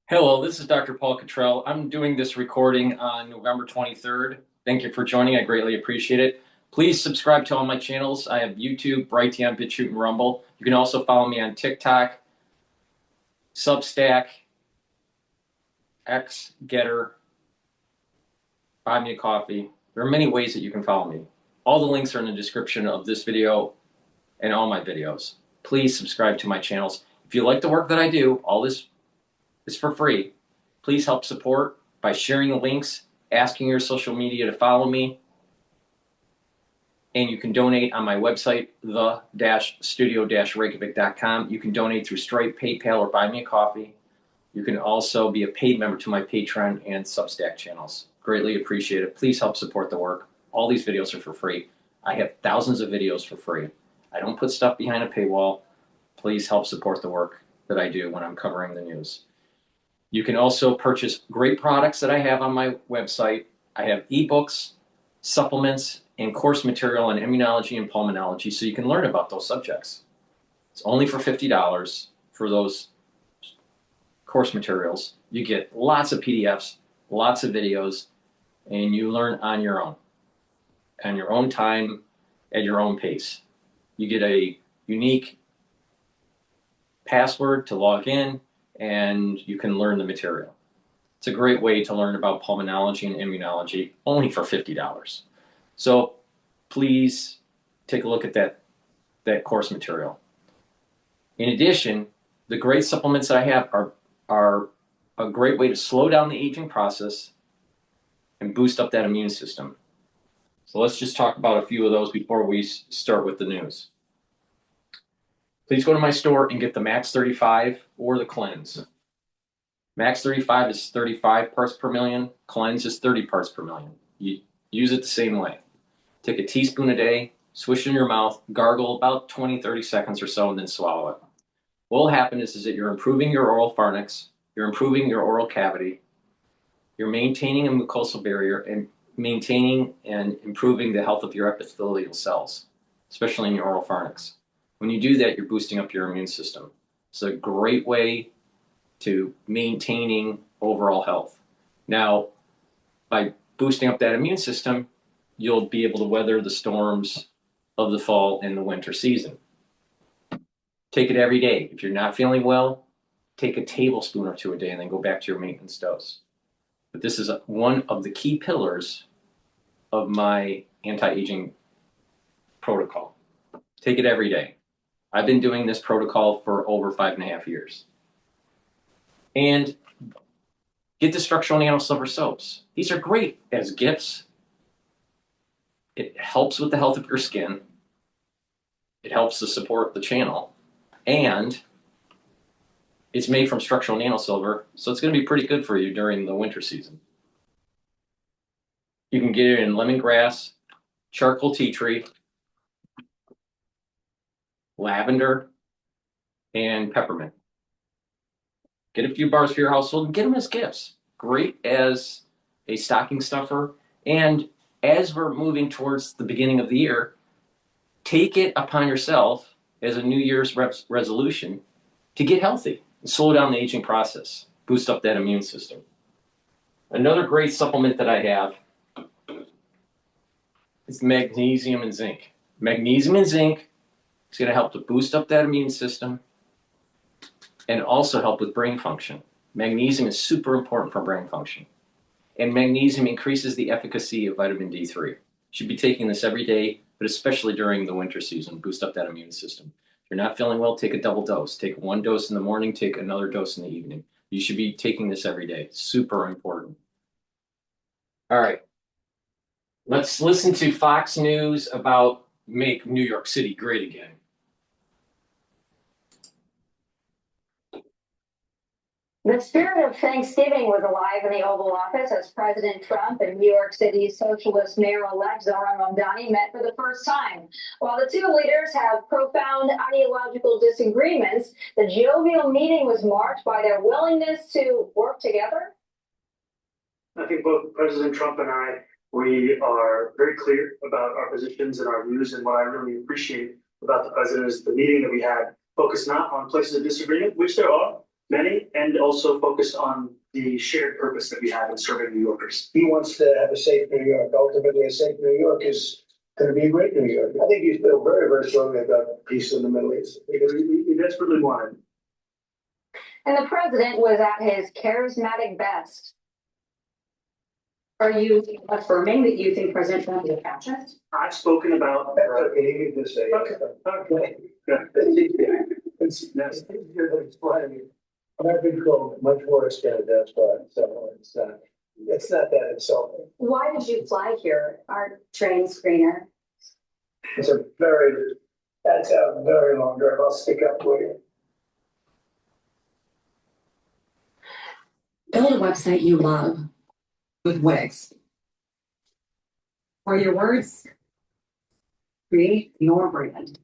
Hello, this is Dr. Paul Cottrell. I'm doing this recording on November 23rd. Thank you for joining. I greatly appreciate it. Please subscribe to all my channels. I have YouTube, Brighteon, Bitchute, and Rumble. You can also follow me on TikTok, Substack, X, GETTR, Buy Me a Coffee. There are many ways that you can follow me. All the links are in the description of this video and all my videos. Please subscribe to my channels. If you like the work that I do, all this is for free. Please help support by sharing the links, asking your social media to follow me, and you can donate on my website, the-studio-reykjavik.com. You can donate through Stripe, PayPal, or Buy Me a Coffee. You can also be a paid member to my Patreon and Substack channels. Greatly appreciate it. Please help support the work. All these videos are for free. I have thousands of videos for free. I don't put stuff behind a paywall. Please help support the work that I do when I'm covering the news. You can also purchase great products that I have on my website. I have ebooks, supplements, and course material on immunology and pulmonology, so you can learn about those subjects. It's only for $50 for those course materials. You get lots of PDFs, lots of videos, and you learn on your own time, at your own pace. You get a unique password to log in, and you can learn the material. It's a great way to learn about pulmonology and immunology, only for $50. So please take a look at that course material. In addition, the great supplements that I have are a great way to slow down the aging process and boost up that immune system. So let's just talk about a few of those before we start with the news. Please go to my store and get the Max 35 or the Cleanse. Max 35 is 35 parts per million. Cleanse is 30 parts per million. You use it the same way. Take a teaspoon a day, swish it in your mouth, gargle about 20-30 seconds or so, and then swallow it. What will happen is that you're improving your oral pharynx, you're improving your oral cavity, you're maintaining a mucosal barrier, and maintaining and improving the health of your epithelial cells, especially in your oral pharynx. When you do that, you're boosting up your immune system. It's a great way to maintaining overall health. Now, by boosting up that immune system, you'll be able to weather the storms of the fall and the winter season. Take it every day. If you're not feeling well, take a tablespoon or two a day and then go back to your maintenance dose. But this is one of the key pillars of my anti-aging protocol. Take it every day. I've been doing this protocol for over 5.5 years. And get the structural nano silver soaps. These are great as gifts. It helps with the health of your skin. It helps to support the channel. And it's made from structural nano silver, so it's going to be pretty good for you during the winter season. You can get it in lemongrass, charcoal tea tree, lavender, and peppermint. Get a few bars for your household and get them as gifts. Great as a stocking stuffer. And as we're moving towards the beginning of the year, take it upon yourself as a New Year's resolution to get healthy and slow down the aging process, boost up that immune system. Another great supplement that I have is magnesium and zinc. Magnesium and zinc is going to help to boost up that immune system and also help with brain function. Magnesium is super important for brain function. And magnesium increases the efficacy of vitamin D3. You should be taking this every day, but especially during the winter season, boost up that immune system. If you're not feeling well, take a double dose. Take one dose in the morning, take another dose in the evening. You should be taking this every day. Super important. All right. Let's listen to Fox News about make New York City great again. The spirit of Thanksgiving was alive in the Oval Office as President Trump and New York City's socialist mayor-elect Zohran Mamdani met for the first time. While the two leaders have profound ideological disagreements, the jovial meeting was marked by their willingness to work together. I think both President Trump and I, we are very clear about our positions and our views, and what I really appreciate about the president is the meeting that we had focused not on places of disagreement, which there are, many and also focus on the shared purpose that we have in serving New Yorkers. He wants to have a safe New York. Ultimately, a safe New York is going to be a great New York. I think you feel very, very strongly about peace in the Middle East. We desperately want it. And the president was at his charismatic best. Are you affirming that you think President Trump is a fascist? I've spoken about. That's okay. You can just say. Okay. It's easier to explain. I've been called much worse than a despot, so it's not that insulting. Why did you fly here, our train screener? That's a very long drive. I'll stick up for you. Build a website you love with Wix. Or your words, create your brand.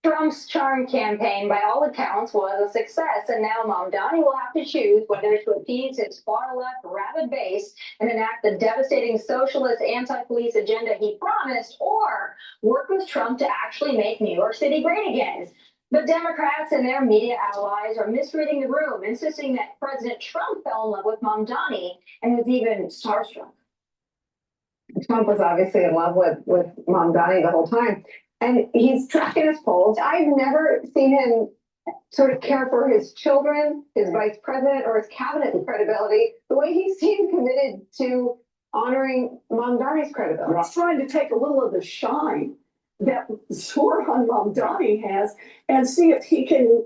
Trump's charm campaign, by all accounts, was a success, and now Mamdani will have to choose whether to appease his far-left rabid base and enact the devastating socialist anti-police agenda he promised, or work with Trump to actually make New York City great again. But Democrats and their media allies are misreading the room, insisting that President Trump fell in love with Mamdani and was even starstruck. Trump was obviously in love with Mamdani the whole time. And he's tracking his polls. I've never seen him sort of care for his children, his vice president, or his cabinet credibility the way he seemed committed to honoring Mamdani's credibility. He's trying to take a little of the shine that Zoran Mamdani has and see if he can,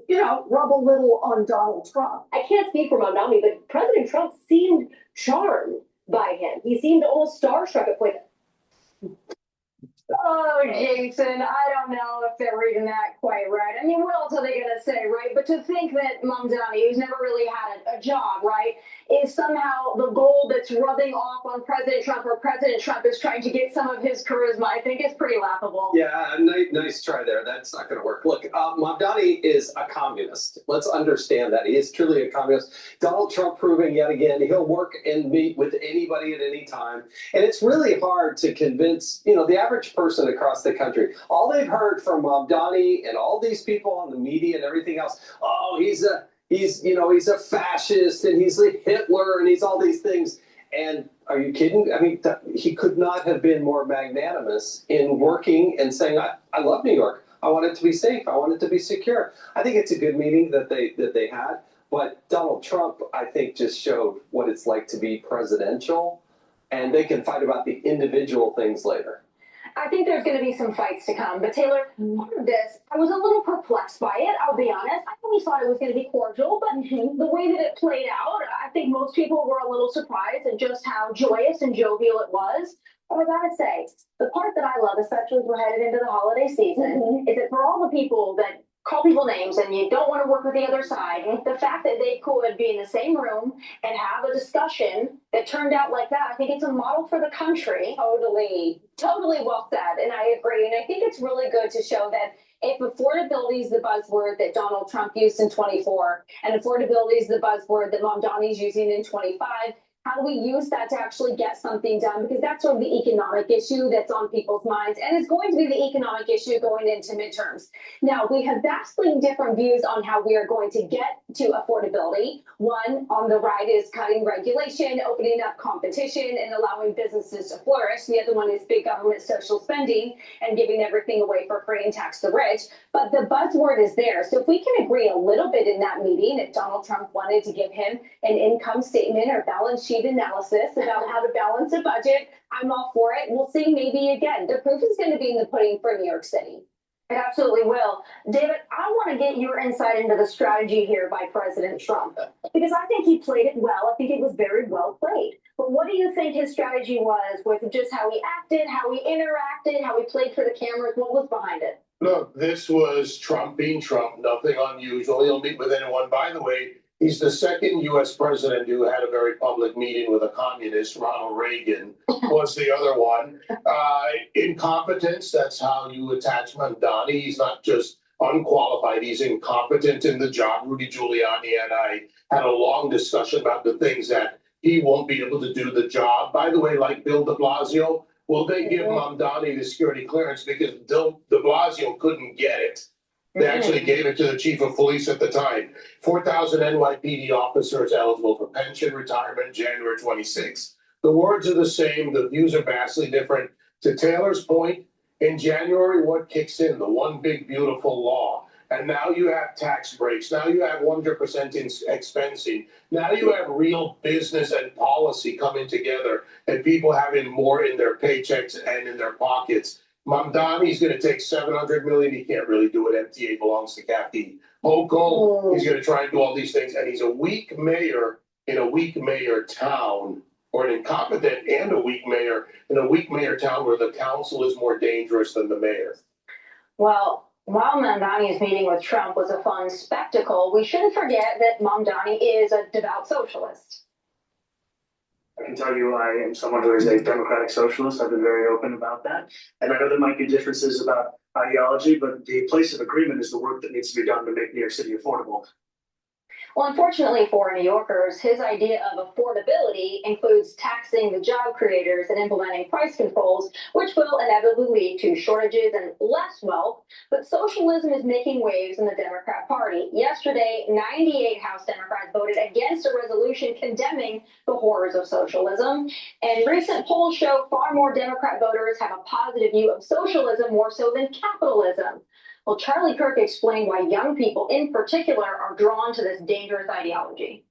rub a little on Donald Trump. I can't speak for Mamdani, but President Trump seemed charmed by him. He seemed almost starstruck at points. Oh, Jason, I don't know if they're reading that quite right. I mean, what else are they going to say, right? But to think that Mamdani, who's never really had a job, right, is somehow the gold that's rubbing off on President Trump, or President Trump is trying to get some of his charisma, I think is pretty laughable. Yeah, nice try there. That's not going to work. Look, Mamdani is a communist. Let's understand that. He is truly a communist. Donald Trump proving yet again he'll work and meet with anybody at any time. And it's really hard to convince, the average person across the country. All they've heard from Mamdani and all these people on the media and everything else, oh, he's a fascist and he's like Hitler and he's all these things. And are you kidding? I mean, he could not have been more magnanimous in working and saying, I love New York. I want it to be safe. I want it to be secure. I think it's a good meeting that they had. But Donald Trump, I think, just showed what it's like to be presidential, and they can fight about the individual things later. I think there's going to be some fights to come. But Taylor, part of this, I was a little perplexed by it, I'll be honest. I always thought it was going to be cordial, but the way that it played out, I think most people were a little surprised at just how joyous and jovial it was. But I gotta say, the part that I love, especially as we're headed into the holiday season, is that for all the people that call people names and you don't want to work with the other side, the fact that they could be in the same room and have a discussion that turned out like that, I think it's a model for the country. Totally well said, and I agree. And I think it's really good to show that if affordability is the buzzword that Donald Trump used in 24, and affordability is the buzzword that Mamdani is using in 25, how do we use that to actually get something done? Because that's sort of the economic issue that's on people's minds, and it's going to be the economic issue going into midterms. Now, we have vastly different views on how we are going to get to affordability. One, on the right, is cutting regulation, opening up competition, and allowing businesses to flourish. The other one is big government social spending and giving everything away for free and tax the rich. But the buzzword is there. So if we can agree a little bit in that meeting, if Donald Trump wanted to give him an income statement or balance sheet analysis about how to balance a budget, I'm all for it. We'll see. Maybe again, the proof is going to be in the pudding for New York City. It absolutely will. David, I want to get your insight into the strategy here by President Trump, because I think he played it well. I think it was very well played. But what do you think his strategy was with just how he acted, how he interacted, how he played for the cameras? What was behind it? Look, this was Trump being Trump, nothing unusual. He'll meet with anyone. By the way, he's the second U.S. president who had a very public meeting with a communist. Ronald Reagan was the other one. Incompetence, that's how you attach Mamdani. He's not just unqualified, he's incompetent in the job. Rudy Giuliani and I had a long discussion about the things that he won't be able to do the job. By the way, like Bill de Blasio, well, they give Mamdani the security clearance because de Blasio couldn't get it. They actually gave it to the chief of police at the time. 4,000 NYPD officers eligible for pension retirement January 26th. The words are the same. The views are vastly different. To Taylor's point, in January, what kicks in? The one big beautiful law. And now you have tax breaks. Now you have 100% expensing. Now you have real business and policy coming together and people having more in their paychecks and in their pockets. Mamdani's going to take $700 million. He can't really do it. MTA belongs to Kathy Hochul. He's going to try and do all these things. And he's a weak mayor in a weak mayor town, or an incompetent and a weak mayor in a weak mayor town where the council is more dangerous than the mayor. Well, while Mamdani's meeting with Trump was a fun spectacle, we shouldn't forget that Mamdani is a devout socialist. I can tell you I am someone who is a democratic socialist. I've been very open about that. And I know there might be differences about ideology, but the place of agreement is the work that needs to be done to make New York City affordable. Well, unfortunately for New Yorkers, his idea of affordability includes taxing the job creators and implementing price controls, which will inevitably lead to shortages and less wealth. But socialism is making waves in the Democrat Party. Yesterday, 98 House Democrats voted against a resolution condemning the horrors of socialism. And recent polls show far more Democrat voters have a positive view of socialism more so than capitalism. Well, Charlie Kirk explained why young people in particular are drawn to this dangerous ideology.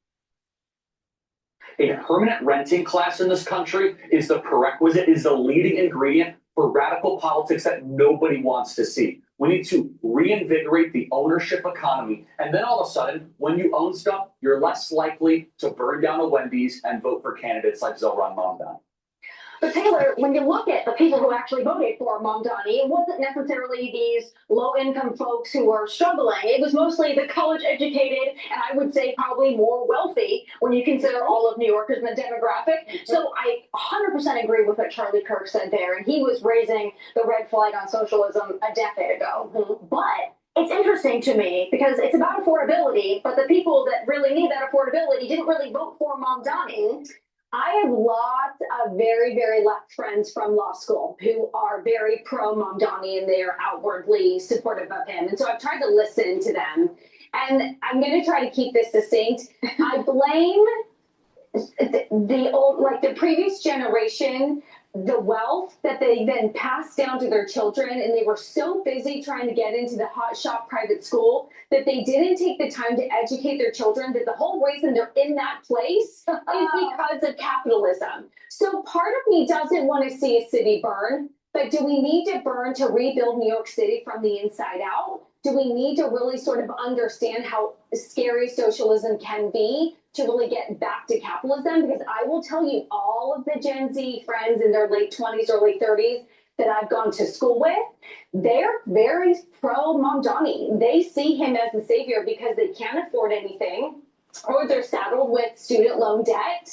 A permanent renting class in this country is the prerequisite, is the leading ingredient for radical politics that nobody wants to see. We need to reinvigorate the ownership economy. And then all of a sudden, when you own stuff, you're less likely to burn down a Wendy's and vote for candidates like Zohran Mamdani. But Taylor, when you look at the people who actually voted for Mamdani, it wasn't necessarily these low-income folks who were struggling. It was mostly the college-educated, and I would say probably more wealthy when you consider all of New Yorkers in the demographic. So I 100% agree with what Charlie Kirk said there, and he was raising the red flag on socialism a decade ago. But it's interesting to me because it's about affordability, but the people that really need that affordability didn't really vote for Mamdani. I have lots of very, very left friends from law school who are very pro Mamdani and they are outwardly supportive of him. And so I've tried to listen to them. And I'm going to try to keep this succinct. I blame the previous generation, the wealth that they then passed down to their children, and they were so busy trying to get into the hotshot private school that they didn't take the time to educate their children that the whole reason they're in that place is because of capitalism. So part of me doesn't want to see a city burn, but do we need to burn to rebuild New York City from the inside out? Do we need to really sort of understand how scary socialism can be to really get back to capitalism? Because I will tell you, all of the Gen Z friends in their late 20s or late 30s that I've gone to school with, they're very pro Mamdani. They see him as the savior because they can't afford anything, or they're saddled with student loan debt,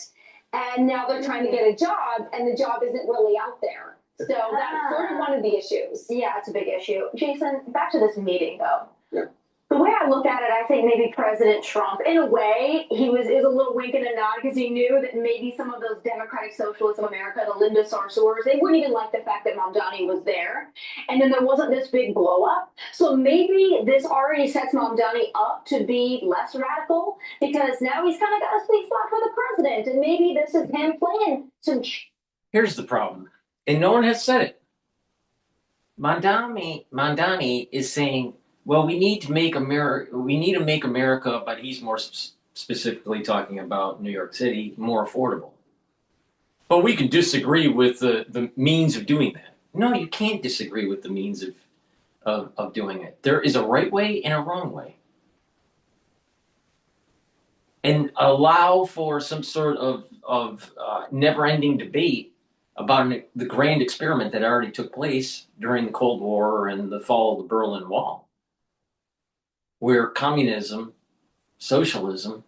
and now they're trying to get a job, and the job isn't really out there. So that's sort of one of the issues. Yeah, it's a big issue. Jason, back to this meeting, though. Yeah. The way I look at it, I think maybe President Trump, in a way, is a little wink and a nod because he knew that maybe some of those democratic socialists of America, the Linda Sarsours, they wouldn't even like the fact that Mamdani was there. And then there wasn't this big blow up. So maybe this already sets Mamdani up to be less radical because now he's kind of got a sweet spot for the president. And maybe this is him playing some. Here's the problem, and no one has said it. Mamdani is saying, well, we need to make America, but he's more specifically talking about New York City, more affordable. But we can disagree with the means of doing that. No, you can't disagree with the means of doing it. There is a right way and a wrong way. And allow for some sort of never-ending debate about the grand experiment that already took place during the Cold War and the fall of the Berlin Wall, where communism, socialism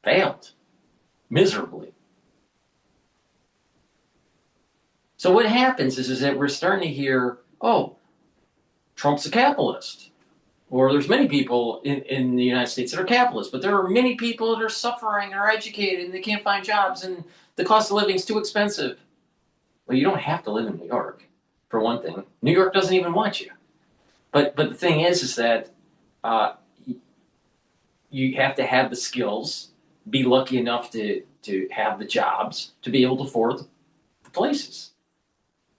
failed miserably. So what happens is that we're starting to hear, oh, Trump's a capitalist. Or there's many people in the United States that are capitalists, but there are many people that are suffering and are educated and they can't find jobs and the cost of living is too expensive. Well, you don't have to live in New York, for one thing. New York doesn't even want you. But the thing is that you have to have the skills, be lucky enough to have the jobs to be able to afford the places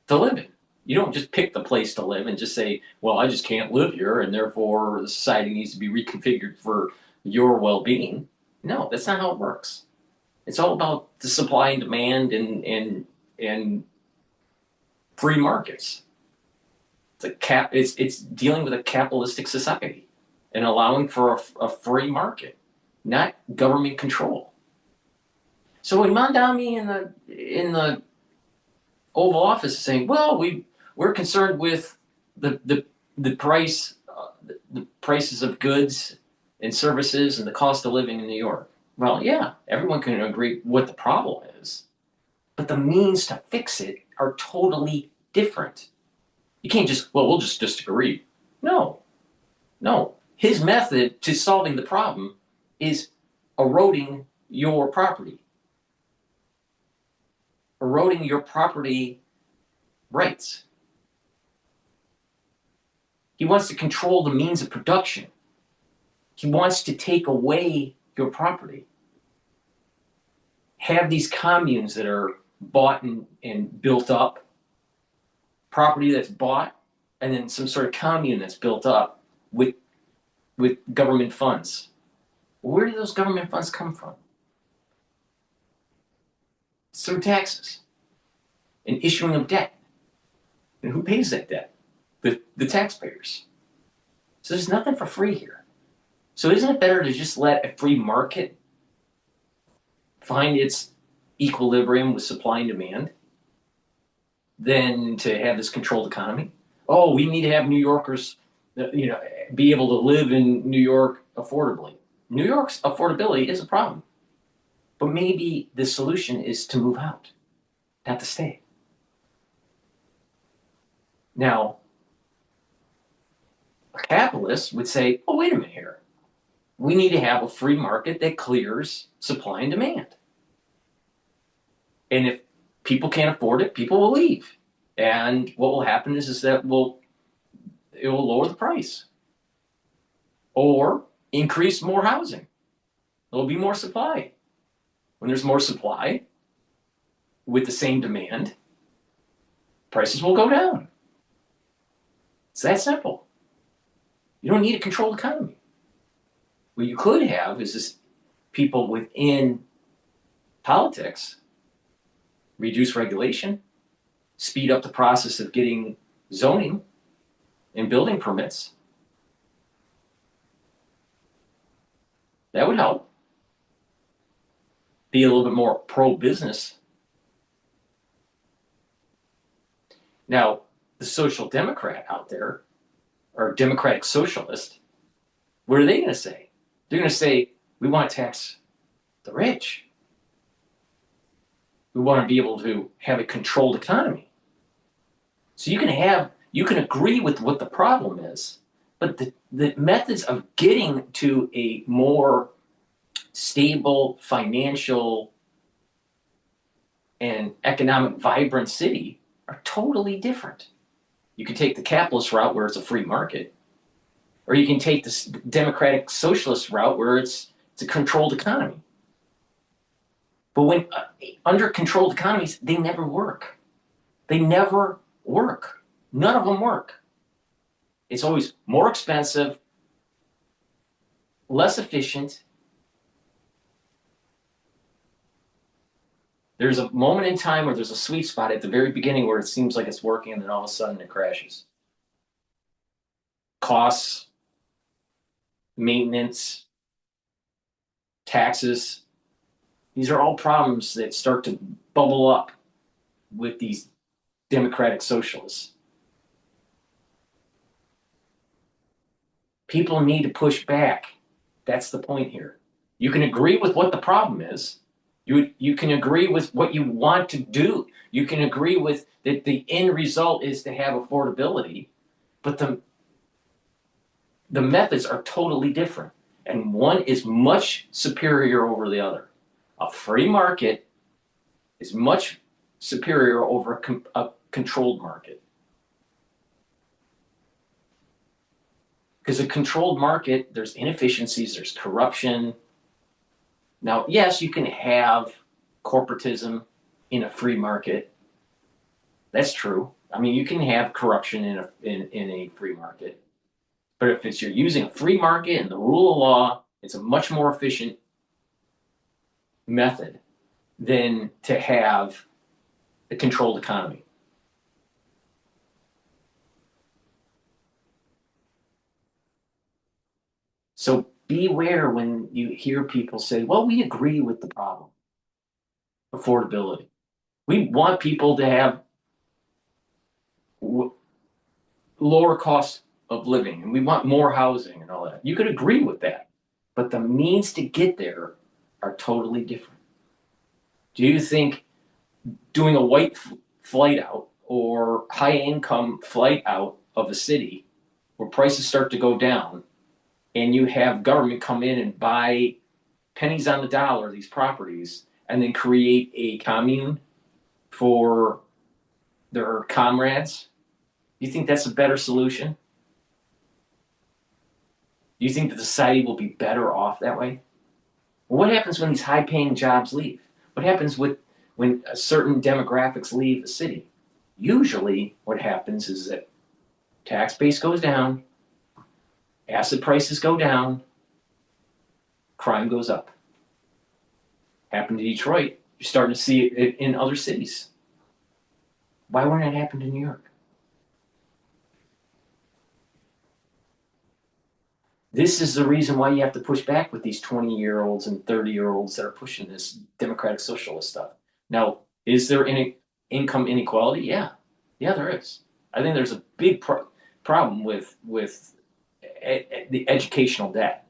to live in. You don't just pick the place to live and just say, well, I just can't live here and therefore the society needs to be reconfigured for your well-being. No, that's not how it works. It's all about the supply and demand and free markets. It's dealing with a capitalistic society and allowing for a free market, not government control. So when Mamdani in the Oval Office is saying, well, we're concerned with the prices of goods and services and the cost of living in New York. Well, yeah, everyone can agree what the problem is, but the means to fix it are totally different. You can't just, well, we'll just disagree. No. His method to solving the problem is eroding your property. Eroding your property rights. He wants to control the means of production. He wants to take away your property. Have these communes that are bought and built up, property that's bought, and then some sort of commune that's built up with government funds. Where do those government funds come from? It's through taxes and issuing of debt. And who pays that debt? The taxpayers. So there's nothing for free here. So isn't it better to just let a free market find its equilibrium with supply and demand than to have this controlled economy? Oh, we need to have New Yorkers, be able to live in New York affordably. New York's affordability is a problem. But maybe the solution is to move out, not to stay. Now, a capitalist would say, oh, wait a minute here. We need to have a free market that clears supply and demand. And if people can't afford it, people will leave. And what will happen is that it will lower the price. Or increase more housing. There'll be more supply. When there's more supply, with the same demand, prices will go down. It's that simple. You don't need a controlled economy. What you could have is this people within politics reduce regulation, speed up the process of getting zoning and building permits. That would help. Be a little bit more pro-business. Now, the social democrat out there, or democratic socialist, what are they going to say? They're going to say, we want to tax the rich. We want to be able to have a controlled economy. So you can agree with what the problem is, but the methods of getting to a more stable financial and economic vibrant city are totally different. You can take the capitalist route where it's a free market, or you can take this democratic socialist route where it's a controlled economy. But when under controlled economies, they never work. They never work. None of them work. It's always more expensive, less efficient. There's a moment in time where there's a sweet spot at the very beginning where it seems like it's working, and then all of a sudden it crashes. Costs, maintenance, taxes, these are all problems that start to bubble up with these democratic socialists. People need to push back. That's the point here. You can agree with what the problem is. You can agree with what you want to do. You can agree with that the end result is to have affordability, but the methods are totally different. And one is much superior over the other. A free market is much superior over a controlled market. Because a controlled market, there's inefficiencies, there's corruption. Now, yes, you can have corporatism in a free market. That's true. I mean, you can have corruption in a free market. But if you're using a free market and the rule of law, it's a much more efficient method than to have a controlled economy. So beware when you hear people say, well, we agree with the problem, affordability. We want people to have lower cost of living, and we want more housing and all that. You could agree with that, but the means to get there are totally different. Do you think doing a white flight out or high income flight out of a city where prices start to go down and you have government come in and buy pennies on the dollar these properties and then create a commune for their comrades? Do you think that's a better solution? Do you think that the society will be better off that way? Well, what happens when these high-paying jobs leave? What happens when certain demographics leave the city? Usually what happens is that tax base goes down, asset prices go down, crime goes up. Happened to Detroit. You're starting to see it in other cities. Why wouldn't it happen to New York? This is the reason why you have to push back with these 20-year-olds and 30-year-olds that are pushing this democratic socialist stuff. Now, is there any income inequality? Yeah, there is. I think there's a big problem with the educational debt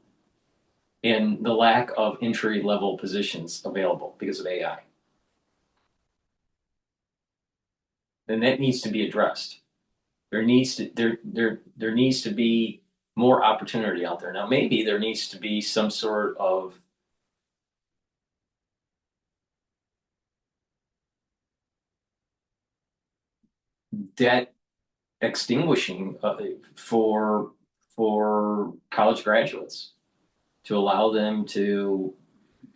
and the lack of entry-level positions available because of AI. And that needs to be addressed. There needs to be more opportunity out there. Now, maybe there needs to be some sort of debt extinguishing for college graduates to allow them to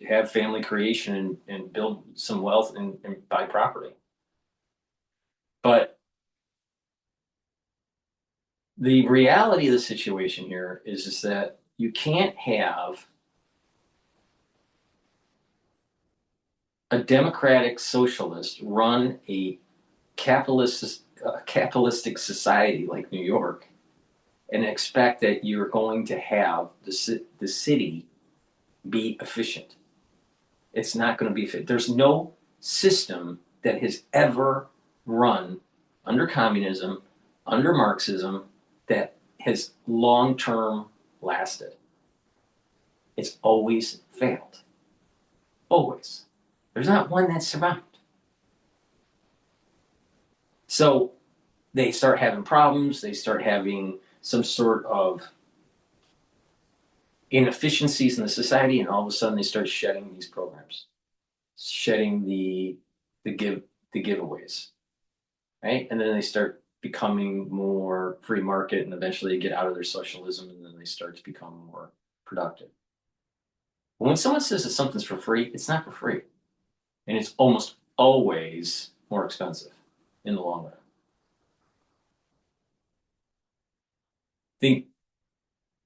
have family creation and build some wealth and buy property. But the reality of the situation here is that you can't have a democratic socialist run a capitalistic society like New York and expect that you're going to have the city be efficient. It's not going to be efficient. There's no system that has ever run under communism, under Marxism, that has long-term lasted. It's always failed. Always. There's not one that survived. So they start having problems, they start having some sort of inefficiencies in the society, and all of a sudden they start shedding these programs, shedding the giveaways, right? And then they start becoming more free market, and eventually they get out of their socialism, and then they start to become more productive. But when someone says that something's for free, it's not for free. And it's almost always more expensive in the long run. I think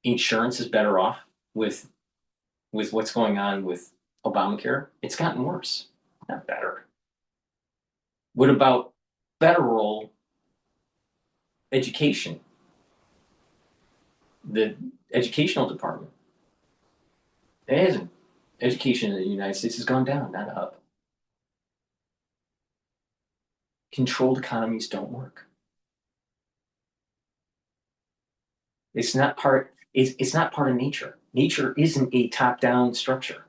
insurance is better off with what's going on with Obamacare. It's gotten worse, not better. What about federal education? The educational department. It hasn't. Education in the United States has gone down, not up. Controlled economies don't work. It's not part of nature. Nature isn't a top-down structure.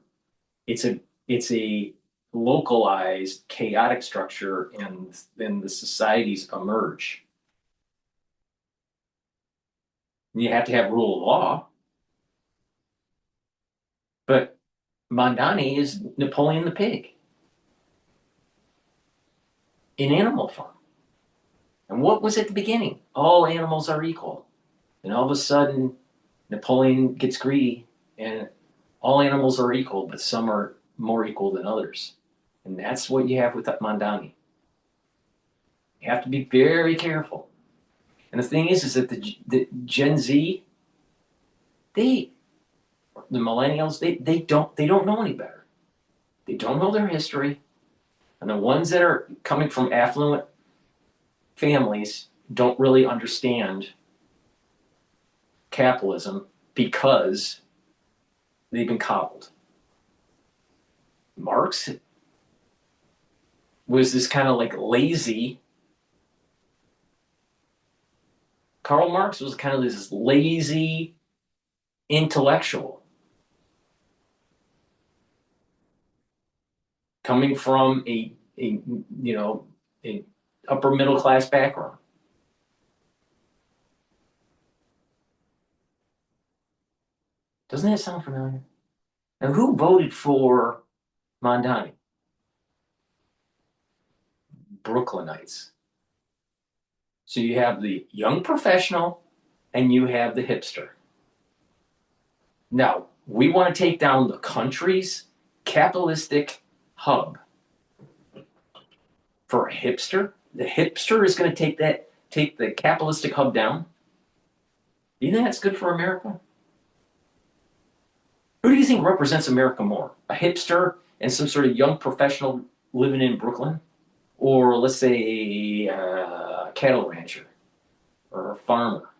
It's a localized, chaotic structure, and then the societies emerge. And you have to have rule of law. But Mamdani is Napoleon the pig in Animal Farm. And what was at the beginning? All animals are equal. And all of a sudden, Napoleon gets greedy, and all animals are equal, but some are more equal than others. And that's what you have with Mamdani. You have to be very careful. And the thing is that the Gen Z, the millennials, they don't know any better. They don't know their history. And the ones that are coming from affluent families don't really understand capitalism because they've been coddled. Marx was this kind of like lazy. Karl Marx was kind of this lazy intellectual coming from a upper middle class background. Doesn't that sound familiar? And who voted for Mamdani? Brooklynites. So you have the young professional and you have the hipster. Now, we want to take down the country's capitalistic hub. For a hipster, the hipster is going to take the capitalistic hub down. Do you think that's good for America? Who do you think represents America more? A hipster and some sort of young professional living in Brooklyn? Or let's say a cattle rancher or a farmer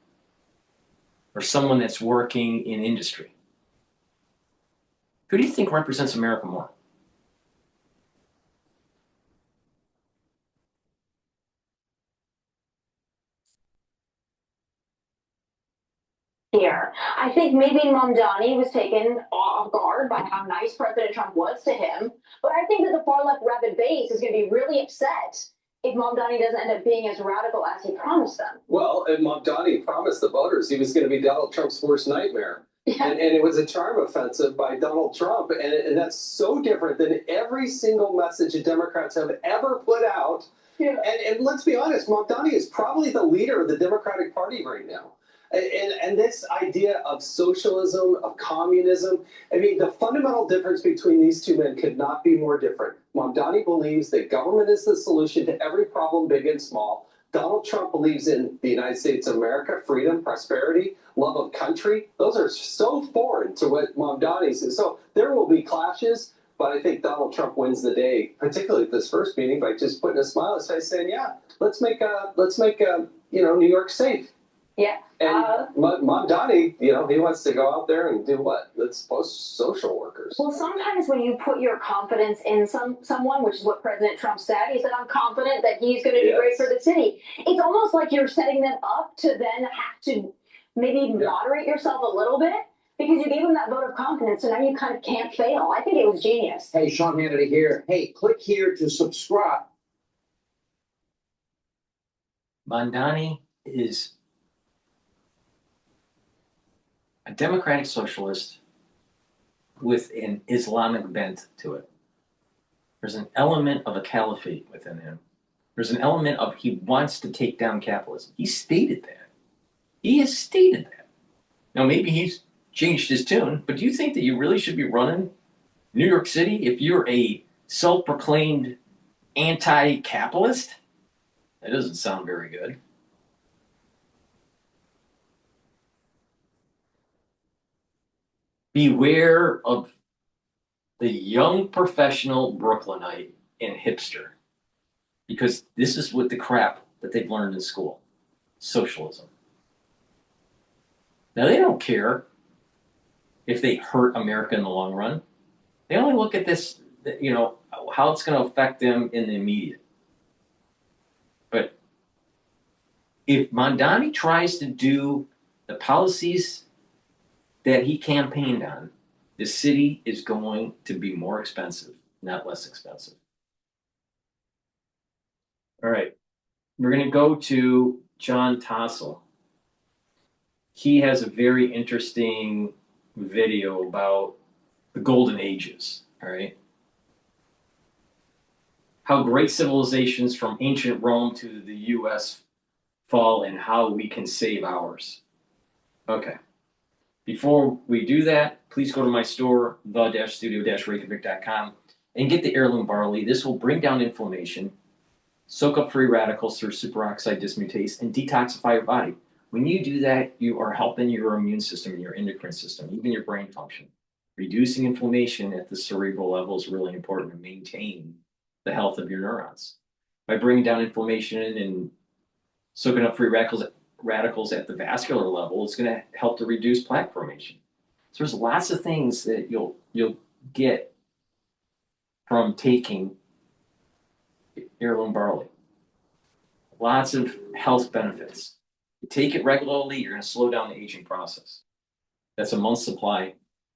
or someone that's working in industry? Who do you think represents America more? Here, I think maybe Mamdani was taken off guard by how nice President Trump was to him, but I think that the far left rabid base is going to be really upset if Mamdani doesn't end up being as radical as he promised them. Well, and Mamdani promised the voters he was going to be Donald Trump's worst nightmare. Yeah. And it was a charm offensive by Donald Trump. And that's so different than every single message the Democrats have ever put out. Yeah. And let's be honest, Mamdani is probably the leader of the Democratic Party right now. And this idea of socialism, of communism, I mean, the fundamental difference between these two men could not be more different. Mamdani believes that government is the solution to every problem, big and small. Donald Trump believes in the United States of America, freedom, prosperity, love of country. Those are so foreign to what Mamdani says. So there will be clashes, but I think Donald Trump wins the day, particularly at this first meeting, by just putting a smile on his face saying, yeah, let's make New York safe. Yeah. And Mamdani, he wants to go out there and do what? Let's post social workers. Well, sometimes when you put your confidence in someone, which is what President Trump said, he said, I'm confident that he's going to do great for the city. It's almost like you're setting them up to then have to maybe moderate yourself a little bit because you gave them that vote of confidence, so now you kind of can't fail. I think it was genius. Hey, Sean Hannity here. Hey, click here to subscribe. Mamdani is a democratic socialist with an Islamic bent to it. There's an element of a caliphate within him. There's an element of he wants to take down capitalism. He stated that. He has stated that. Now, maybe he's changed his tune, but do you think that you really should be running New York City if you're a self-proclaimed anti-capitalist? That doesn't sound very good. Beware of the young professional Brooklynite and hipster, because this is what the crap that they've learned in school: socialism. Now, they don't care if they hurt America in the long run. They only look at this, how it's going to affect them in the immediate. But if Mamdani tries to do the policies that he campaigned on, the city is going to be more expensive, not less expensive. All right, we're going to go to John Tossell. He has a very interesting video about the golden ages, all right? How great civilizations from ancient Rome to the US fall and how we can save ours. Okay. Before we do that, please go to my store, the-studio-reykjavik.com, and get the heirloom barley. This will bring down inflammation, soak up free radicals through superoxide dismutase, and detoxify your body. When you do that, you are helping your immune system and your endocrine system, even your brain function. Reducing inflammation at the cerebral level is really important to maintain the health of your neurons. By bringing down inflammation and soaking up free radicals at the vascular level, it's going to help to reduce plaque formation. So there's lots of things that you'll get from taking heirloom barley. Lots of health benefits. You take it regularly, you're going to slow down the aging process. That's a month's supply.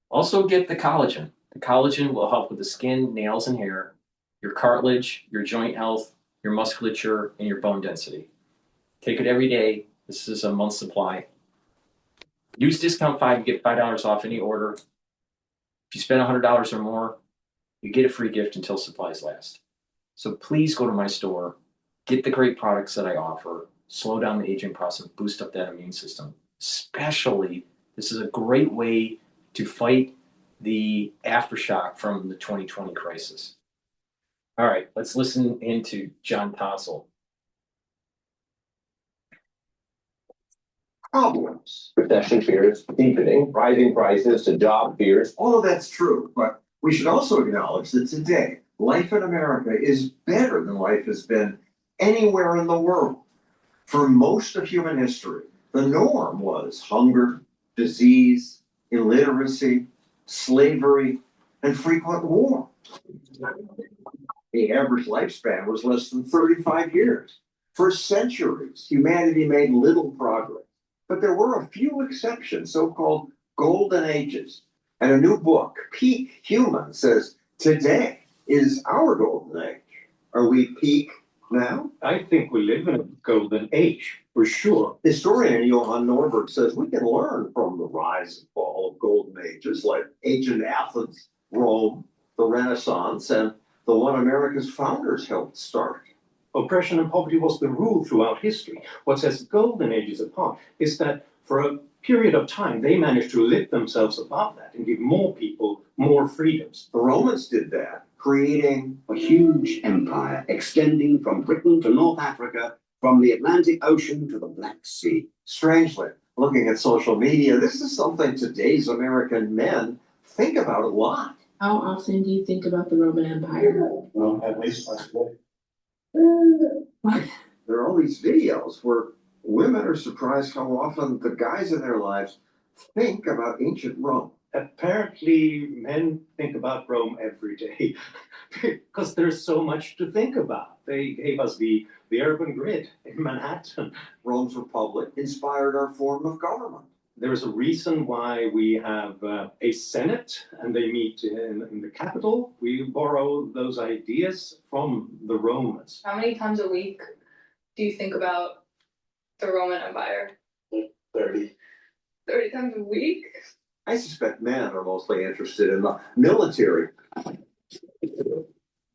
Also get the collagen. The collagen will help with the skin, nails, and hair, your cartilage, your joint health, your musculature, and your bone density. Take it every day. This is a month's supply. Use discount 5, you get $5 off any order. If you spend $100 or more, you get a free gift until supplies last. So please go to my store, get the great products that I offer, slow down the aging process, boost up that immune system. Especially, this is a great way to fight the aftershock from the 2020 crisis. All right, let's listen into John Tossell. Problems. Recession fears, deepening, rising prices, and job fears. All of that's true, but we should also acknowledge that today, life in America is better than life has been anywhere in the world. For most of human history, the norm was hunger, disease, illiteracy, slavery, and frequent war. The average lifespan was less than 35 years. For centuries, humanity made little progress. But there were a few exceptions, so-called golden ages. And a new book, Peak Human, says today is our golden age. Are we peak now? I think we live in a golden age, for sure. Historian Johan Norberg says we can learn from the rise and fall of golden ages like ancient Athens, Rome, the Renaissance, and the one America's founders helped start. Oppression and poverty was the rule throughout history. What sets golden ages apart is that for a period of time, they managed to lift themselves above that and give more people more freedoms. The Romans did that, creating a huge empire extending from Britain to North Africa, from the Atlantic Ocean to the Black Sea. Strangely, looking at social media, this is something today's American men think about a lot. How often do you think about the Roman Empire? Well, at least once a day. There are all these videos where women are surprised how often the guys in their lives think about ancient Rome. Apparently, men think about Rome every day because there's so much to think about. They gave us the urban grid in Manhattan. Rome's republic inspired our form of government. There's a reason why we have a Senate and they meet in the Capitol. We borrow those ideas from the Romans. How many times a week do you think about the Roman Empire? 30. 30 times a week? I suspect men are mostly interested in the military.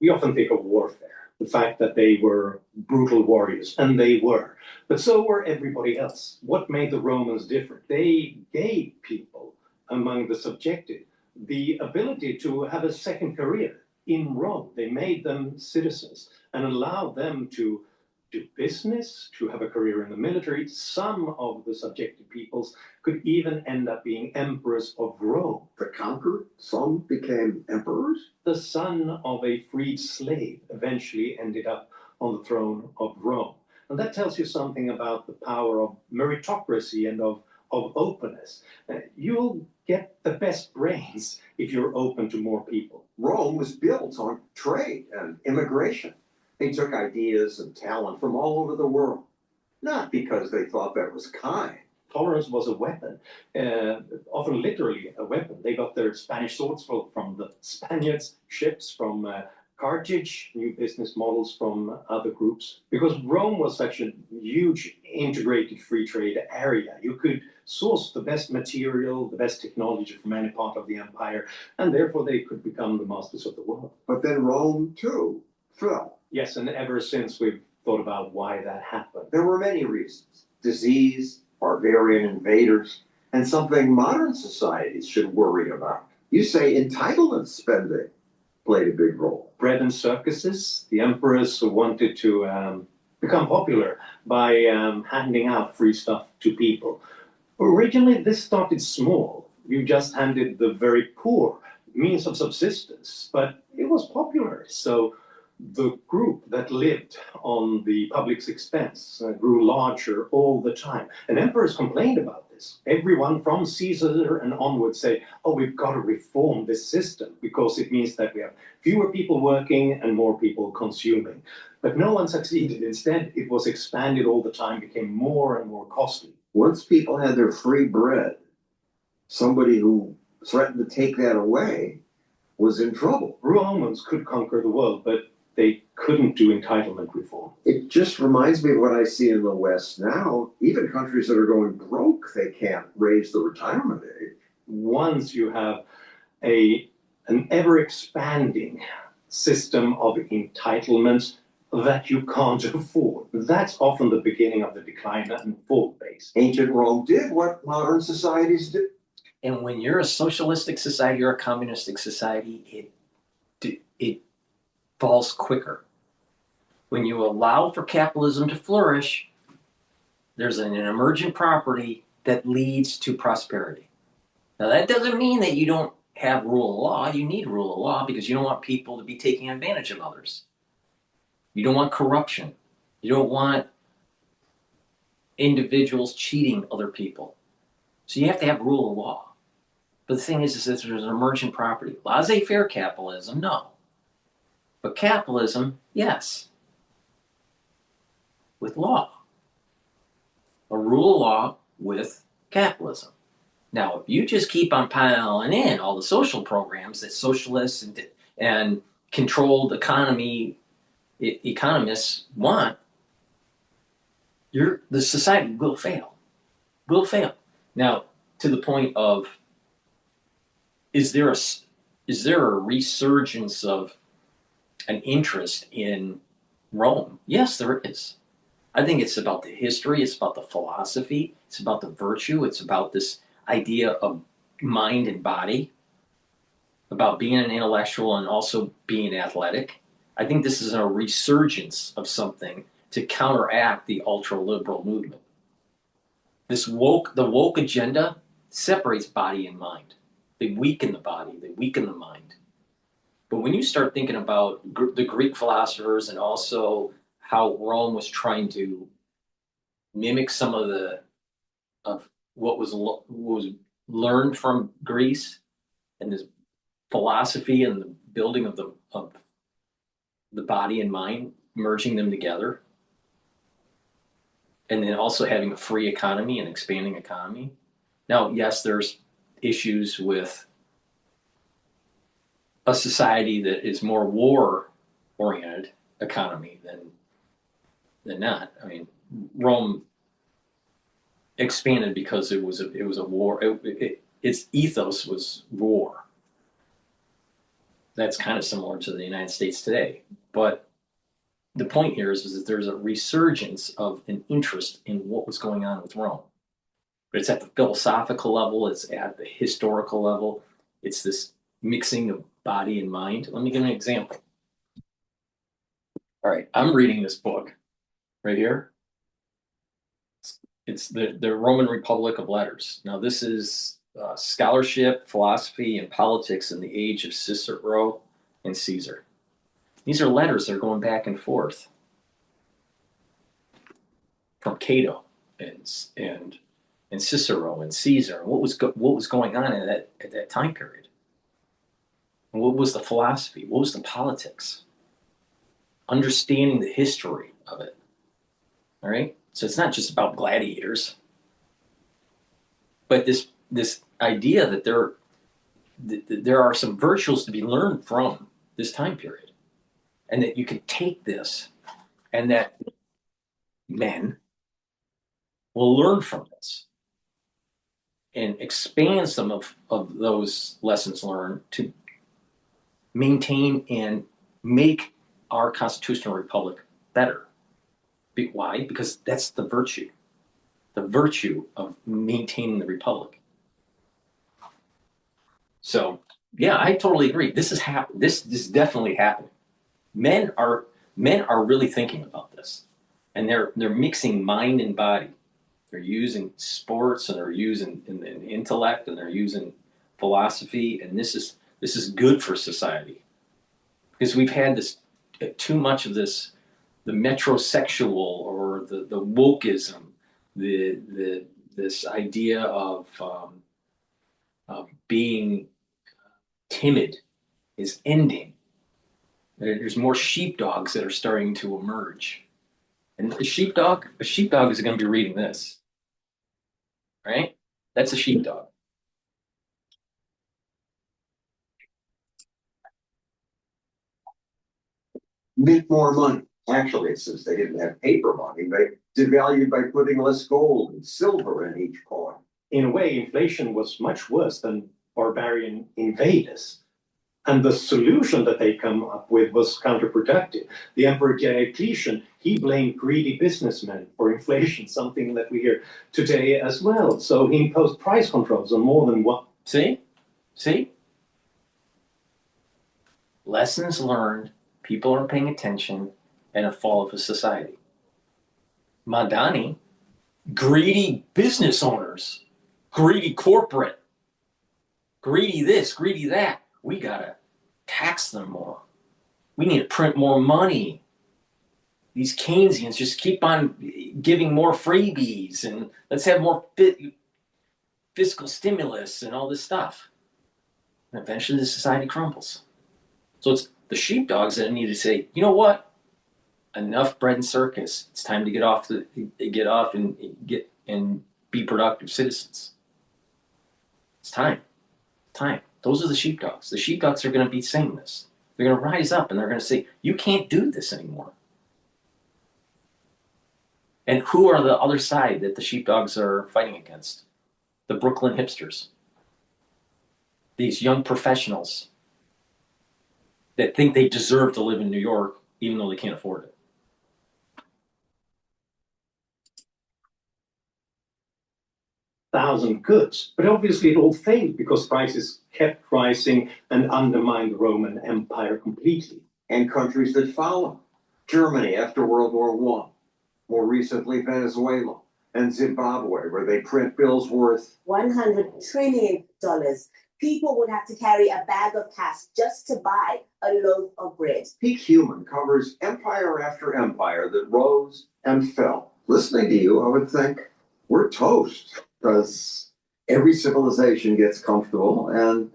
We often think of warfare, the fact that they were brutal warriors, and they were. But so were everybody else. What made the Romans different? They gave people among the subjected the ability to have a second career in Rome. They made them citizens and allowed them to do business, to have a career in the military. Some of the subjected peoples could even end up being emperors of Rome. The conquered, some became emperors. The son of a freed slave eventually ended up on the throne of Rome. And that tells you something about the power of meritocracy and of openness. You'll get the best brains if you're open to more people. Rome was built on trade and immigration. They took ideas and talent from all over the world, not because they thought that was kind. Tolerance was a weapon, often literally a weapon. They got their Spanish swords from the Spaniards, ships from Carthage, new business models from other groups. Because Rome was such a huge integrated free trade area, you could source the best material, the best technology from any part of the empire, and therefore they could become the masters of the world. But then Rome, too, fell. Yes, and ever since we've thought about why that happened. There were many reasons. Disease, barbarian invaders, and something modern societies should worry about. You say entitlement spending played a big role. Bread and circuses, the emperors wanted to become popular by handing out free stuff to people. Originally, this started small. You just handed the very poor means of subsistence, but it was popular. So the group that lived on the public's expense grew larger all the time. And emperors complained about this. Everyone from Caesar and onward say, oh, we've got to reform this system because it means that we have fewer people working and more people consuming. But no one succeeded. Instead, it was expanded all the time, became more and more costly. Once people had their free bread, somebody who threatened to take that away was in trouble. Romans could conquer the world, but they couldn't do entitlement reform. It just reminds me of what I see in the West now. Even countries that are going broke, they can't raise the retirement age. Once you have an ever-expanding system of entitlements that you can't afford, that's often the beginning of the decline and fall phase. Ancient Rome did what modern societies do. And when you're a socialistic society, you're a communistic society, it falls quicker. When you allow for capitalism to flourish, there's an emergent property that leads to prosperity. Now, that doesn't mean that you don't have rule of law. You need rule of law because you don't want people to be taking advantage of others. You don't want corruption. You don't want individuals cheating other people. So you have to have rule of law. But the thing is that there's an emergent property. Laissez-faire capitalism, no. But capitalism, yes. With law. A rule of law with capitalism. Now, if you just keep on piling in all the social programs that socialists and controlled economists want, the society will fail. Will fail. Now, to the point of, is there a resurgence of an interest in Rome? Yes, there is. I think it's about the history, it's about the philosophy, it's about the virtue, it's about this idea of mind and body, about being an intellectual and also being athletic. I think this is a resurgence of something to counteract the ultra-liberal movement. The woke agenda separates body and mind. They weaken the body, they weaken the mind. But when you start thinking about the Greek philosophers and also how Rome was trying to mimic some of what was learned from Greece and this philosophy and the building of the body and mind, merging them together, and then also having a free economy and expanding economy. Now, yes, there's issues with a society that is more war-oriented economy than not. I mean, Rome expanded because it was a war. Its ethos was war. That's kind of similar to the United States today. But the point here is that there's a resurgence of an interest in what was going on with Rome. But it's at the philosophical level, it's at the historical level, it's this mixing of body and mind. Let me give an example. All right, I'm reading this book right here. It's the Roman Republic of Letters. Now, this is scholarship, philosophy, and politics in the age of Cicero and Caesar. These are letters that are going back and forth from Cato and Cicero and Caesar, and what was going on at that time period. And what was the philosophy? What was the politics? Understanding the history of it. All right? So it's not just about gladiators, but this idea that there are some virtues to be learned from this time period, and that you can take this, and that men will learn from this and expand some of those lessons learned to maintain and make our constitutional republic better. Why? Because that's the virtue of maintaining the republic. So yeah, I totally agree. This is definitely happening. Men are really thinking about this, and they're mixing mind and body. They're using sports, and they're using in intellect, and they're using philosophy, and this is good for society, because we've had this too much of this, the metrosexual or the wokeism, this idea of being timid is ending. There's more sheepdogs that are starting to emerge, and a sheepdog is going to be reading this, right? That's a sheepdog. Mint more money. Actually, since they didn't have paper money, they devalued by putting less gold and silver in each coin. In a way, inflation was much worse than barbarian invaders. And the solution that they come up with was counterproductive. The Emperor Diocletian, he blamed greedy businessmen for inflation, something that we hear today as well. So he imposed price controls on more than one. See? Lessons learned, people aren't paying attention, and a fall of a society. Mamdani, greedy business owners, greedy corporate, greedy this, greedy that. We gotta tax them more. We need to print more money. These Keynesians just keep on giving more freebies, and let's have more fiscal stimulus and all this stuff. And eventually the society crumbles. So it's the sheepdogs that need to say, you know what? Enough bread and circus. It's time to get off and be productive citizens. It's time. Those are the sheepdogs. The sheepdogs are going to be saying this. They're going to rise up and they're going to say, you can't do this anymore. And who are the other side that the sheepdogs are fighting against? The Brooklyn hipsters. These young professionals that think they deserve to live in New York even though they can't afford it. Thousand goods, but obviously it all failed because prices kept rising and undermined the Roman Empire completely. And countries that follow. Germany after World War I, more recently Venezuela and Zimbabwe, where they print bills worth $100 trillion. People would have to carry a bag of cash just to buy a loaf of bread. Peak Human covers empire after empire that rose and fell. Listening to you, I would think we're toast, because every civilization gets comfortable and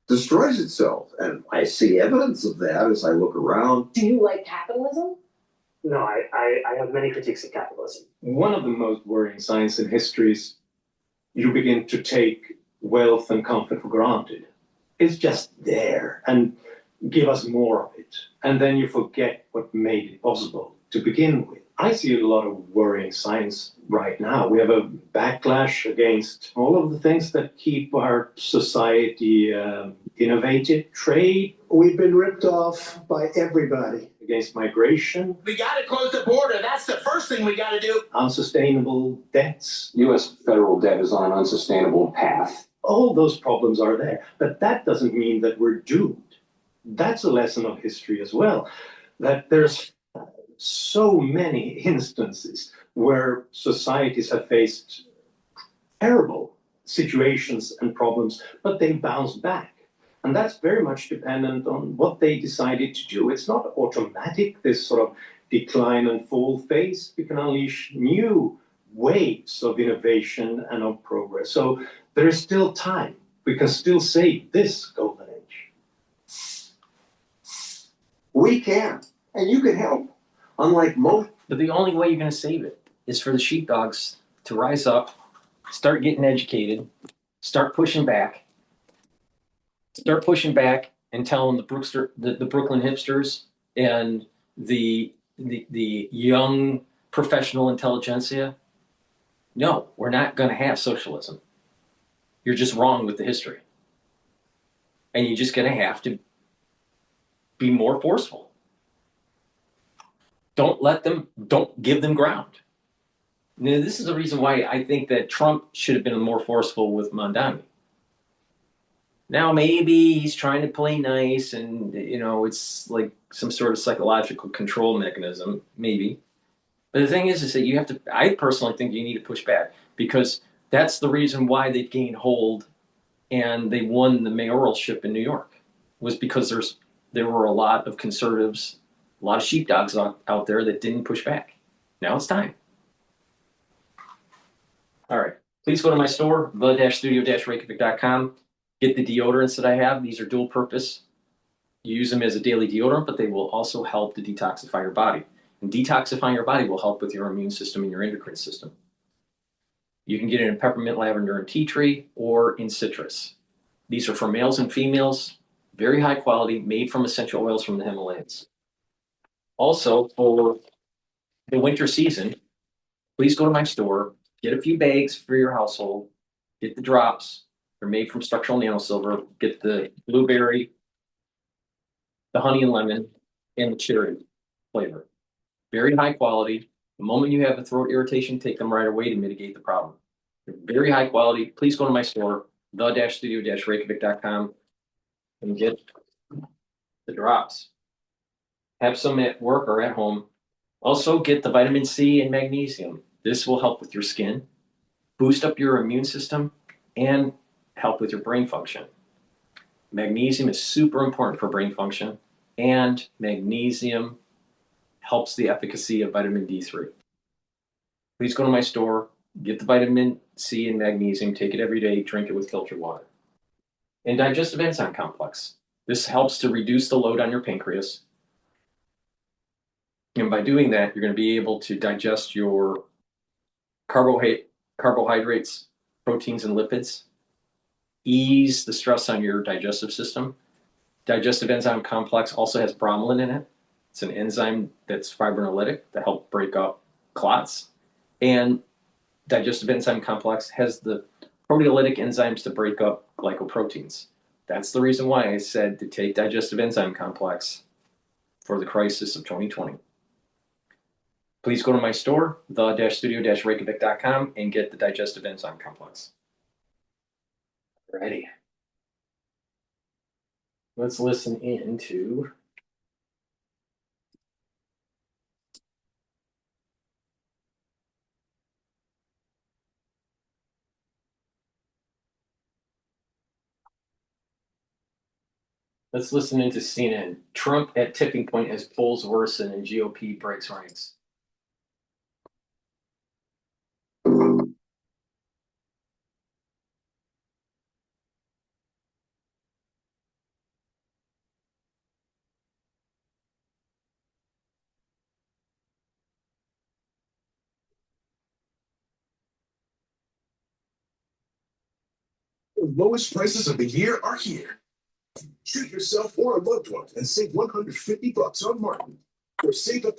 destroys itself. And I see evidence of that as I look around. Do you like capitalism? No, I have many critiques of capitalism. One of the most worrying signs in history is you begin to take wealth and comfort for granted. It's just there, and give us more of it. And then you forget what made it possible to begin with. I see a lot of worrying signs right now. We have a backlash against all of the things that keep our society innovative. Trade. We've been ripped off by everybody. Against migration. We got to close the border. That's the first thing we got to do. Unsustainable debts. U.S. federal debt is on an unsustainable path. All those problems are there, but that doesn't mean that we're doomed. That's a lesson of history as well, that there's so many instances where societies have faced terrible situations and problems, but they bounce back. And that's very much dependent on what they decided to do. It's not automatic, this sort of decline and fall phase. We can unleash new waves of innovation and of progress. So there is still time. We can still save this golden age. We can, and you can help. Unlike most. But the only way you're going to save it is for the sheepdogs to rise up, start getting educated, start pushing back, and telling the Brooklyn hipsters and the young professional intelligentsia, no, we're not going to have socialism. You're just wrong with the history. And you're just going to have to be more forceful. Don't give them ground. Now, this is the reason why I think that Trump should have been more forceful with Mamdani. Now maybe he's trying to play nice, and it's like some sort of psychological control mechanism, maybe. But the thing is that you have to. I personally think you need to push back because that's the reason why they gained hold and they won the mayoralship in New York was because there were a lot of conservatives, a lot of sheepdogs out there that didn't push back. Now it's time. All right. Please go to my store, the-studio-reykjavik.com. Get the deodorants that I have. These are dual purpose. You use them as a daily deodorant, but they will also help to detoxify your body. And detoxifying your body will help with your immune system and your endocrine system. You can get it in peppermint, lavender, and tea tree, or in citrus. These are for males and females, very high quality, made from essential oils from the Himalayas. Also, for the winter season, please go to my store, get a few bags for your household, get the drops. They're made from structural nanosilver. Get the blueberry, the honey and lemon, and the cherry flavor. Very high quality. The moment you have a throat irritation, take them right away to mitigate the problem. They're very high quality. Please go to my store, the-studio-reykjavik.com, and get the drops. Have some at work or at home. Also, get the vitamin C and magnesium. This will help with your skin, boost up your immune system, and help with your brain function. Magnesium is super important for brain function, and magnesium helps the efficacy of vitamin D3. Please go to my store, get the vitamin C and magnesium, take it every day, drink it with filtered water. And digestive enzyme complex. This helps to reduce the load on your pancreas. And by doing that, you're going to be able to digest your carbohydrates, proteins, and lipids, ease the stress on your digestive system. Digestive enzyme complex also has bromelain in it. It's an enzyme that's fibrinolytic that helps break up clots. And digestive enzyme complex has the proteolytic enzymes to break up glycoproteins. That's the reason why I said to take digestive enzyme complex for the crisis of 2020. Please go to my store, the-studio-reykjavik.com, and get the digestive enzyme complex. Ready. Let's listen in to CNN. Trump at tipping point as polls worsen and GOP breaks ranks. The lowest prices of the year are here. Treat yourself or a loved one and save $150 on Martin. Or save up.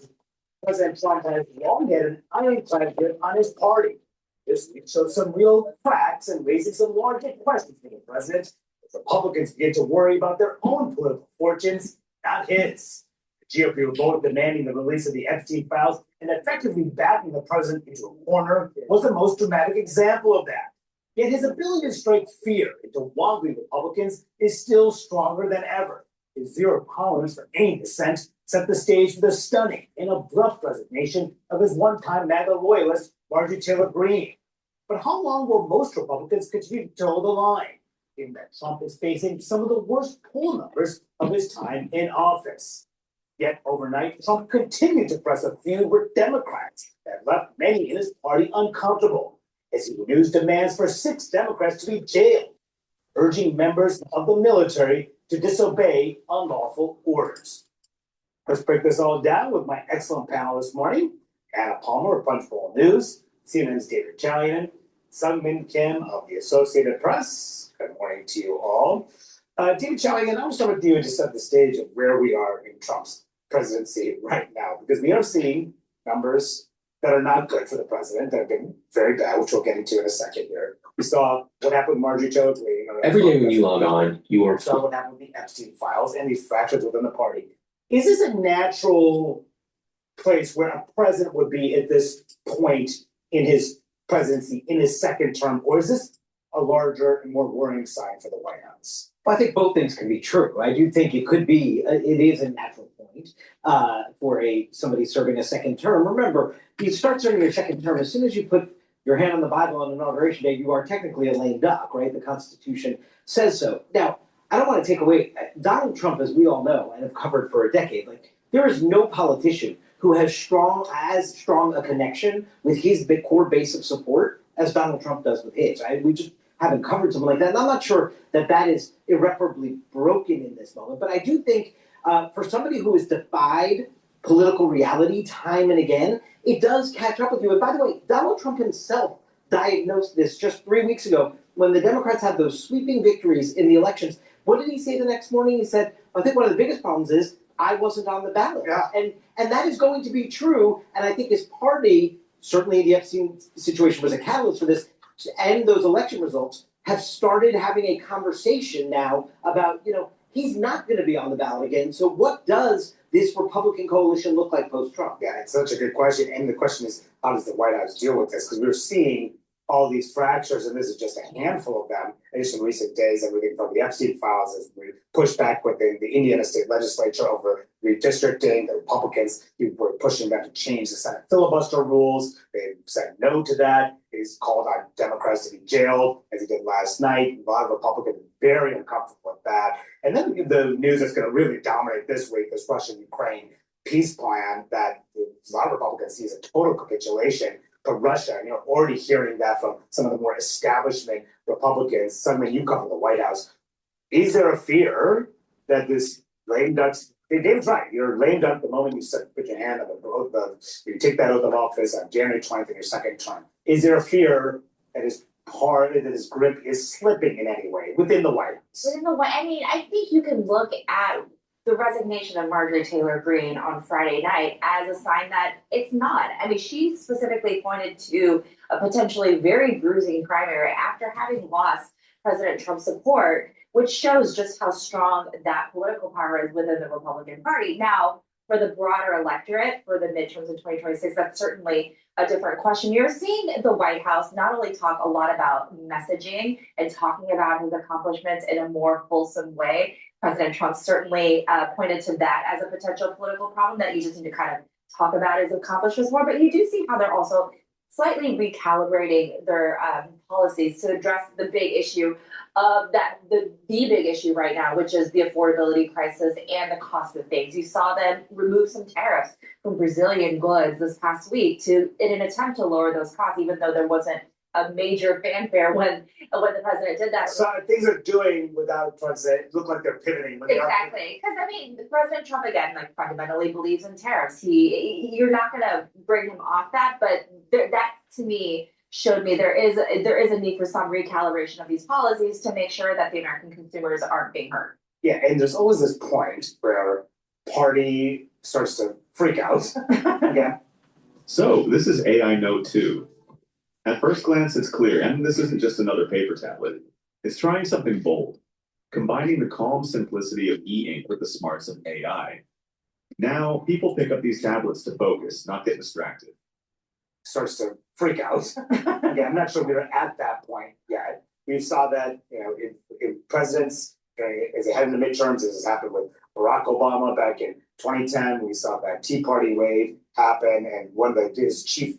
President Trump has long had an ironclad grip on his party. This week showed some real cracks and raising some large questions for the president. The Republicans begin to worry about their own political fortunes, not his. The GOP were both demanding the release of the Epstein files and effectively backing the president into a corner was the most dramatic example of that. Yet his ability to strike fear into wobbly Republicans is still stronger than ever. His zero tolerance for any dissent set the stage for the stunning and abrupt resignation of his one-time MAGA loyalist, Marjorie Taylor Greene. But how long will most Republicans continue to toe the line, given that Trump is facing some of the worst poll numbers of his time in office? Yet overnight, Trump continued to press a feud with Democrats that left many in his party uncomfortable, as he renews demands for 6 Democrats to be jailed, urging members of the military to disobey unlawful orders. Let's break this all down with my excellent panel this morning. Anna Palmer of Punchbowl News, CNN's David Chalian, Sungmin Kim of the Associated Press. Good morning to you all. David Chalian, I want to start with you and just set the stage of where we are in Trump's presidency right now, because we are seeing numbers that are not good for the president, that have been very bad, which we'll get into in a second here. We saw what happened with Marjorie Taylor Greene. Every day when you log on, you are. We saw what happened with the Epstein files and these fractures within the party. Is this a natural place where a president would be at this point in his presidency, in his second term, or is this a larger and more worrying sign for the White House? Well, I think both things can be true. I do think it could be, it is a natural point for somebody serving a second term. Remember, you start serving your second term, as soon as you put your hand on the Bible on Inauguration Day, you are technically a lame duck, right? The Constitution says so. Now, I don't want to take away, Donald Trump, as we all know, and have covered for a decade, like, there is no politician who has as strong a connection with his core base of support as Donald Trump does with his. We just haven't covered something like that. And I'm not sure that is irreparably broken in this moment. But I do think for somebody who has defied political reality time and again, it does catch up with you. And by the way, Donald Trump himself diagnosed this just 3 weeks ago when the Democrats had those sweeping victories in the elections. What did he say the next morning? He said, I think one of the biggest problems is I wasn't on the ballot. Yeah. And that is going to be true. And I think his party, certainly the Epstein situation was a catalyst for this, and those election results have started having a conversation now about, he's not going to be on the ballot again. So what does this Republican coalition look like post-Trump? Yeah, it's such a good question. And the question is, how does the White House deal with this? Because we're seeing all these fractures, and this is just a handful of them. Just in recent days, everything from the Epstein files as we pushed back within the Indiana state legislature over redistricting. The Republicans were pushing them to change the Senate filibuster rules. They said no to that. He's called on Democrats to be jailed, as he did last night. A lot of Republicans are very uncomfortable with that. And then the news that's going to really dominate this week, this Russia-Ukraine peace plan that a lot of Republicans see as a total capitulation to Russia. And you're already hearing that from some of the more establishment Republicans. Suddenly you cover the White House. Is there a fear that this lame ducks, David's right, you're lame duck the moment you put your hand on the oath of, you take that oath of office on January 20th in your second term. Is there a fear that his grip is slipping in any way within the White House? I think you can look at the resignation of Marjorie Taylor Greene on Friday night as a sign that it's not. She specifically pointed to a potentially very bruising primary after having lost President Trump's support, which shows just how strong that political power is within the Republican Party. Now, for the broader electorate, for the midterms in 2026, that's certainly a different question. You're seeing the White House not only talk a lot about messaging and talking about his accomplishments in a more fulsome way. President Trump certainly pointed to that as a potential political problem that you just need to kind of talk about his accomplishments more. But you do see how they're also slightly recalibrating their policies to address the big issue of the big issue right now, which is the affordability crisis and the cost of things. You saw them remove some tariffs from Brazilian goods this past week in an attempt to lower those costs, even though there wasn't a major fanfare when the president did that. So things are doing without trying to say it look like they're pivoting. Exactly, because President Trump again fundamentally believes in tariffs. You're not going to bring him off that, but that to me showed me there is a need for some recalibration of these policies to make sure that the American consumers aren't being hurt. Yeah, and there's always this point where party starts to freak out. Yeah. So this is AI Note 2. At first glance, it's clear, and this isn't just another paper tablet. It's trying something bold, combining the calm simplicity of e-ink with the smarts of AI. Now, people pick up these tablets to focus, not get distracted. Starts to freak out. Yeah, I'm not sure we're at that point yet. We saw that, in presidents, as they head into midterms, this has happened with Barack Obama back in 2010. We saw that Tea Party wave happen, and one of his chief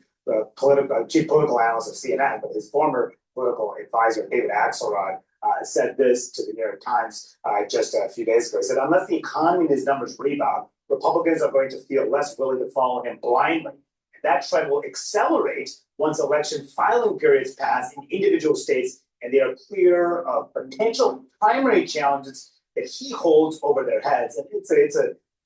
political analyst of CNN, but his former political advisor, David Axelrod, said this to the New York Times just a few days ago. He said, unless the economy and his numbers rebound, Republicans are going to feel less willing to follow him blindly. And that trend will accelerate once election filing periods pass in individual states and they are clear of potential primary challenges that he holds over their heads. And it's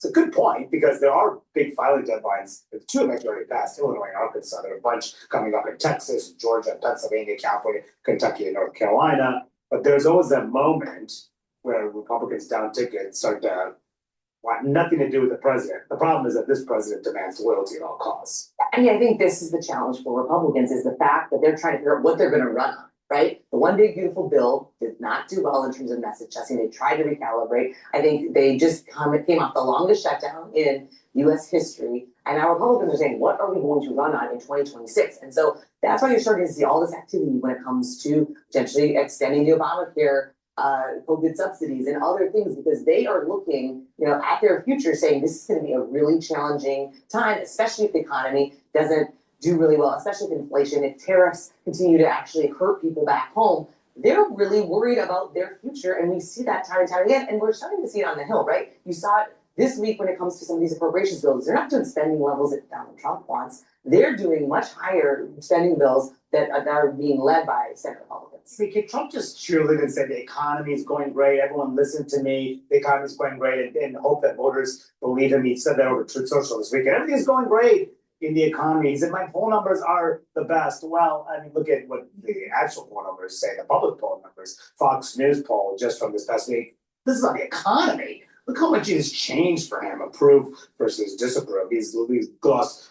a good point because there are big filing deadlines. The two elections already passed, Illinois and Arkansas. There are a bunch coming up in Texas, Georgia, Pennsylvania, California, Kentucky, and North Carolina. But there's always that moment where Republicans down ticket start to want nothing to do with the president. The problem is that this president demands loyalty at all costs. And I think this is the challenge for Republicans is the fact that they're trying to figure out what they're going to run on. Right? The one big beautiful bill did not do well in terms of message testing. They tried to recalibrate. I think they just came off the longest shutdown in U.S. history. And now Republicans are saying, what are we going to run on in 2026? And so that's why you're starting to see all this activity when it comes to potentially extending the Obamacare COVID subsidies and other things, because they are looking, at their future saying this is going to be a really challenging time, especially if the economy doesn't do really well, especially if inflation, if tariffs continue to actually hurt people back home. They're really worried about their future, and we see that time and time again, and we're starting to see it on the Hill, right? You saw it this week when it comes to some of these appropriations bills. They're not doing spending levels that Donald Trump wants. They're doing much higher spending bills that are being led by Senate Republicans. Trump just cheerleaded and said the economy is going great. Everyone listen to me. The economy is going great, and hope that voters believe him. He said that over Truth Social this weekend. Everything's going great in the economy. He said my poll numbers are the best. Well, I mean, look at what the actual poll numbers say. The public poll numbers. Fox News poll just from this past week. This is on the economy. Look how much it has changed for him. Approve versus disapprove. He's lost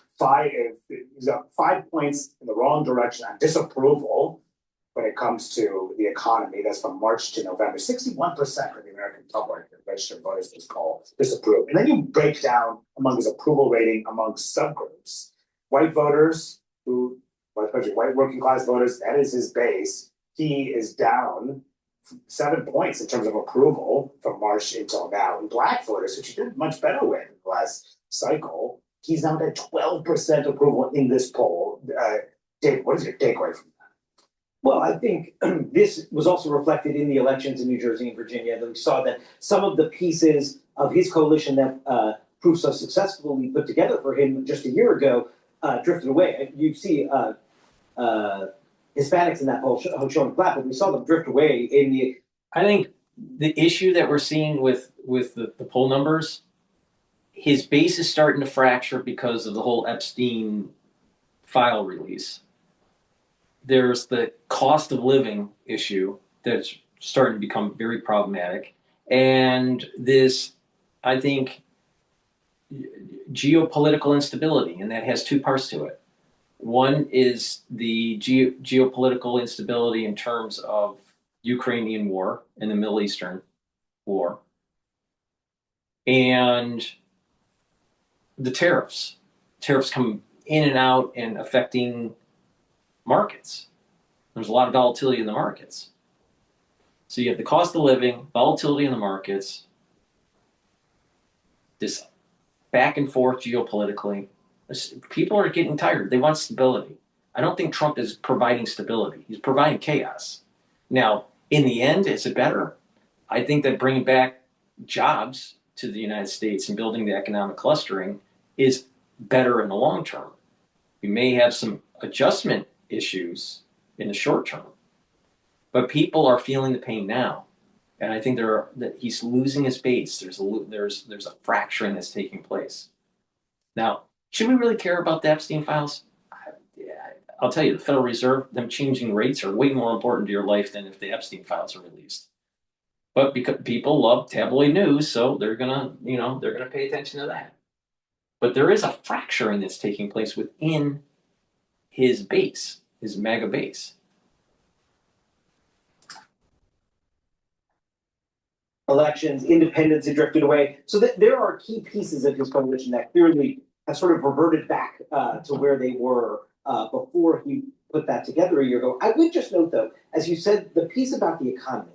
he's up 5 points in the wrong direction on disapproval when it comes to the economy. That's from March to November. 61% of the American public, registered voters, this call disapprove. And then you break down among his approval rating among subgroups. White voters, especially white working class voters, that is his base. He is down 7 points in terms of approval from March until now. And black voters, which he did much better with in the last cycle, he's now at 12% approval in this poll. Dave, what is your takeaway from that? Well, I think this was also reflected in the elections in New Jersey and Virginia, that we saw that some of the pieces of his coalition that proved so successfully put together for him just a year ago drifted away. You see Hispanics in that poll showing flat, but we saw them drift away in the... I think the issue that we're seeing with the poll numbers, his base is starting to fracture because of the whole Epstein file release. There's the cost of living issue that's starting to become very problematic. And this, I think, geopolitical instability, and that has two parts to it. One is the geopolitical instability in terms of Ukrainian war and the Middle Eastern war, and the tariffs. Tariffs come in and out and affecting markets. There's a lot of volatility in the markets. So you have the cost of living, volatility in the markets, this back and forth geopolitically. People are getting tired. They want stability. I don't think Trump is providing stability. He's providing chaos. Now, in the end, is it better? I think that bringing back jobs to the United States and building the economic clustering is better in the long term. We may have some adjustment issues in the short term, but people are feeling the pain now, and I think that he's losing his base. There's a fracturing that's taking place. Now, should we really care about the Epstein files? I'll tell you, the Federal Reserve, them changing rates are way more important to your life than if the Epstein files are released. But because people love tabloid news, so they're gonna pay attention to that. But there is a fracturing that's taking place within his base, his MAGA base. Elections, independents had drifted away. So there are key pieces of his coalition that clearly have sort of reverted back to where they were before he put that together a year ago. I would just note, though, as you said, the piece about the economy,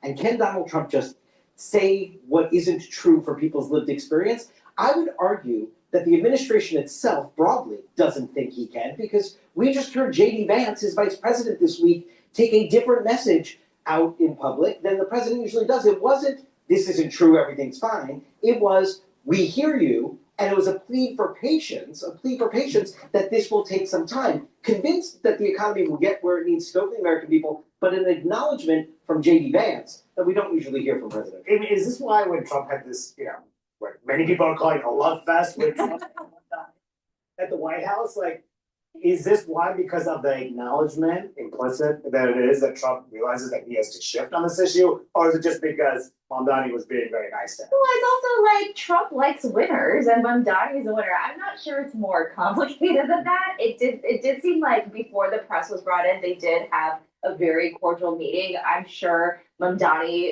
and can Donald Trump just say what isn't true for people's lived experience? I would argue that the administration itself broadly doesn't think he can, because we just heard J.D. Vance, his vice president this week, take a different message out in public than the president usually does. It wasn't, this isn't true, everything's fine. It was, we hear you, and it was a plea for patience that this will take some time, convinced that the economy will get where it needs to go for the American people, but an acknowledgement from J.D. Vance that we don't usually hear from President Trump. I mean, is this why when Trump had this, what many people are calling a love fest with Trump at the White House, is this why, because of the acknowledgement implicit that it is that Trump realizes that he has to shift on this issue, or is it just because Mamdani was being very nice to him? Well, it's also Trump likes winners, and Mamdani is a winner. I'm not sure it's more complicated than that. It did seem like before the press was brought in, they did have a very cordial meeting. I'm sure Mamdani,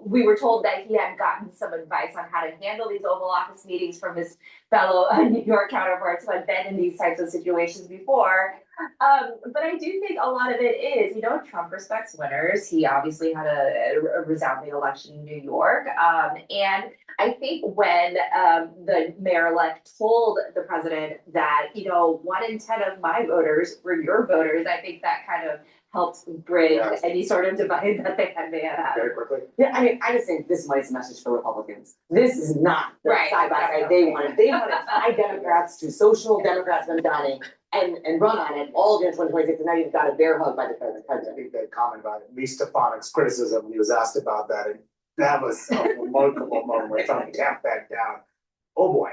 we were told that he had gotten some advice on how to handle these Oval Office meetings from his fellow New York counterparts who had been in these types of situations before. But I do think a lot of it is, Trump respects winners. He obviously had a resounding election in New York. And I think when the mayor-elect told the president that, 1 in 10 of my voters were your voters, I think that kind of helped bridge any sort of divide that they may have had. Very quickly. Yeah, I mean, I just think this money's a message for Republicans. This is not the Right. side by side they wanted. They wanted to tie Democrats to social Democrats Mamdani and run on it all during 2026, and now you've got a bear hug by the president. I think they comment about it. Lee Stefanik's criticism when he was asked about that, and that was a remarkable moment. We're trying to tamp that down. Oh boy.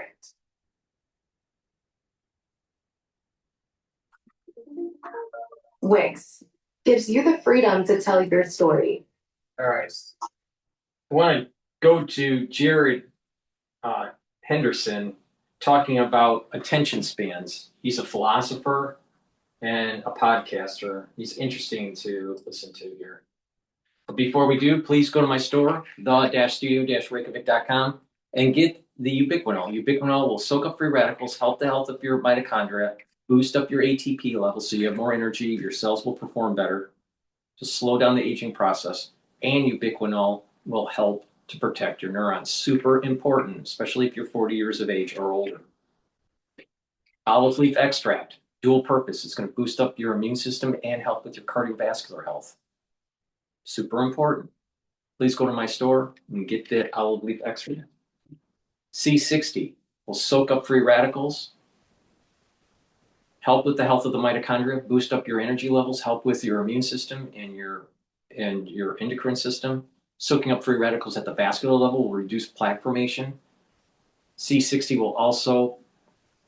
Wix gives you the freedom to tell your story. All right. I want to go to Jared Henderson talking about attention spans. He's a philosopher and a podcaster. He's interesting to listen to here. But before we do, please go to my store, the-studio-reykjavik.com, and get the ubiquinol. Ubiquinol will soak up free radicals, help the health of your mitochondria, boost up your ATP levels so you have more energy, your cells will perform better, to slow down the aging process, and ubiquinol will help to protect your neurons. Super important, especially if you're 40 years of age or older. Olive leaf extract, dual purpose. It's going to boost up your immune system and help with your cardiovascular health. Super important. Please go to my store and get the olive leaf extract. C60 will soak up free radicals, help with the health of the mitochondria, boost up your energy levels, help with your immune system and your endocrine system. Soaking up free radicals at the vascular level will reduce plaque formation. C60 will also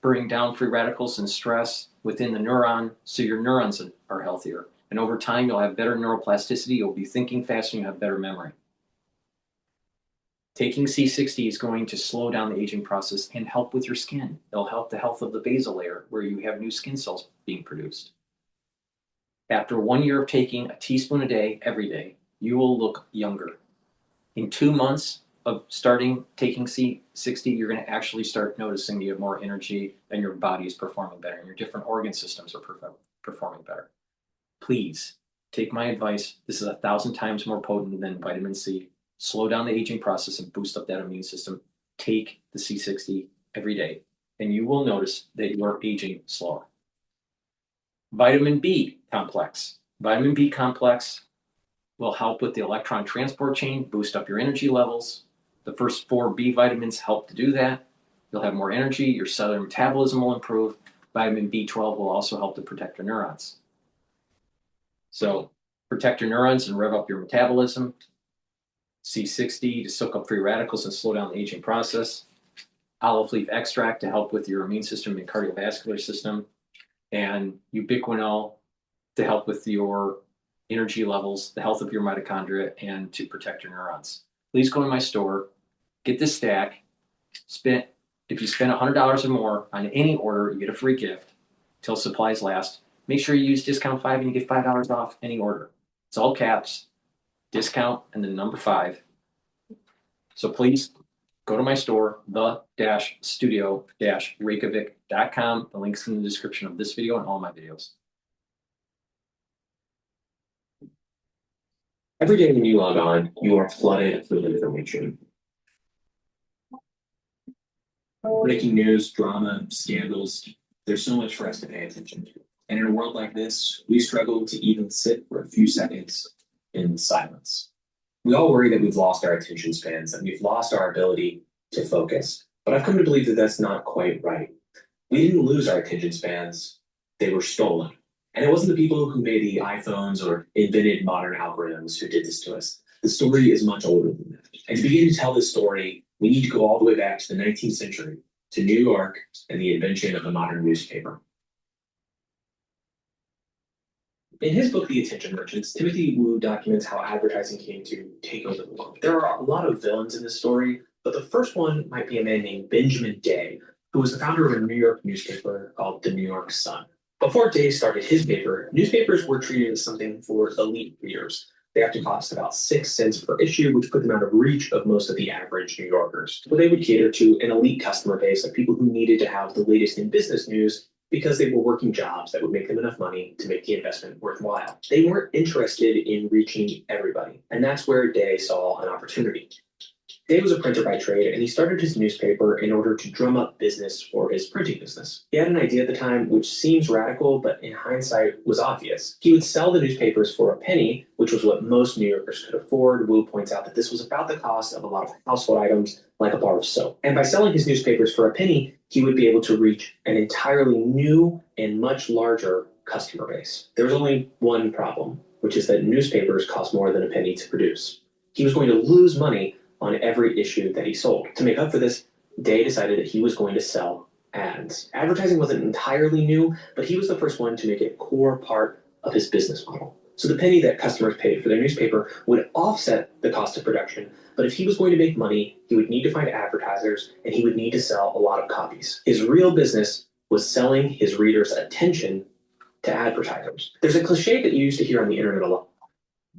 bring down free radicals and stress within the neuron, so your neurons are healthier. And over time, you'll have better neuroplasticity, you'll be thinking faster, and you have better memory. Taking C60 is going to slow down the aging process and help with your skin. It'll help the health of the basal layer, where you have new skin cells being produced. After 1 year of taking a teaspoon a day, every day, you will look younger. In 2 months of starting taking C60, you're going to actually start noticing you have more energy and your body is performing better and your different organ systems are performing better. Please take my advice. This is 1,000 times more potent than vitamin C. Slow down the aging process and boost up that immune system. Take the C60 every day, and you will notice that you are aging slower. Vitamin B complex. Vitamin B complex will help with the electron transport chain, boost up your energy levels. The first 4 B vitamins help to do that. You'll have more energy, your cellular metabolism will improve. Vitamin B12 will also help to protect your neurons. So protect your neurons and rev up your metabolism. C60 to soak up free radicals and slow down the aging process. Olive leaf extract to help with your immune system and cardiovascular system. And ubiquinol to help with your energy levels, the health of your mitochondria, and to protect your neurons. Please go to my store, get this stack. If you spend $100 or more on any order, you get a free gift till supplies last. Make sure you use discount 5 and you get $5 off any order. It's all caps, discount, and then number 5. So please go to my store, the-studio-reykjavik.com. The link's in the description of this video and all my videos. Every day when you log on, you are flooded with information. Breaking news, drama, scandals, there's so much for us to pay attention to. And in a world like this, we struggle to even sit for a few seconds in silence. We all worry that we've lost our attention spans, and we've lost our ability to focus. But I've come to believe that that's not quite right. We didn't lose our attention spans, they were stolen. And it wasn't the people who made the iPhones or invented modern algorithms who did this to us. The story is much older than that. And to begin to tell this story, we need to go all the way back to the 19th century, to New York and the invention of the modern newspaper. In his book, The Attention Merchants, Timothy Wu documents how advertising came to take over the world. There are a lot of villains in this story, but the first one might be a man named Benjamin Day, who was the founder of a New York newspaper called the New York Sun. Before Day started his paper, newspapers were treated as something for elite readers. They have to cost about 6 cents per issue, which put them out of reach of most of the average New Yorkers. But they would cater to an elite customer base of people who needed to have the latest in business news because they were working jobs that would make them enough money to make the investment worthwhile. They weren't interested in reaching everybody, and that's where Day saw an opportunity. Day was a printer by trade, and he started his newspaper in order to drum up business for his printing business. He had an idea at the time which seems radical, but in hindsight was obvious. He would sell the newspapers for a penny, which was what most New Yorkers could afford. Wu points out that this was about the cost of a lot of household items, like a bar of soap. And by selling his newspapers for a penny, he would be able to reach an entirely new and much larger customer base. There was only one problem, which is that newspapers cost more than a penny to produce. He was going to lose money on every issue that he sold. To make up for this, Day decided that he was going to sell ads. Advertising wasn't entirely new, but he was the first one to make it a core part of his business model. So the penny that customers paid for their newspaper would offset the cost of production, but if he was going to make money, he would need to find advertisers and he would need to sell a lot of copies. His real business was selling his readers' attention to advertisers. There's a cliche that you used to hear on the internet a lot.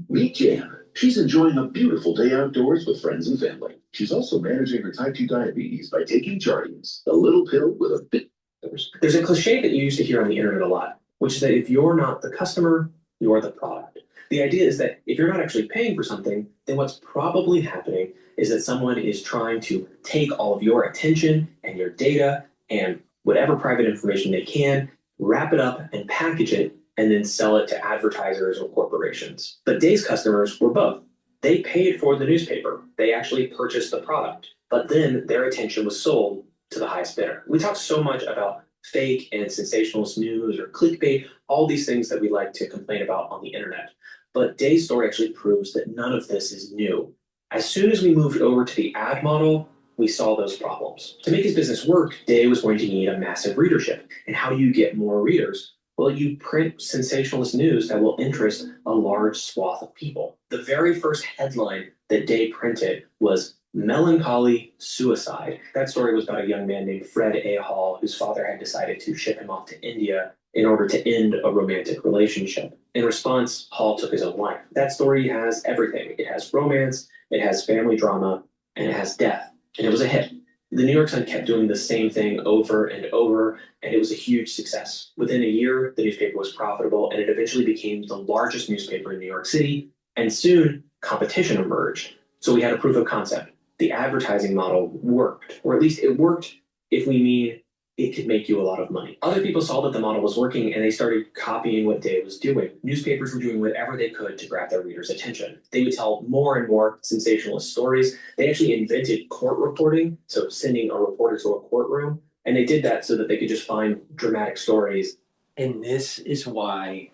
Meet Jan. She's enjoying a beautiful day outdoors with friends and family. She's also managing her type 2 diabetes by taking Jardiance, a little pill with a bit. There's a cliche that you used to hear on the internet a lot, which is that if you're not the customer, you're the product. The idea is that if you're not actually paying for something, then what's probably happening is that someone is trying to take all of your attention and your data and whatever private information they can, wrap it up and package it, and then sell it to advertisers or corporations. But Day's customers were both. They paid for the newspaper. They actually purchased the product. But then their attention was sold to the highest bidder. We talk so much about fake and sensationalist news or clickbait, all these things that we like to complain about on the internet. But Day's story actually proves that none of this is new. As soon as we moved over to the ad model, we saw those problems. To make his business work, Day was going to need a massive readership. And how do you get more readers? Well, you print sensationalist news that will interest a large swath of people. The very first headline that Day printed was Melancholy Suicide. That story was about a young man named Fred A. Hall, whose father had decided to ship him off to India in order to end a romantic relationship. In response, Hall took his own life. That story has everything. It has romance, it has family drama, and it has death. And it was a hit. The New York Sun kept doing the same thing over and over, and it was a huge success. Within a year, the newspaper was profitable, and it eventually became the largest newspaper in New York City, and soon competition emerged. So we had a proof of concept. The advertising model worked, or at least it worked if we mean it could make you a lot of money. Other people saw that the model was working and they started copying what Day was doing. Newspapers were doing whatever they could to grab their readers' attention. They would tell more and more sensationalist stories. They actually invented court reporting, so sending a reporter to a courtroom, and they did that so that they could just find dramatic stories. And this is why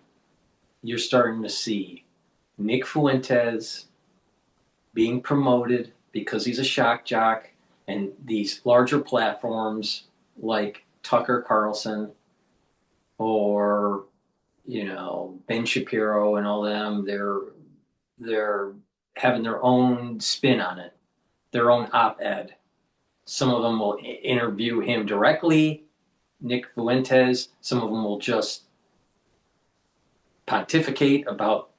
you're starting to see Nick Fuentes being promoted because he's a shock jock, and these larger platforms like Tucker Carlson or, Ben Shapiro and all them, they're having their own spin on it, their own op-ed. Some of them will interview him directly, Nick Fuentes. Some of them will just pontificate about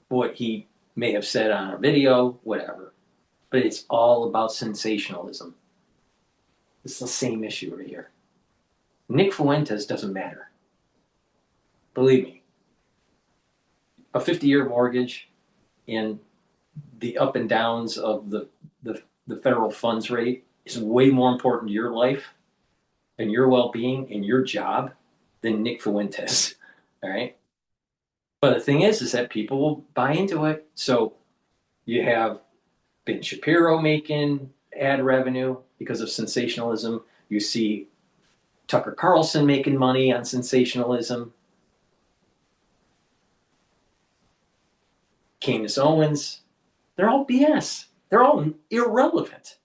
what he may have said on a video, whatever. But it's all about sensationalism. It's the same issue right here. Nick Fuentes doesn't matter. Believe me. A 50-year mortgage and the up and downs of the federal funds rate is way more important to your life and your well-being and your job than Nick Fuentes. All right? But the thing is that people will buy into it. So you have Ben Shapiro making ad revenue because of sensationalism. You see Tucker Carlson making money on sensationalism. Candace Owens. They're all BS. They're all irrelevant.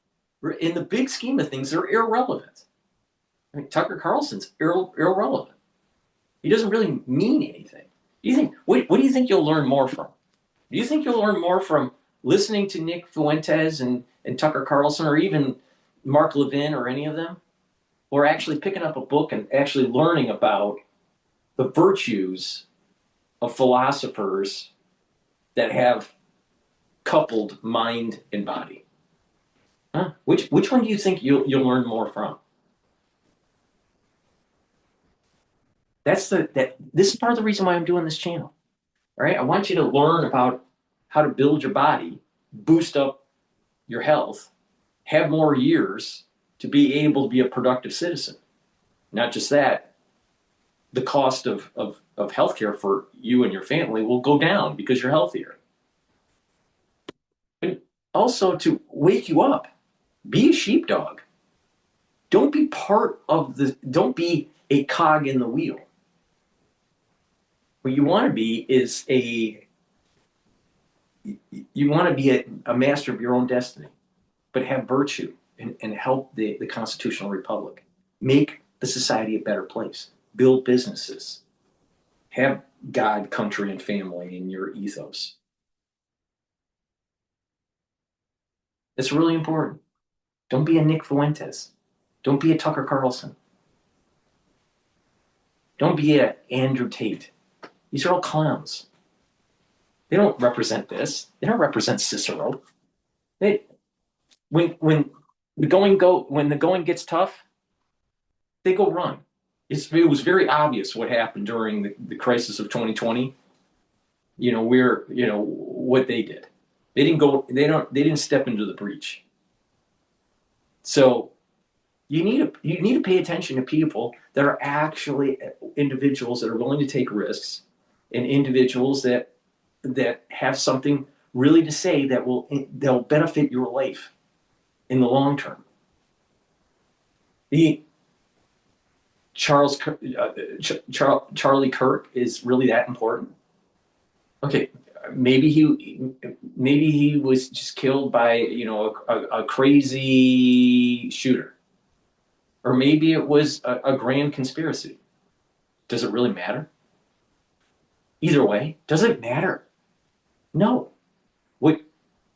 In the big scheme of things, they're irrelevant. I mean, Tucker Carlson's irrelevant. He doesn't really mean anything. What do you think you'll learn more from? Do you think you'll learn more from listening to Nick Fuentes and Tucker Carlson, or even Mark Levin or any of them? Or actually picking up a book and actually learning about the virtues of philosophers that have coupled mind and body. Huh? Which one do you think you'll learn more from? This is part of the reason why I'm doing this channel. All right, I want you to learn about how to build your body, boost up your health, have more years to be able to be a productive citizen. Not just that, the cost of healthcare for you and your family will go down because you're healthier. And also to wake you up. Be a sheepdog. Don't be don't be a cog in the wheel. What you want to be is a master of your own destiny, but have virtue and help the constitutional republic. Make the society a better place. Build businesses. Have God, country, and family in your ethos. It's really important. Don't be a Nick Fuentes. Don't be a Tucker Carlson. Don't be a Andrew Tate. These are all clowns. They don't represent this. They don't represent Cicero. When the going gets tough, they go run. It was very obvious what happened during the crisis of 2020. What they did. They didn't step into the breach. So you need to pay attention to people that are actually individuals that are willing to take risks, and individuals that have something really to say they'll benefit your life in the long term. Charlie Kirk is really that important? Okay, maybe he was just killed by a crazy shooter, or maybe it was a grand conspiracy. Does it really matter? Either way, does it matter? No. What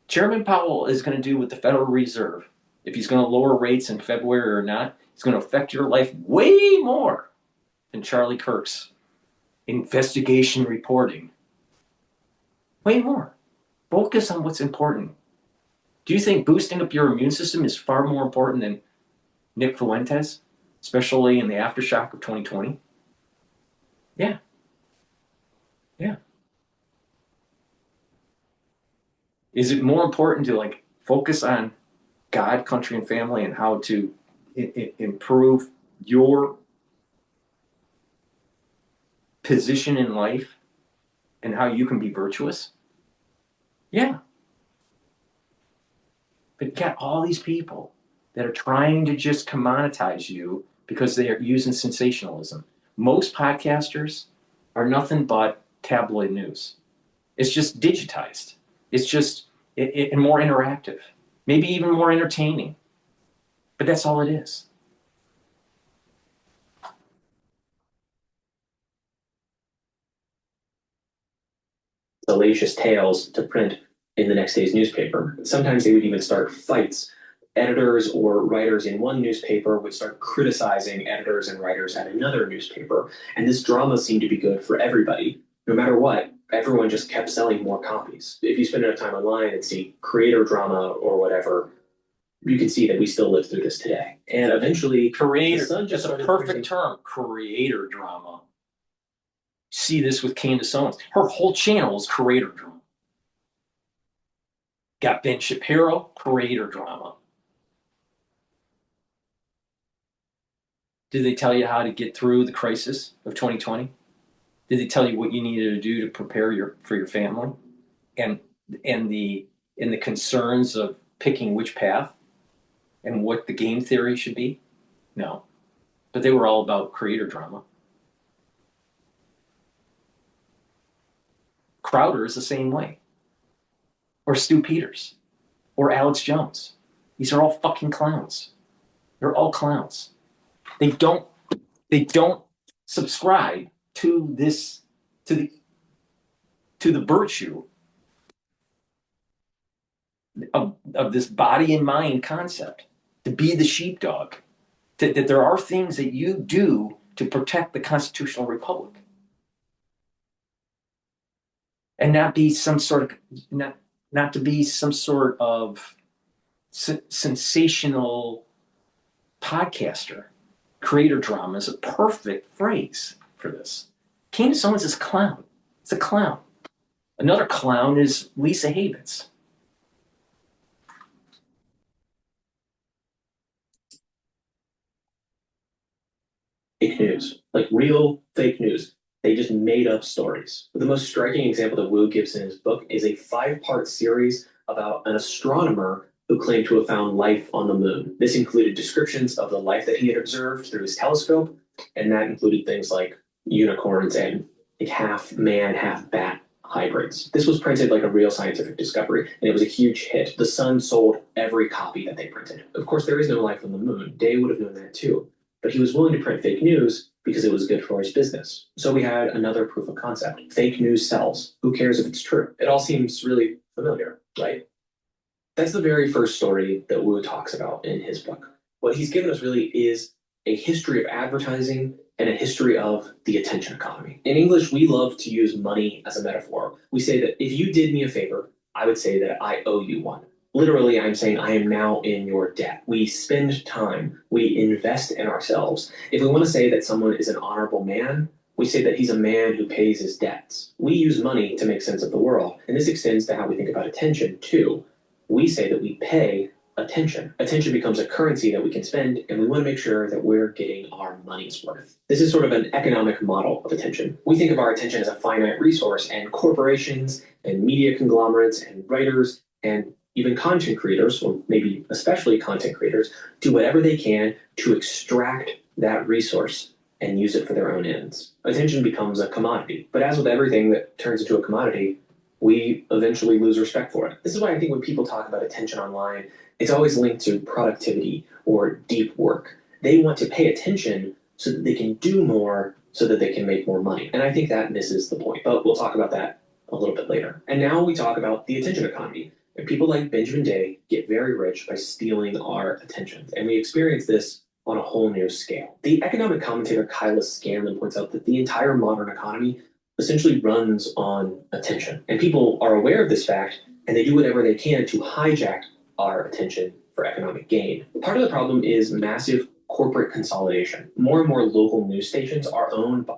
Chairman Powell is going to do with the Federal Reserve, if he's going to lower rates in February or not, it's going to affect your life way more than Charlie Kirk's investigation reporting. Way more. Focus on what's important. Do you think boosting up your immune system is far more important than Nick Fuentes, especially in the aftershock of 2020? Yeah. Yeah. Is it more important to focus on God, country, and family, and how to improve your position in life and how you can be virtuous? Yeah. But you got all these people that are trying to just commoditize you because they are using sensationalism. Most podcasters are nothing but tabloid news. It's just digitized. It's just and more interactive, maybe even more entertaining. But that's all it is. Salacious tales to print in the next day's newspaper. Sometimes they would even start fights. Editors or writers in one newspaper would start criticizing editors and writers at another newspaper. And this drama seemed to be good for everybody. No matter what, everyone just kept selling more copies. If you spend enough time online and see creator drama or whatever, you can see that we still live through this today. And eventually, creator, that's a perfect term, creator drama. See this with Candace Owens. Her whole channel is creator drama. Got Ben Shapiro, creator drama. Did they tell you how to get through the crisis of 2020? Did they tell you what you needed to do to prepare for your family, and the concerns of picking which path and what the game theory should be? No, but they were all about creator drama. Crowder is the same way, or Stu Peters, or Alex Jones. These are all fucking clowns. They're all clowns. They don't subscribe to the virtue of this body and mind concept, to be the sheepdog, that there are things that you do to protect the constitutional republic. and not be some sort of not to be some sort of sensational podcaster. Creator drama is a perfect phrase for this. Candace Owens is a clown. It's a clown. Another clown is Lisa Havens. Fake news, like real fake news. They just made up stories. The most striking example that Wu gives in his book is a 5-part series about an astronomer who claimed to have found life on the moon. This included descriptions of the life that he had observed through his telescope, and that included things like unicorns and like half man, half bat hybrids. This was printed like a real scientific discovery, and it was a huge hit. The Sun sold every copy that they printed. Of course, there is no life on the moon. Day would have known that too. But he was willing to print fake news because it was good for his business. So we had another proof of concept. Fake news sells. Who cares if it's true? It all seems really familiar, right? That's the very first story that Wu talks about in his book. What he's given us really is a history of advertising and a history of the attention economy. In English, we love to use money as a metaphor. We say that if you did me a favor, I would say that I owe you one. Literally, I'm saying I am now in your debt. We spend time, we invest in ourselves. If we want to say that someone is an honorable man, we say that he's a man who pays his debts. We use money to make sense of the world, and this extends to how we think about attention, too. We say that we pay attention. Attention becomes a currency that we can spend, and we want to make sure that we're getting our money's worth. This is sort of an economic model of attention. We think of our attention as a finite resource, and corporations and media conglomerates and writers and even content creators, or maybe especially content creators, do whatever they can to extract that resource and use it for their own ends. Attention becomes a commodity. But as with everything that turns into a commodity, we eventually lose respect for it. This is why I think when people talk about attention online, it's always linked to productivity or deep work. They want to pay attention so that they can do more, so that they can make more money. And I think that misses the point. But we'll talk about that a little bit later. And now we talk about the attention economy. And people like Benjamin Day get very rich by stealing our attention. And we experience this on a whole new scale. The economic commentator Kyla Scanlon points out that the entire modern economy essentially runs on attention. And people are aware of this fact, and they do whatever they can to hijack our attention for economic gain. Part of the problem is massive corporate consolidation. More and more local news stations are owned by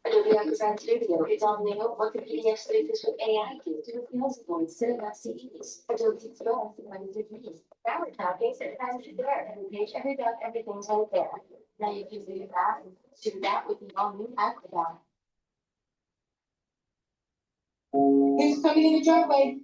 Adobe Acrobat Studio is on the what the PDF spaces with AI do to replace voice setting up CDs. Adobe Express runs the keys. Now we're talking, so it has it there. Every page, every doc, everything's right there. Now you can do that and do that with the all new Acrobat. Who's coming in the driveway?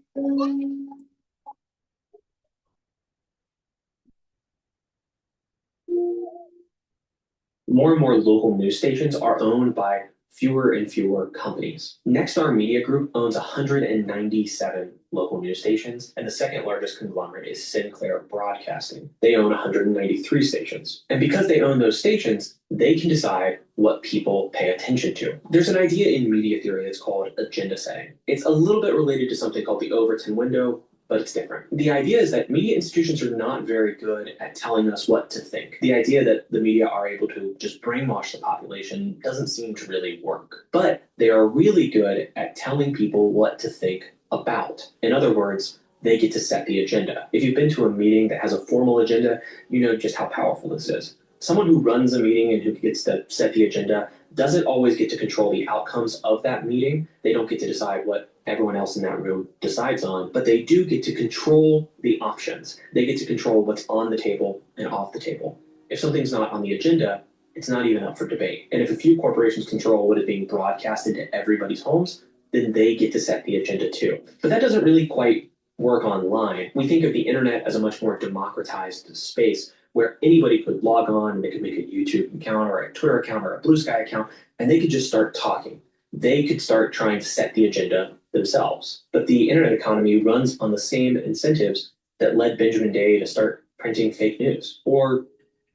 More and more local news stations are owned by fewer and fewer companies. Nexstar Media Group owns 197 local news stations, and the second largest conglomerate is Sinclair Broadcasting. They own 193 stations. And because they own those stations, they can decide what people pay attention to. There's an idea in media theory that's called agenda setting. It's a little bit related to something called the Overton window, but it's different. The idea is that media institutions are not very good at telling us what to think. The idea that the media are able to just brainwash the population doesn't seem to really work. But they are really good at telling people what to think about. In other words, they get to set the agenda. If you've been to a meeting that has a formal agenda, you know just how powerful this is. Someone who runs a meeting and who gets to set the agenda doesn't always get to control the outcomes of that meeting. They don't get to decide what everyone else in that room decides on, but they do get to control the options. They get to control what's on the table and off the table. If something's not on the agenda, it's not even up for debate. And if a few corporations control what is being broadcasted to everybody's homes, then they get to set the agenda too. But that doesn't really quite work online. We think of the internet as a much more democratized space where anybody could log on and they could make a YouTube account or a Twitter account or a Blue Sky account, and they could just start talking. They could start trying to set the agenda themselves. But the internet economy runs on the same incentives that led Benjamin Day to start printing fake news or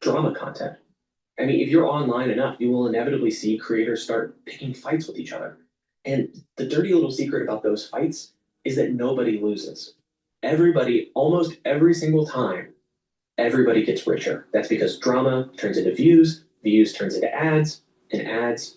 drama content. I mean, if you're online enough, you will inevitably see creators start picking fights with each other. And the dirty little secret about those fights is that nobody loses. Everybody, almost every single time, everybody gets richer. That's because drama turns into views, views turns into ads, and ads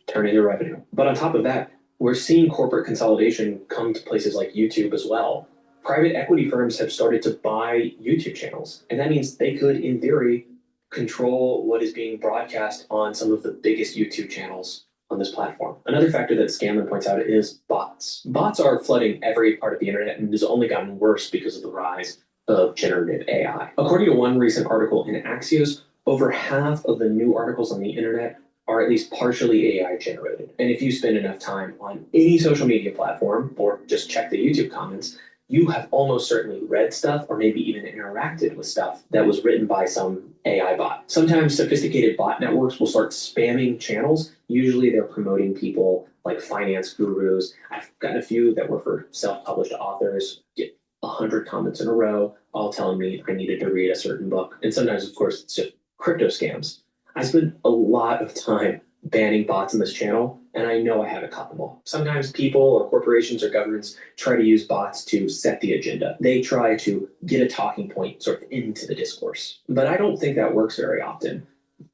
turn into revenue. But on top of that, We're seeing corporate consolidation come to places like YouTube as well. Private equity firms have started to buy YouTube channels, and that means they could, in theory, control what is being broadcast on some of the biggest YouTube channels on this platform. Another factor that Scanlon points out is bots. Bots are flooding every part of the internet and has only gotten worse because of the rise of generative AI. According to one recent article in Axios, over half of the new articles on the internet are at least partially AI generated. And if you spend enough time on any social media platform or just check the YouTube comments, you have almost certainly read stuff or maybe even interacted with stuff that was written by some AI bot. Sometimes sophisticated bot networks will start spamming channels. Usually they're promoting people like finance gurus. I've gotten a few that were for self-published authors, get 100 comments in a row, all telling me I needed to read a certain book. And sometimes, of course, it's just crypto scams. I spend a lot of time banning bots on this channel, and I know I haven't caught them all. Sometimes people or corporations or governments try to use bots to set the agenda. They try to get a talking point sort of into the discourse. But I don't think that works very often.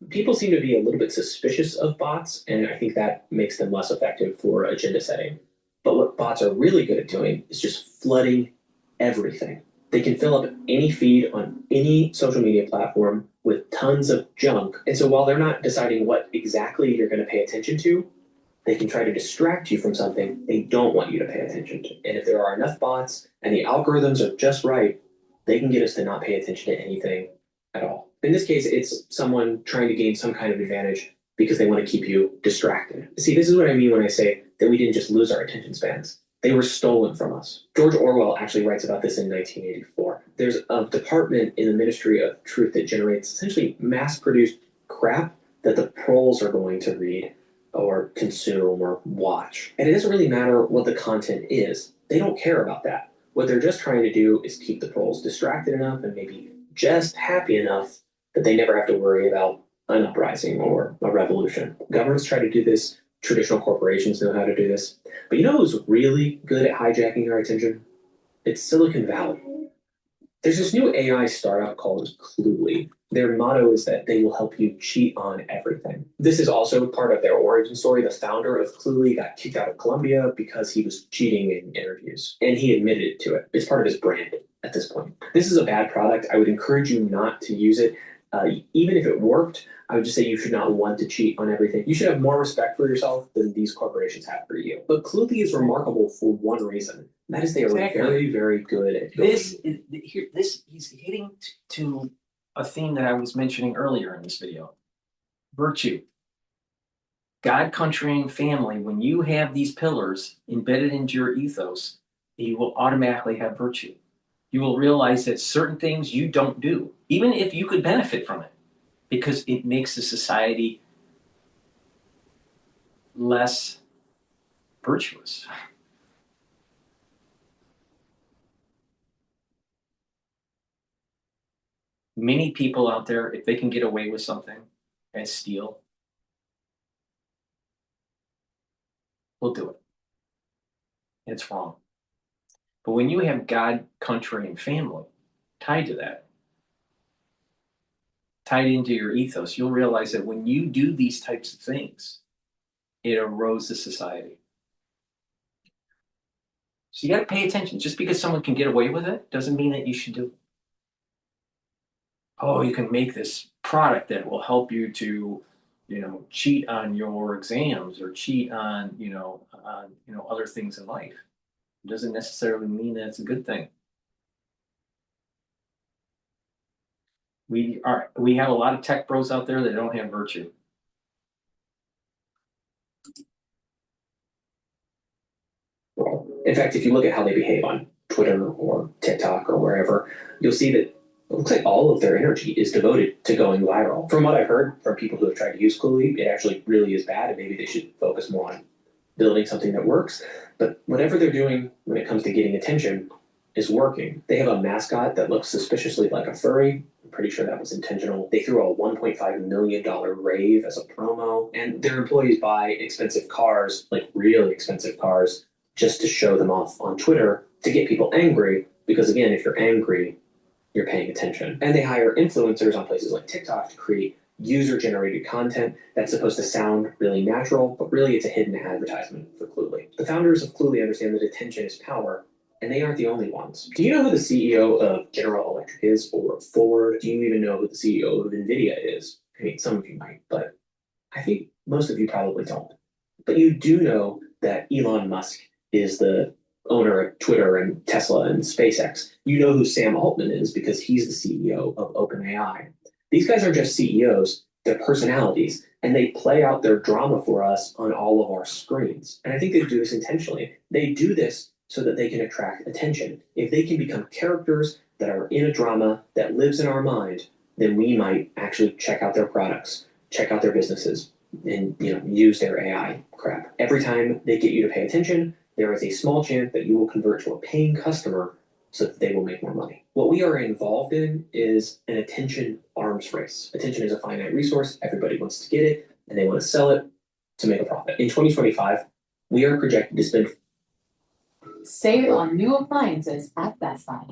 People seem to be a little bit suspicious of bots, and I think that makes them less effective for agenda setting. But what bots are really good at doing is just flooding everything. They can fill up any feed on any social media platform with tons of junk. And so while they're not deciding what exactly you're going to pay attention to, they can try to distract you from something they don't want you to pay attention to. And if there are enough bots and the algorithms are just right, they can get us to not pay attention to anything at all. In this case, it's someone trying to gain some kind of advantage because they want to keep you distracted. See, this is what I mean when I say that we didn't just lose our attention spans. They were stolen from us. George Orwell actually writes about this in 1984. There's a department in the Ministry of Truth that generates essentially mass-produced crap that the proles are going to read or consume or watch. And it doesn't really matter what the content is. They don't care about that. What they're just trying to do is keep the proles distracted enough and maybe just happy enough that they never have to worry about an uprising or a revolution. Governments try to do this. Traditional corporations know how to do this. But you know who's really good at hijacking our attention? It's Silicon Valley. There's this new AI startup called Cluely. Their motto is that they will help you cheat on everything. This is also part of their origin story. The founder of Cluely got kicked out of Columbia because he was cheating in interviews, and he admitted to it. It's part of his brand at this point. This is a bad product. I would encourage you not to use it. Even if it worked, I would just say you should not want to cheat on everything. You should have more respect for yourself than these corporations have for you. But Cluely is remarkable for one reason. And that is they are very, very good at He's hitting to a theme that I was mentioning earlier in this video. Virtue. God, country, and family. When you have these pillars embedded into your ethos, you will automatically have virtue. You will realize that certain things you don't do, even if you could benefit from it, because it makes the society less virtuous. Many people out there, if they can get away with something and steal, will do it. It's wrong. But when you have God, country, and family tied to that, tied into your ethos, you'll realize that when you do these types of things, it erodes the society. So you got to pay attention. Just because someone can get away with it doesn't mean that you should do it. Oh, you can make this product that will help you to, cheat on your exams or cheat on, other things in life. It doesn't necessarily mean that it's a good thing. We have a lot of tech bros out there that don't have virtue. In fact, if you look at how they behave on Twitter or TikTok or wherever, you'll see that it looks like all of their energy is devoted to going viral. From what I've heard from people who have tried to use Cluely, it actually really is bad, and maybe they should focus more on building something that works. But whatever they're doing when it comes to getting attention is working. They have a mascot that looks suspiciously like a furry. I'm pretty sure that was intentional. They threw a $1.5 million rave as a promo, and their employees buy expensive cars, like really expensive cars, just to show them off on Twitter to get people angry. Because again, if you're angry, you're paying attention. And they hire influencers on places like TikTok to create user-generated content that's supposed to sound really natural, but really it's a hidden advertisement for Cluely. The founders of Cluely understand that attention is power, and they aren't the only ones. Do you know who the CEO of General Electric is, or Ford? Do you even know who the CEO of NVIDIA is? I mean, some of you might, but I think most of you probably don't. But you do know that Elon Musk is the owner of Twitter and Tesla and SpaceX. You know who Sam Altman is because he's the CEO of OpenAI. These guys are just CEOs, they're personalities, and they play out their drama for us on all of our screens. And I think they do this intentionally. They do this so that they can attract attention. If they can become characters that are in a drama that lives in our mind, then we might actually check out their products, check out their businesses, and use their AI crap. Every time they get you to pay attention, there is a small chance that you will convert to a paying customer so that they will make more money. What we are involved in is an attention arms race. Attention is a finite resource. Everybody wants to get it, and they want to sell it to make a profit. In 2025, we are projected to spend. Save on new appliances at Best Buy.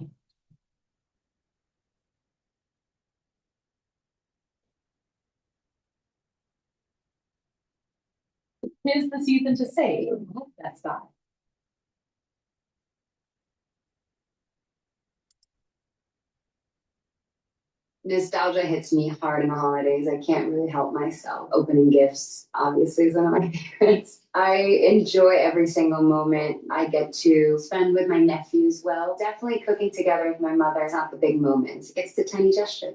Tis the season to save at Best Buy. Nostalgia hits me hard in the holidays. I can't really help myself. Opening gifts, obviously, is one of my favorites. I enjoy every single moment I get to spend with my nephews. Well, definitely cooking together with my mother is not the big moments. It's the tiny gesture.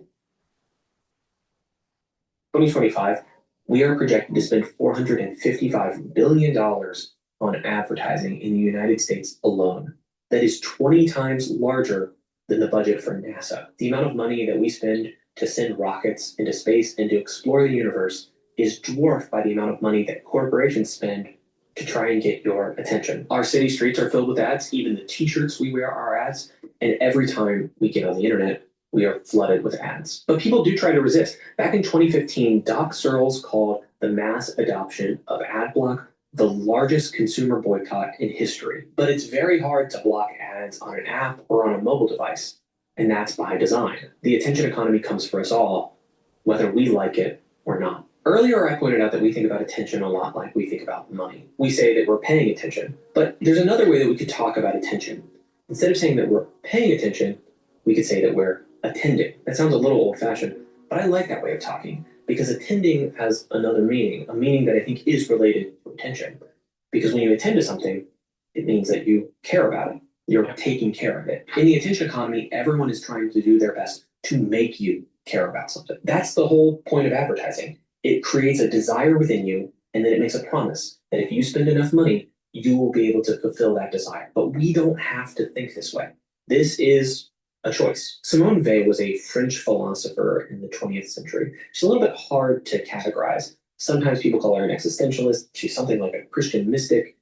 2025, we are projected to spend $455 billion on advertising in the United States alone. That is 20 times larger than the budget for NASA. The amount of money that we spend to send rockets into space and to explore the universe is dwarfed by the amount of money that corporations spend to try and get your attention. Our city streets are filled with ads. Even the t-shirts we wear are ads. And every time we get on the internet, we are flooded with ads. But people do try to resist. Back in 2015, Doc Searles called the mass adoption of ad block the largest consumer boycott in history. But it's very hard to block ads on an app or on a mobile device, and that's by design. The attention economy comes for us all, whether we like it or not. Earlier, I pointed out that we think about attention a lot like we think about money. We say that we're paying attention, but there's another way that we could talk about attention. Instead of saying that we're paying attention, we could say that we're attending. That sounds a little old-fashioned, but I like that way of talking, because attending has another meaning, a meaning that I think is related to attention. Because when you attend to something, it means that you care about it. You're taking care of it. In the attention economy, everyone is trying to do their best to make you care about something. That's the whole point of advertising. It creates a desire within you, and then it makes a promise that if you spend enough money, you will be able to fulfill that desire. But we don't have to think this way. This is a choice. Simone Weil was a French philosopher in the 20th century. She's a little bit hard to categorize. Sometimes people call her an existentialist. She's something like a Christian mystic.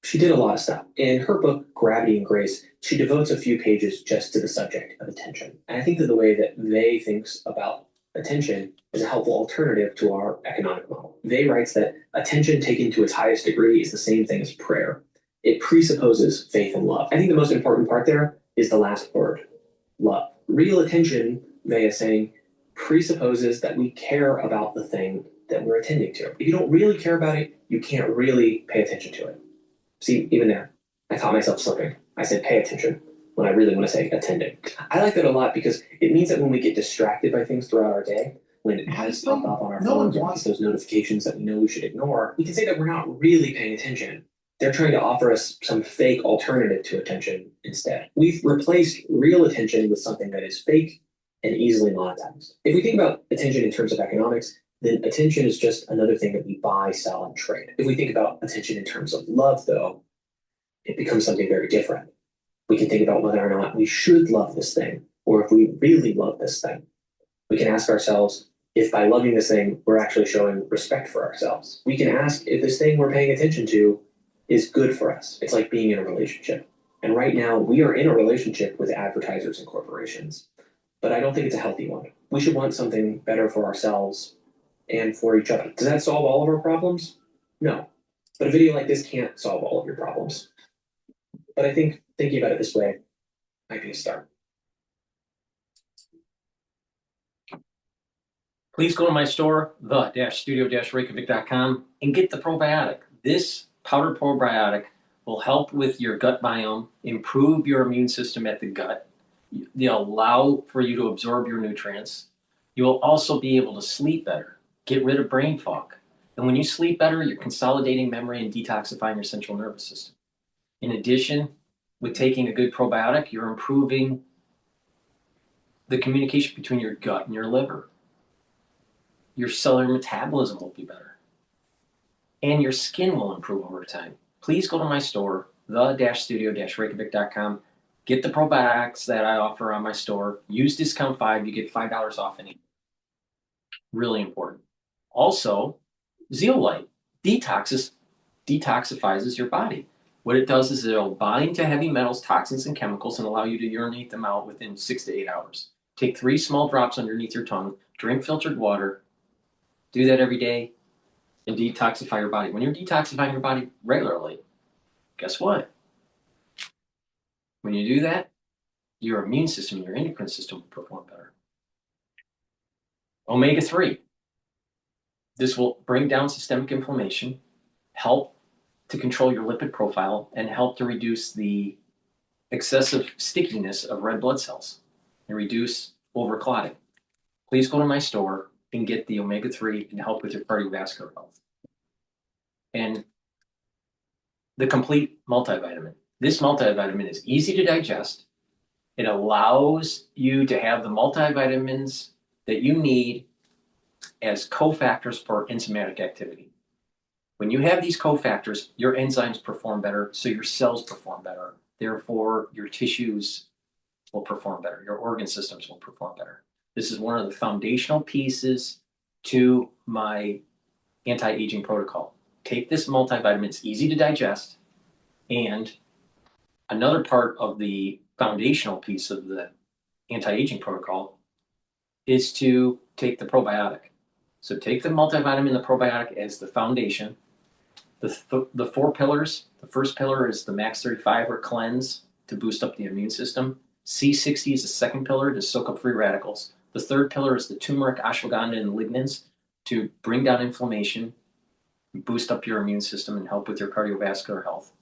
She did a lot of stuff. In her book, Gravity and Grace, she devotes a few pages just to the subject of attention. And I think that the way that Weil thinks about attention is a helpful alternative to our economic model. Weil writes that attention taken to its highest degree is the same thing as prayer. It presupposes faith and love. I think the most important part there is the last word, love. Real attention, Weil is saying, presupposes that we care about the thing that we're attending to. If you don't really care about it, you can't really pay attention to it. See, even there, I caught myself slipping. I said pay attention when I really want to say attending. I like that a lot because it means that when we get distracted by things throughout our day, when ads pop up on our phones or those notifications that we know we should ignore, we can say that we're not really paying attention. They're trying to offer us some fake alternative to attention instead. We've replaced real attention with something that is fake and easily monetized. If we think about attention in terms of economics, then attention is just another thing that we buy, sell, and trade. If we think about attention in terms of love, though, it becomes something very different. We can think about whether or not we should love this thing, or if we really love this thing. We can ask ourselves if by loving this thing, we're actually showing respect for ourselves. We can ask if this thing we're paying attention to is good for us. It's like being in a relationship. And right now, we are in a relationship with advertisers and corporations. But I don't think it's a healthy one. We should want something better for ourselves and for each other. Does that solve all of our problems? No. But a video like this can't solve all of your problems. But I think thinking about it this way might be a start. Please go to my store, the-studio-reykjavik.com, and get the probiotic. This powdered probiotic will help with your gut biome, improve your immune system at the gut. They'll allow for you to absorb your nutrients. You'll also be able to sleep better, get rid of brain fog. And when you sleep better, you're consolidating memory and detoxifying your central nervous system. In addition, with taking a good probiotic, you're improving the communication between your gut and your liver. Your cellular metabolism will be better. And your skin will improve over time. Please go to my store, the-studio-reykjavik.com. Get the probiotics that I offer on my store. Use discount 5, you get $5 off any. Really important. Also, zeolite detoxifies your body. What it does is it'll bind to heavy metals, toxins, and chemicals and allow you to urinate them out within 6 to 8 hours. Take 3 small drops underneath your tongue, drink filtered water, do that every day, and detoxify your body. When you're detoxifying your body regularly, guess what? When you do that, your immune system, your endocrine system will perform better. Omega-3. This will bring down systemic inflammation, help to control your lipid profile, and help to reduce the excessive stickiness of red blood cells and reduce overclotting. Please go to my store and get the omega-3 and help with your cardiovascular health. And the complete multivitamin. This multivitamin is easy to digest. It allows you to have the multivitamins that you need as cofactors for enzymatic activity. When you have these cofactors, your enzymes perform better, so your cells perform better. Therefore, your tissues will perform better. Your organ systems will perform better. This is one of the foundational pieces to my anti-aging protocol. Take this multivitamin, it's easy to digest, and another part of the foundational piece of the anti-aging protocol is to take the probiotic. So take the multivitamin, the probiotic as the foundation. The 4 pillars, the first pillar is the Max 35 or cleanse to boost up the immune system. C60 is the second pillar to soak up free radicals. The third pillar is the turmeric, ashwagandha, and lignans to bring down inflammation, boost up your immune system, and help with your cardiovascular health.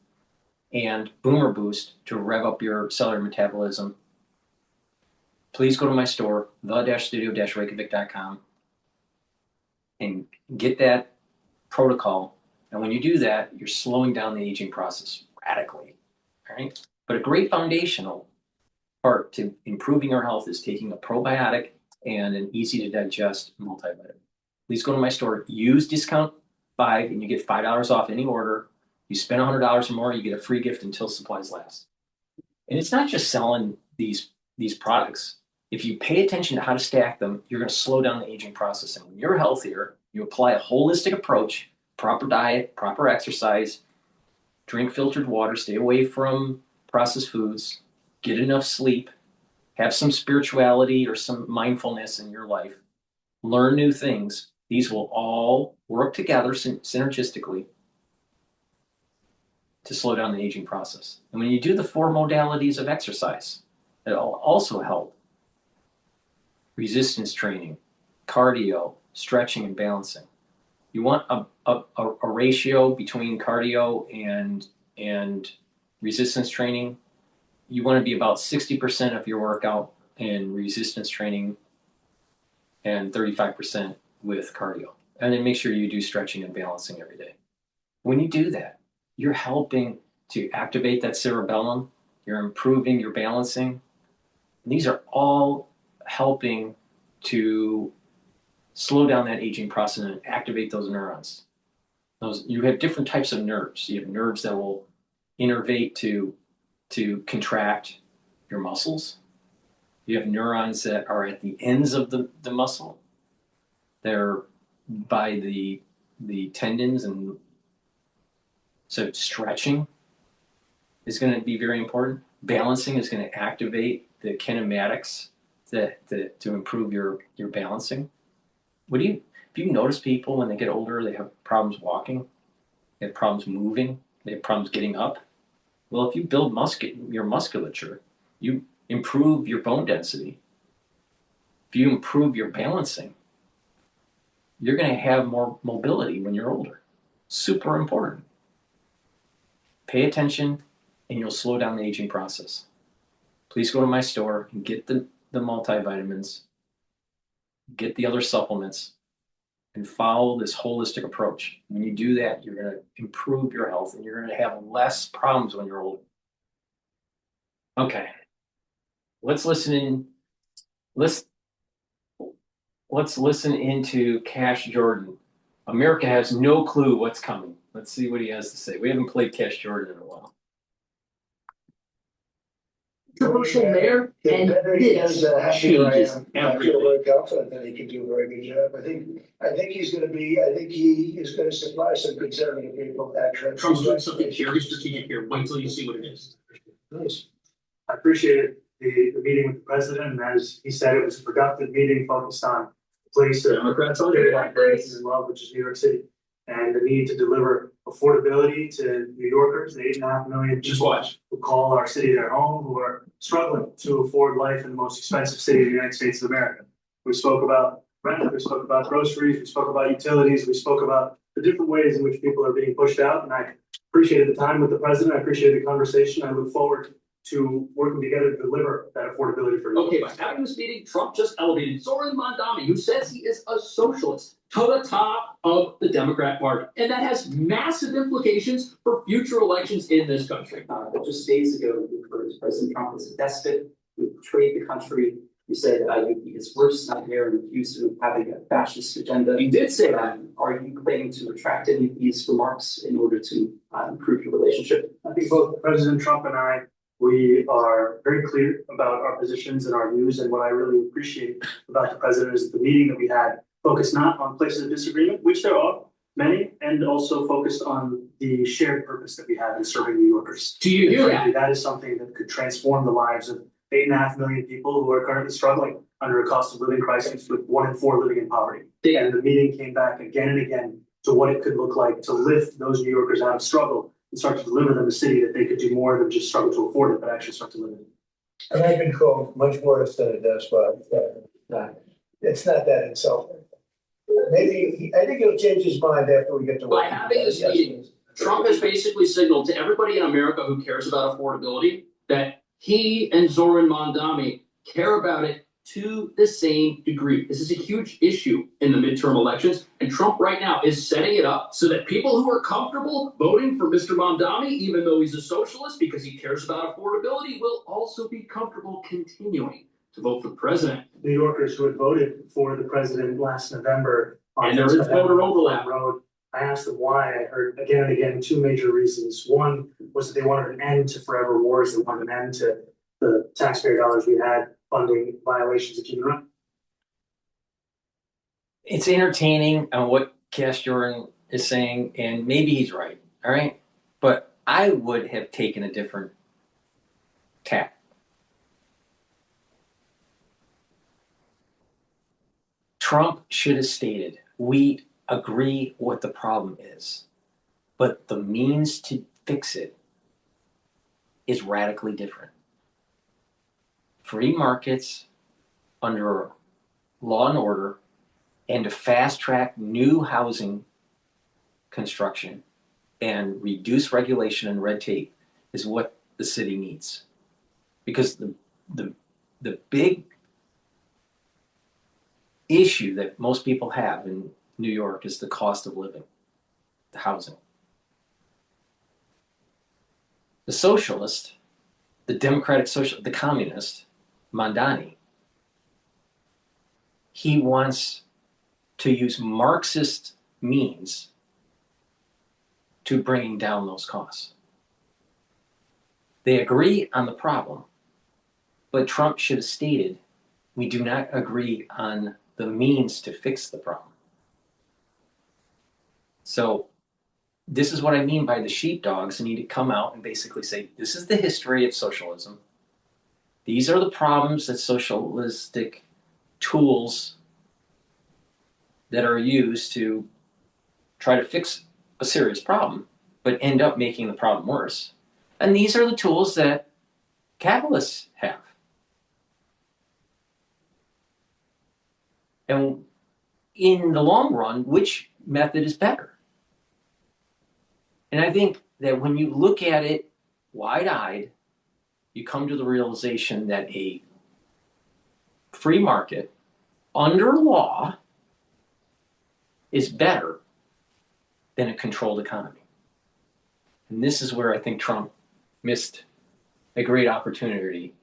And Boomer Boost to rev up your cellular metabolism. Please go to my store, the-studio-reykjavik.com, and get that protocol. And when you do that, you're slowing down the aging process radically. All right? But a great foundational part to improving our health is taking a probiotic and an easy to digest multivitamin. Please go to my store, use discount 5, and you get $5 off any order. You spend $100 or more, you get a free gift until supplies last. And it's not just selling these products. If you pay attention to how to stack them, you're going to slow down the aging process. And when you're healthier, you apply a holistic approach, proper diet, proper exercise, drink filtered water, stay away from processed foods, get enough sleep, have some spirituality or some mindfulness in your life, learn new things. These will all work together synergistically to slow down the aging process. And when you do the 4 modalities of exercise, it'll also help resistance training, cardio, stretching, and balancing. You want a ratio between cardio and resistance training. You want to be about 60% of your workout in resistance training and 35% with cardio. And then make sure you do stretching and balancing every day. When you do that, you're helping to activate that cerebellum. You're improving your balancing. And these are all helping to slow down that aging process and activate those neurons. You have different types of nerves. You have nerves that will innervate to contract your muscles. You have neurons that are at the ends of the muscle. They're by the tendons, and so stretching is going to be very important. Balancing is going to activate the kinematics to improve your balancing. If you notice people when they get older, they have problems walking, they have problems moving, they have problems getting up. Well, if you build your musculature, you improve your bone density. If you improve your balancing, you're going to have more mobility when you're older. Super important. Pay attention and you'll slow down the aging process. Please go to my store and get the multivitamins, get the other supplements, and follow this holistic approach. When you do that, you're going to improve your health and you're going to have less problems when you're older. Okay. Let's listen into Cash Jordan. America has no clue what's coming. Let's see what he has to say. We haven't played Cash Jordan in a while. Commercial mayor and this changes I feel very confident that he can do a very good job. I think he is gonna supply some conservative people that trend. Trump's doing something very strategic here. Wait till you see what it is. Nice. I appreciated the meeting with the president, and as he said, it was a productive meeting focused on the place that Democrats on David your Grace and love, which is New York City, and the need to deliver affordability to New Yorkers, the 8.5 million people who call our city their home, who are struggling to afford life in the most expensive city in the United States of America. We spoke about rent, we spoke about groceries, we spoke about utilities, we spoke about the different ways in which people are being pushed out, and I appreciated the time with the president, I appreciated the conversation, I look forward to working together to deliver that affordability for Okay, by having this meeting, Trump just elevated Zoran Mamdani, who says he is a socialist, to the top of the Democrat Party. And that has massive implications for future elections in this country. Just days ago, you heard President Trump is a despot who betrayed the country. You said you'd be his worst nightmare and accused him of having a fascist agenda. He did say that. Are you planning to retract any of these remarks in order to improve your relationship? I think both President Trump and I, we are very clear about our positions and our views, and what I really appreciate about the president is that the meeting that we had focused not on places of disagreement, which there are many, and also focused on the shared purpose that we have in serving New Yorkers. Do you hear that? That is something that could transform the lives of 8.5 million people who are currently struggling under a cost of living crisis, with 1 in 4 living in poverty. And the meeting came back again and again to what it could look like to lift those New Yorkers out of struggle and start to deliver them a city that they could do more than just struggle to afford it, but actually start to live in. And I've been called much worse than a despot. It's not that insulting. I think he'll change his mind after we get to work. By having this meeting, Trump has basically signaled to everybody in America who cares about affordability that he and Zoran Mamdani care about it to the same degree. This is a huge issue in the midterm elections, and Trump right now is setting it up so that people who are comfortable voting for Mr. Mamdani, even though he's a socialist because he cares about affordability, will also be comfortable continuing to vote for the president. New Yorkers who had voted for the president last November and there is voter overlap. Road, I asked them why. I heard again and again 2 major reasons. One was that they wanted an end to forever wars. They wanted an end to the taxpayer dollars we had funding violations of human rights. It's entertaining on what Cash Jordan is saying, and maybe he's right, all right? But I would have taken a different tack. Trump should have stated, we agree what the problem is, but the means to fix it is radically different. Free markets under law and order, and to fast track new housing construction and reduce regulation and red tape is what the city needs. Because the big issue that most people have in New York is the cost of living, the housing. The socialist, the democratic socialist, the communist, Mamdani, he wants to use Marxist means to bringing down those costs. They agree on the problem, but Trump should have stated, we do not agree on the means to fix the problem. So this is what I mean by the sheepdogs need to come out and basically say, this is the history of socialism. These are the problems that socialistic tools that are used to try to fix a serious problem, but end up making the problem worse. And these are the tools that capitalists have. And in the long run, which method is better? And I think that when you look at it wide-eyed, you come to the realization that a free market under law is better than a controlled economy. And this is where I think Trump missed a great opportunity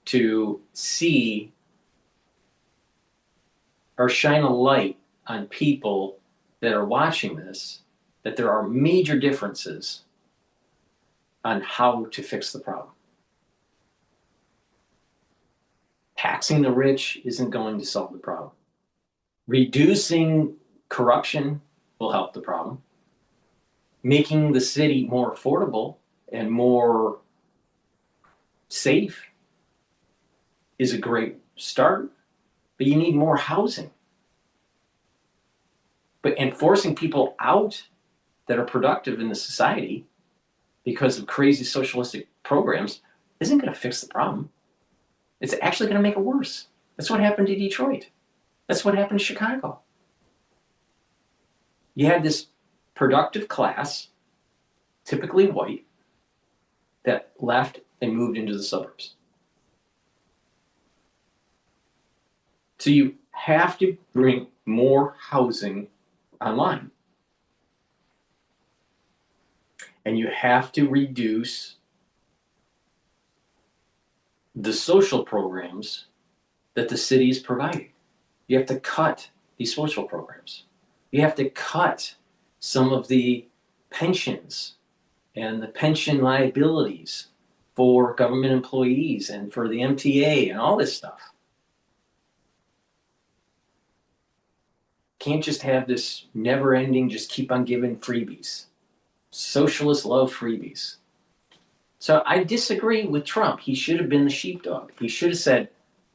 to see or shine a light on people that are watching this, that there are major differences on how to fix the problem. Taxing the rich isn't going to solve the problem. Reducing corruption will help the problem. Making the city more affordable and more safe is a great start, but you need more housing. And forcing people out that are productive in the society because of crazy socialistic programs isn't going to fix the problem. It's actually going to make it worse. That's what happened to Detroit. That's what happened to Chicago. You had this productive class, typically white, that left and moved into the suburbs. So you have to bring more housing online. And you have to reduce the social programs that the city is providing. You have to cut these social programs. You have to cut some of the pensions and the pension liabilities for government employees and for the MTA and all this stuff. Can't just have this never-ending, just keep on giving freebies. Socialists love freebies. So I disagree with Trump. He should have been the sheepdog. He should have said,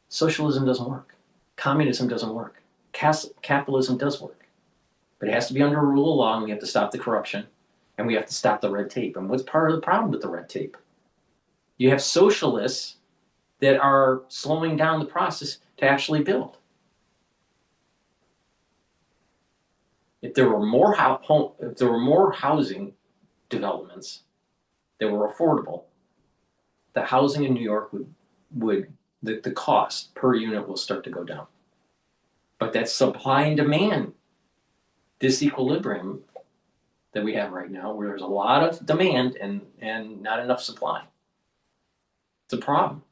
socialism doesn't work. Communism doesn't work. Capitalism does work. But it has to be under a rule of law, and we have to stop the corruption, and we have to stop the red tape. And what's part of the problem with the red tape? You have socialists that are slowing down the process to actually build. If there were more housing developments that were affordable, the housing in New York the cost per unit will start to go down. But that supply and demand disequilibrium that we have right now, where there's a lot of demand and not enough supply, it's a problem.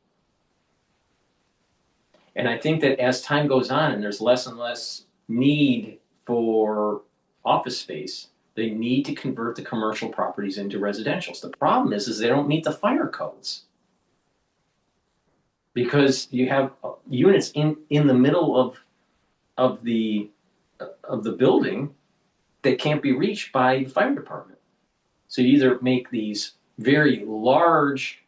And I think that as time goes on and there's less and less need for office space, they need to convert the commercial properties into residentials. The problem is they don't meet the fire codes. Because you have units in the middle of the building that can't be reached by the fire department. So you either make these very large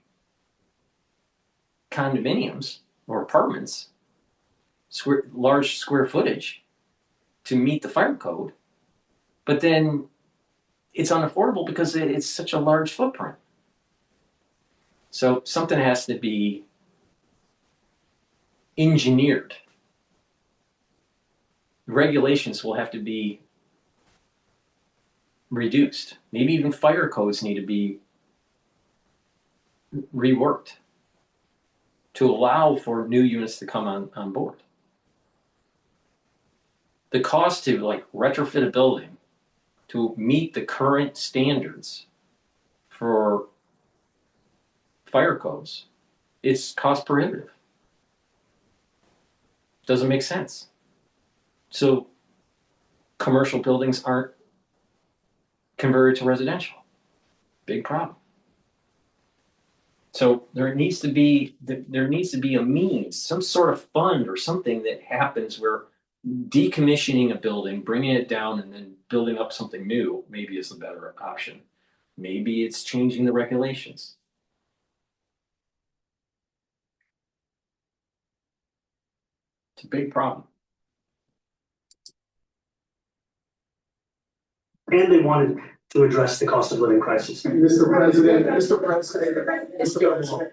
condominiums or apartments, large square footage, to meet the fire code, but then it's unaffordable because it's such a large footprint. So something has to be engineered. Regulations will have to be reduced. Maybe even fire codes need to be reworked to allow for new units to come on board. The cost to retrofit a building to meet the current standards for fire codes, it's cost prohibitive. Doesn't make sense. So commercial buildings aren't converted to residential. Big problem. So there needs to be a means, some sort of fund or something that happens where decommissioning a building, bringing it down, and then building up something new maybe is the better option. Maybe it's changing the regulations. It's a big problem. And they wanted to address the cost of living crisis. Mr. President,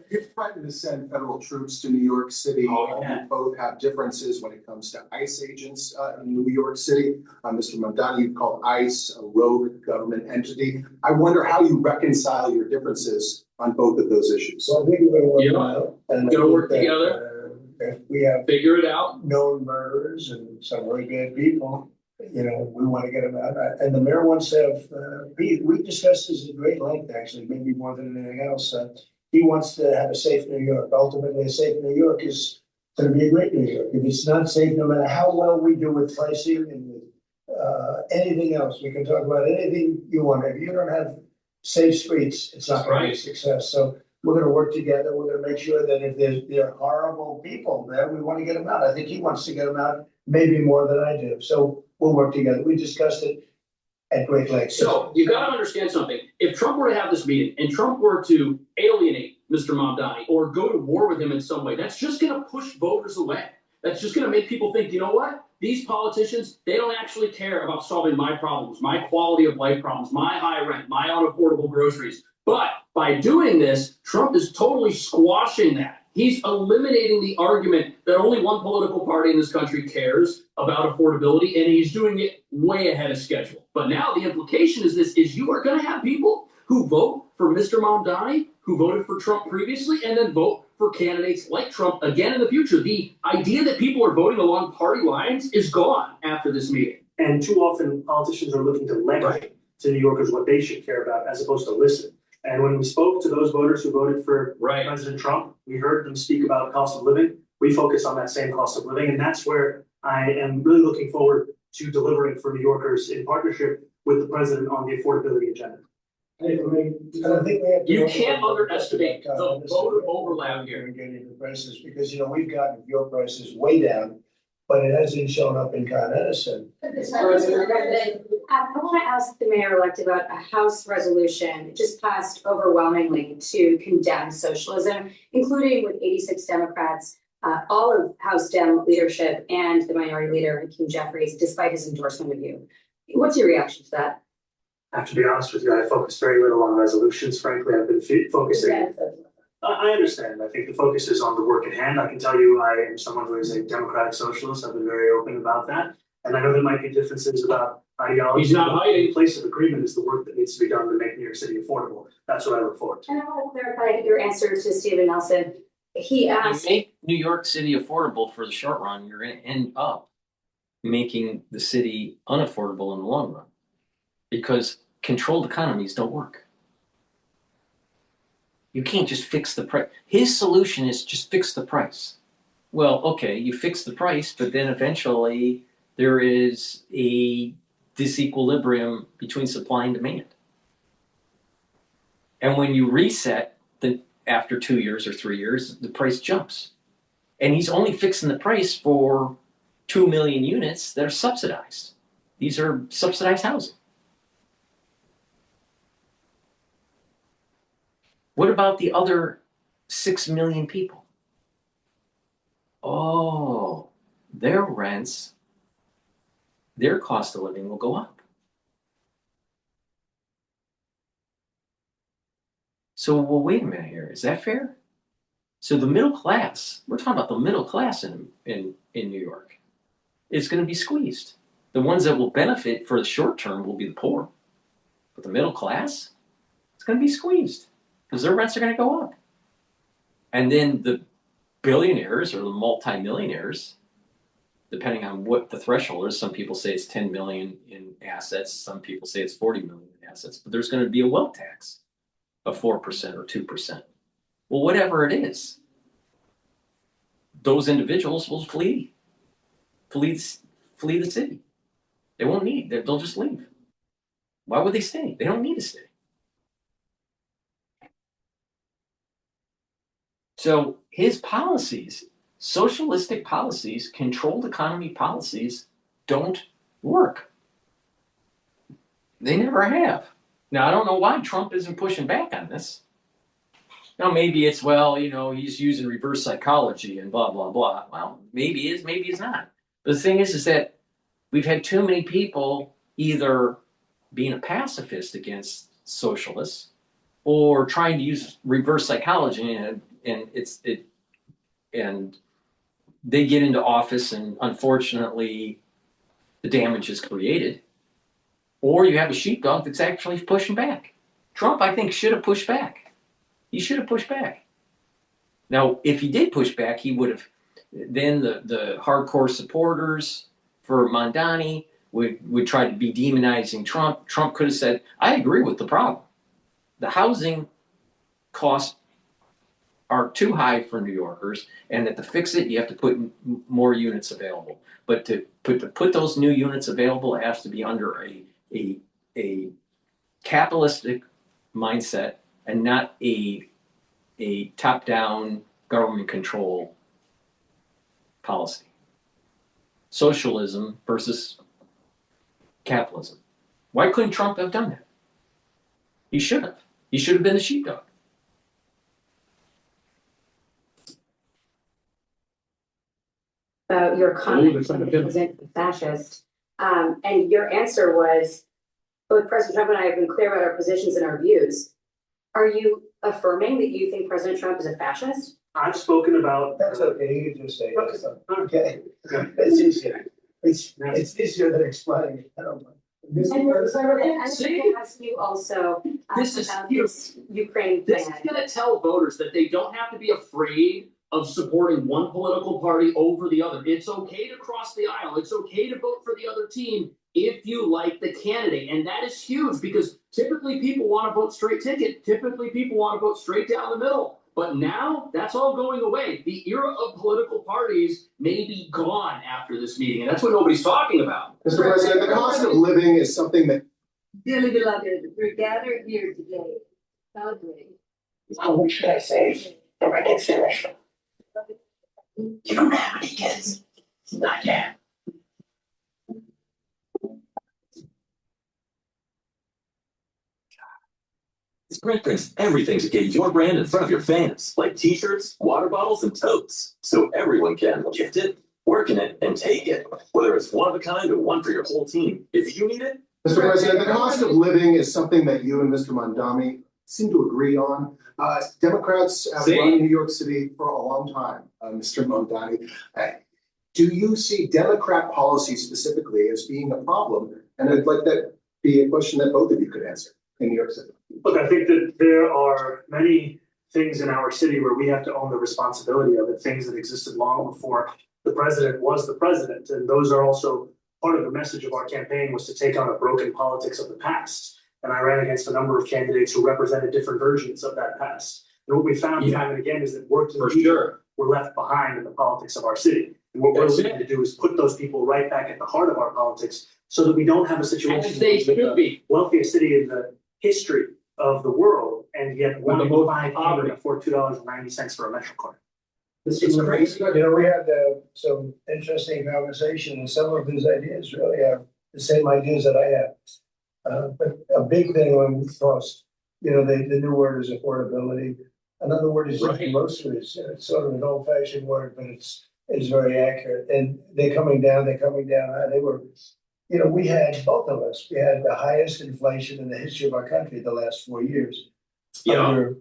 you're threatened to send federal troops to New York City. We both have differences when it comes to ICE agents in New York City. Mr. Mamdani, you call ICE a rogue government entity. I wonder how you reconcile your differences on both of those issues. So I think we're gonna work them out. And Gonna work I think that, together. If we have Figure it out. known murderers and some really bad people, you know, we want to get them out. And the mayor wants to have, we discussed this at great length, actually, maybe more than anything else. He wants to have a safe New York. Ultimately, a safe New York is going to be a great New York. If it's not safe, no matter how well we do with pricing and with anything else, we can talk about anything you want. If you don't have safe streets, it's not going to be a success. So we're going to work together. We're going to make sure that if there are horrible people there, we want to get them out. I think he wants to get them out maybe more than I do. So we'll work together. We discussed it at great length. So you got to understand something. If Trump were to have this meeting and Trump were to alienate Mr. Mamdani or go to war with him in some way, that's just going to push voters away. That's just going to make people think, you know what? These politicians, they don't actually care about solving my problems, my quality of life problems, my high rent, my unaffordable groceries. But by doing this, Trump is totally squashing that. He's eliminating the argument that only one political party in this country cares about affordability, and he's doing it way ahead of schedule. But now the implication is this, is you are going to have people who vote for Mr. Mamdani, who voted for Trump previously, and then vote for candidates like Trump again in the future. The idea that people are voting along party lines is gone after this meeting. And too often politicians are looking to leg to New Yorkers what they should care about as opposed to listen. And when we spoke to those voters who voted for President Trump, we heard them speak about cost of living. We focus on that same cost of living. And that's where I am really looking forward to delivering for New Yorkers in partnership with the president on the affordability agenda. You can't underestimate the voter overlap here. Getting the prices, because, you know, we've gotten fuel prices way down, but it hasn't shown up in Con Edison. I want to ask the mayor-elect about a House resolution just passed overwhelmingly to condemn socialism, including with 86 Democrats, all of House Dem leadership, and the minority leader, Hakeem Jeffries, despite his endorsement of you. What's your reaction to that? I have to be honest with you, I focus very little on resolutions. Frankly, I've been focusing. I understand. I think the focus is on the work at hand. I can tell you I am someone who is a democratic socialist. I've been very open about that. And I know there might be differences about ideology. He's not hiding. The place of agreement is the work that needs to be done to make New York City affordable. That's what I look forward to. And I want to clarify your answer to Stephen Nelson. He asked, you make New York City affordable for the short run, you're going to end up making the city unaffordable in the long run, because controlled economies don't work. You can't just fix the price. His solution is just fix the price. Well, okay, you fix the price, but then eventually there is a disequilibrium between supply and demand. And when you reset, then after 2 years or 3 years, the price jumps. And he's only fixing the price for 2 million units that are subsidized. These are subsidized housing. What about the other 6 million people? Oh, their rents, their cost of living will go up. So, well, wait a minute here. Is that fair? So the middle class, we're talking about the middle class in New York, is going to be squeezed. The ones that will benefit for the short term will be the poor. But the middle class, it's going to be squeezed because their rents are going to go up. And then the billionaires or the multimillionaires, depending on what the threshold is, some people say it's 10 million in assets, some people say it's 40 million in assets, but there's going to be a wealth tax of 4% or 2%. Well, whatever it is, those individuals will flee the city. They won't need, they'll just leave. Why would they stay? They don't need to stay. So his policies, socialistic policies, controlled economy policies, don't work. They never have. Now, I don't know why Trump isn't pushing back on this. Now, maybe it's, well, you know, he's using reverse psychology and blah, blah, blah. Well, maybe he is, maybe he's not. But the thing is that we've had too many people either being a pacifist against socialists or trying to use reverse psychology, and they get into office and unfortunately the damage is created. Or you have a sheepdog that's actually pushing back. Trump, I think, should have pushed back. He should have pushed back. Now, if he did push back, he would have, then the hardcore supporters for Mamdani would try to be demonizing Trump. Trump could have said, I agree with the problem. The housing costs are too high for New Yorkers, and that to fix it, you have to put more units available. But to put those new units available, it has to be under a capitalistic mindset and not a top-down government control policy. Socialism versus capitalism. Why couldn't Trump have done that? He should have. He should have been the sheepdog. Your comment that he wasn't fascist, and your answer was, both President Trump and I have been clear about our positions and our views. Are you affirming that you think President Trump is a fascist? I've spoken about. That's okay, you can just say that. Okay. It's easier. It's easier than explaining it. I don't mind. And we're going to ask you also This is about huge. this Ukraine This is plan. going to tell voters that they don't have to be afraid of supporting one political party over the other. It's okay to cross the aisle. It's okay to vote for the other team if you like the candidate. And that is huge because typically people want to vote straight ticket. Typically people want to vote straight down the middle. But now that's all going away. The era of political parties may be gone after this meeting. And that's what nobody's talking about. Mr. President, the cost of living is something that. Dearly beloved, we're gathered here today, celebrating. What should I say? Or I can finish. You don't have any kids. Not yet. Sprint prints everything to get your brand in front of your fans, like t-shirts, water bottles, and totes, so everyone can gift it, work in it, and take it, whether it's one of a kind or one for your whole team. If you need it. Mr. President, the cost of living is something that you and Mr. Mamdani seem to agree on. Democrats have run New York City for a long time, Mr. Mamdani. Do you see Democrat policy specifically as being a problem? And I'd like that be a question that both of you could answer in New York City. Look, I think that there are many things in our city where we have to own the responsibility of it, things that existed long before the president was the president. And those are also part of the message of our campaign, was to take on a broken politics of the past. And I ran against a number of candidates who represented different versions of that past. And what we found time and again is that working people were left behind in the politics of our city. And what we're looking to do is put those people right back at the heart of our politics so that we don't have a situation they with should be. the wealthiest city in the history of the world, and yet one in five people can afford $2.90 for a Metro card. It's crazy. You know, we had some interesting conversation, and some of his ideas really are the same ideas that I have. But a big thing on cost, you know, the new word is affordability. Another word is groceries. It's sort of an old-fashioned word, but it's very accurate. And they're coming down. They were, you know, we had, both of us, we had the highest inflation in the history of our country the last 4 years. Under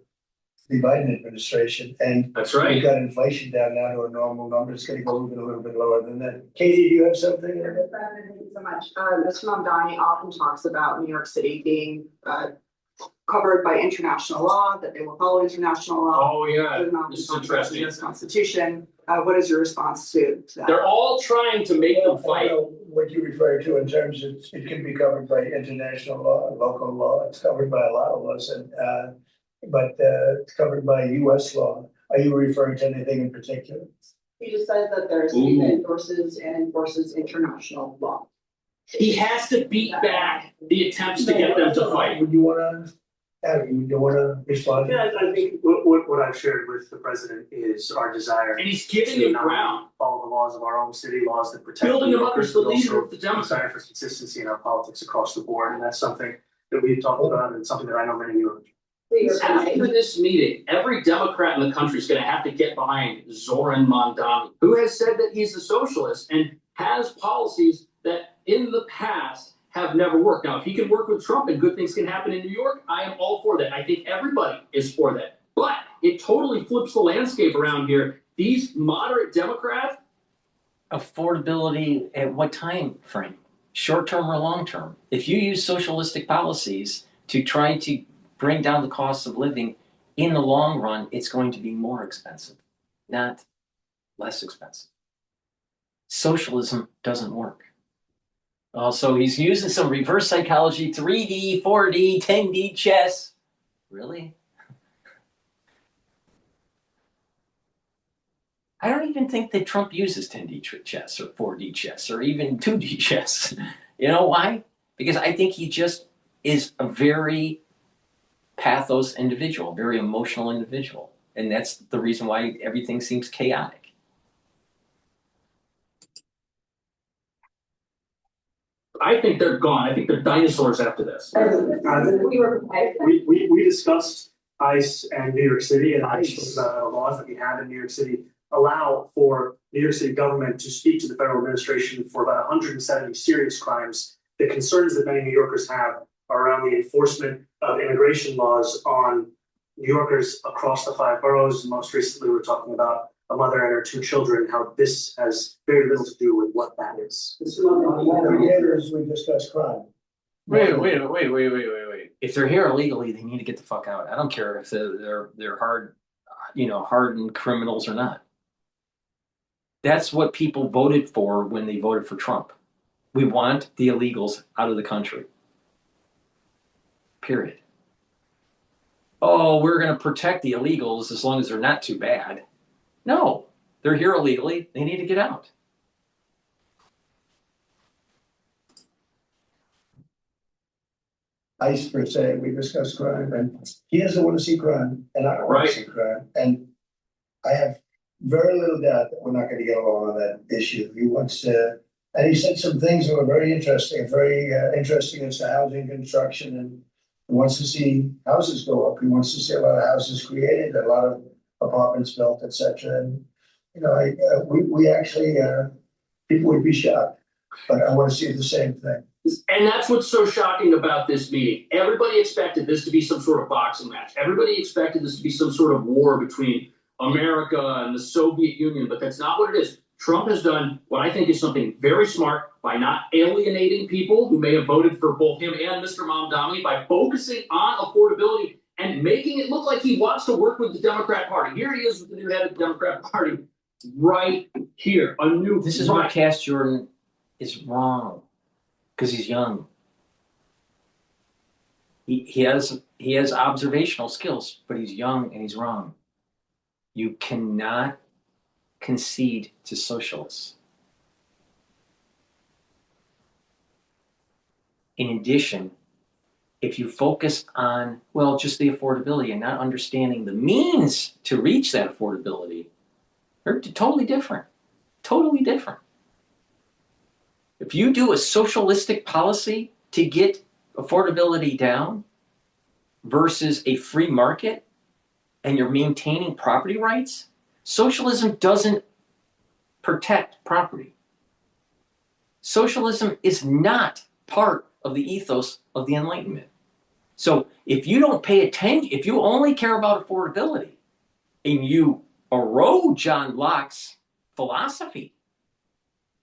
the Biden administration. And that's right. We've got inflation down now to a normal number. It's going to go even a little bit lower than that. Katie, do you have something? Thank you so much. Mr. Mamdani often talks about New York City being covered by international law, that they will follow international law. Oh yeah, this is interesting. The US Constitution. What is your response to that? They're all trying to make them fight. What you refer to in terms of it can be covered by international law and local law. It's covered by a lot of laws, and but it's covered by U.S. law. Are you referring to anything in particular? He just says that there's a city that endorses and enforces international law. He has to beat back the attempts to get them to fight. Would you want to? You want to respond? Yeah, I think what I've shared with the president is our desire. And he's giving them ground. Follow the laws of our own city, laws that protect building them up as the but leader also of the Democrats. desire for consistency in our politics across the board, and that's something that we've talked about, and something that I know many of you are. After this meeting, every Democrat in the country is going to have to get behind Zoran Mamdani, who has said that he's a socialist and has policies that in the past have never worked. Now, if he can work with Trump and good things can happen in New York, I am all for that. I think everybody is for that. But it totally flips the landscape around here. These moderate Democrats. Affordability at what time frame? Short term or long term? If you use socialistic policies to try to bring down the cost of living, in the long run, it's going to be more expensive, not less expensive. Socialism doesn't work. Also, he's using some reverse psychology, 3D, 4D, 10D chess. Really? I don't even think that Trump uses 10D chess or 4D chess or even 2D chess. You know why? Because I think he just is a very pathos individual, very emotional individual. And that's the reason why everything seems chaotic. I think they're gone. I think they're dinosaurs after this. We discussed ICE and New York City, and the laws that we have in New York City allow for New York City government to speak to the federal administration for about 170 serious crimes. The concerns that many New Yorkers have are around the enforcement of immigration laws on New Yorkers across the 5 boroughs. Most recently, we're talking about a mother and her 2 children, how this has very little to do with what that is. We discuss crime. Wait. If they're here illegally, they need to get the fuck out. I don't care if they're hardened criminals or not. That's what people voted for when they voted for Trump. We want the illegals out of the country. Period. Oh, we're going to protect the illegals as long as they're not too bad. No, they're here illegally. They need to get out. ICE per se, we discuss crime, and he doesn't want to see crime, and I don't want to see crime. And I have very little doubt that we're not going to get along on that issue. He wants to, and he said some things that were very interesting as to housing construction, and he wants to see houses go up. He wants to see a lot of houses created, a lot of apartments built, etc. And we actually people would be shocked, but I want to see the same thing. And that's what's so shocking about this meeting. Everybody expected this to be some sort of boxing match. Everybody expected this to be some sort of war between America and the Soviet Union, but that's not what it is. Trump has done what I think is something very smart by not alienating people who may have voted for both him and Mr. Mamdani, by focusing on affordability and making it look like he wants to work with the Democrat Party. Here he is with the new head of the Democrat Party right here. This is where Cass Jordan is wrong, because he's young. He has observational skills, but he's young and he's wrong. You cannot concede to socialists. In addition, if you focus on, well, just the affordability and not understanding the means to reach that affordability, they're totally different. Totally different. If you do a socialistic policy to get affordability down versus a free market and you're maintaining property rights, socialism doesn't protect property. Socialism is not part of the ethos of the Enlightenment. So if you don't pay attention, if you only care about affordability and you erode John Locke's philosophy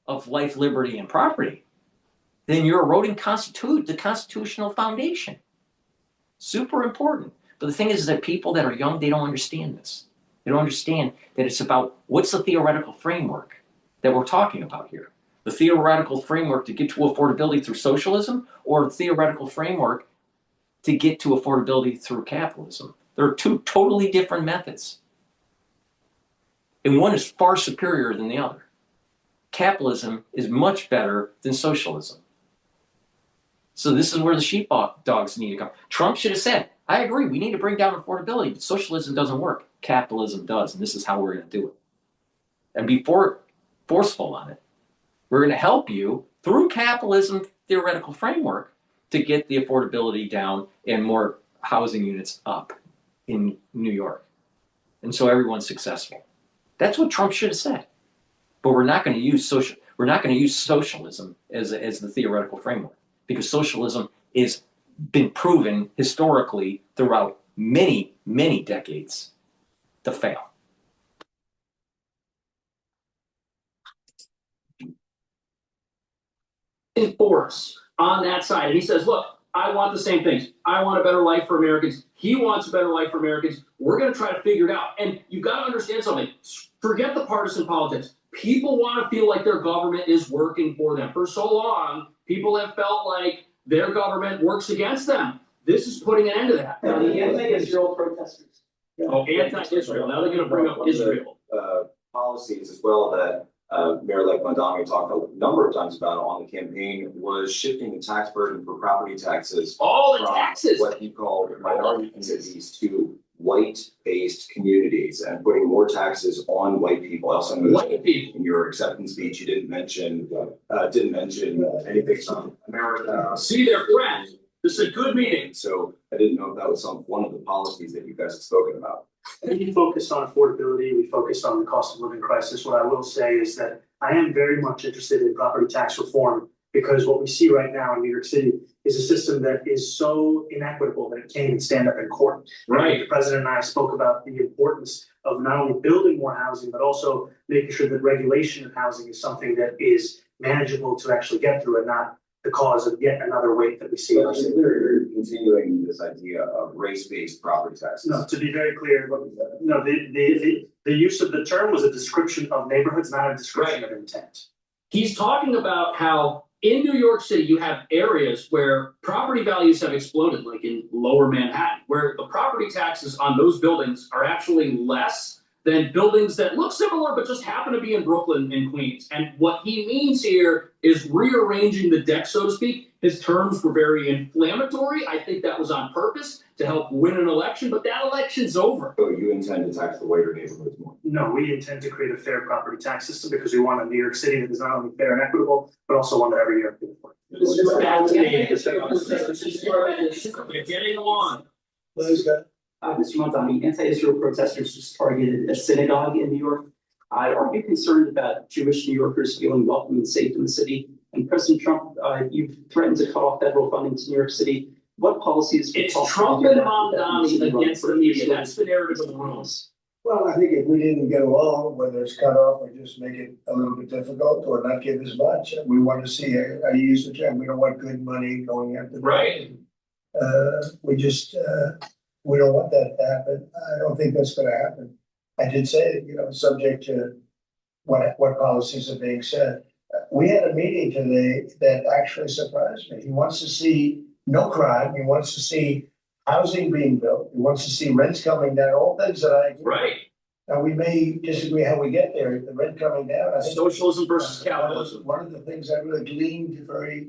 of life, liberty, and property, then you're eroding the constitutional foundation. Super important. But the thing is that people that are young, they don't understand this. They don't understand that it's about what's the theoretical framework that we're talking about here. The theoretical framework to get to affordability through socialism, or the theoretical framework to get to affordability through capitalism. There are 2 totally different methods. And one is far superior than the other. Capitalism is much better than socialism. So this is where the sheepdogs need to come. Trump should have said, I agree, we need to bring down affordability, but socialism doesn't work. Capitalism does, and this is how we're going to do it. And be forceful on it. We're going to help you through capitalism theoretical framework to get the affordability down and more housing units up in New York. And so everyone's successful. That's what Trump should have said. But we're not going to use socialism as the theoretical framework, because socialism is been proven historically throughout many, many decades to fail. Force on that side. And he says, look, I want the same things. I want a better life for Americans. He wants a better life for Americans. We're going to try to figure it out. And you've got to understand something. Forget the partisan politics. People want to feel like their government is working for them. For so long, people have felt like their government works against them. This is putting an end to that. The anti-Israel protesters. Oh, anti-Israel. Now they're going to bring up Israel. Policies as well that Mayor-elect Mamdani talked a number of times about on the campaign was shifting the tax burden for property taxes. All the taxes. What he called minority communities to white-based communities and putting more taxes on white people. I also noticed in your acceptance speech you didn't mention anything on America. See, they're friends. This is a good meeting. So I didn't know if that was one of the policies that you guys had spoken about. We focused on affordability, we focused on the cost of living crisis. What I will say is that I am very much interested in property tax reform because what we see right now in New York City is a system that is so inequitable that it can't even stand up in court. Right. The president and I spoke about the importance of not only building more housing, but also making sure that regulation of housing is something that is manageable to actually get through and not the cause of yet another weight that we see. So you're continuing this idea of race-based property taxes. No, to be very clear, no, the use of the term was a description of neighborhoods, not a description of intent. He's talking about how in New York City, you have areas where property values have exploded, like in lower Manhattan, where the property taxes on those buildings are actually less than buildings that look similar but just happen to be in Brooklyn and Queens. And what he means here is rearranging the deck, so to speak. His terms were very inflammatory. I think that was on purpose to help win an election, but that election's over. So you intend to tax the whiter neighborhoods more? No, we intend to create a fair property tax system because we want a New York City that is not only fair and equitable, but also one that every year can afford. We're getting along. Mr. Mamdani, anti-Israel protesters just targeted a synagogue in New York. Are you concerned about Jewish New Yorkers feeling welcome and safe in the city? And President Trump, you've threatened to cut off federal funding to New York City. What policies? It's Trump and Mamdani against the media. That's the narrative of the rooms. Well, I think if we didn't get along, whether it's cut off or just make it a little bit difficult or not give as much, we want to see, I use the term, we don't want good money going after. Right. We don't want that to happen. I don't think that's gonna happen. I did say, subject to what policies are being said. We had a meeting today that actually surprised me. He wants to see no crime. He wants to see housing being built. He wants to see rents coming down, all things that I agree. Right. Now, we may disagree how we get there, the rent coming down. I think socialism versus capitalism. One of the things I really gleaned very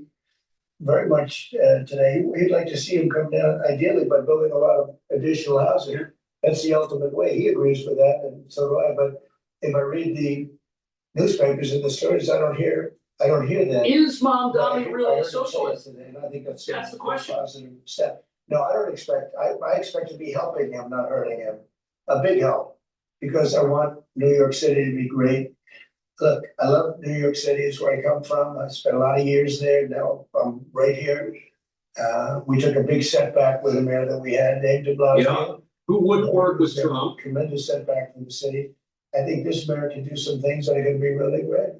much today, we'd like to see him come down ideally by building a lot of additional housing. That's the ultimate way. He agrees with that, and so do I. But if I read the newspapers and the stories, I don't hear that. Is Mamdani really a socialist? Today, and I think that's the question. Positive step. No, I don't expect. I expect to be helping him, not hurting him. A big help, because I want New York City to be great. Look, I love New York City. It's where I come from. I spent a lot of years there. Now I'm right here. We took a big setback with the mayor that we had, Dave de Blasio. Yeah. Who wouldn't work with Trump? Tremendous setback for the city. I think this mayor can do some things that are going to be really great.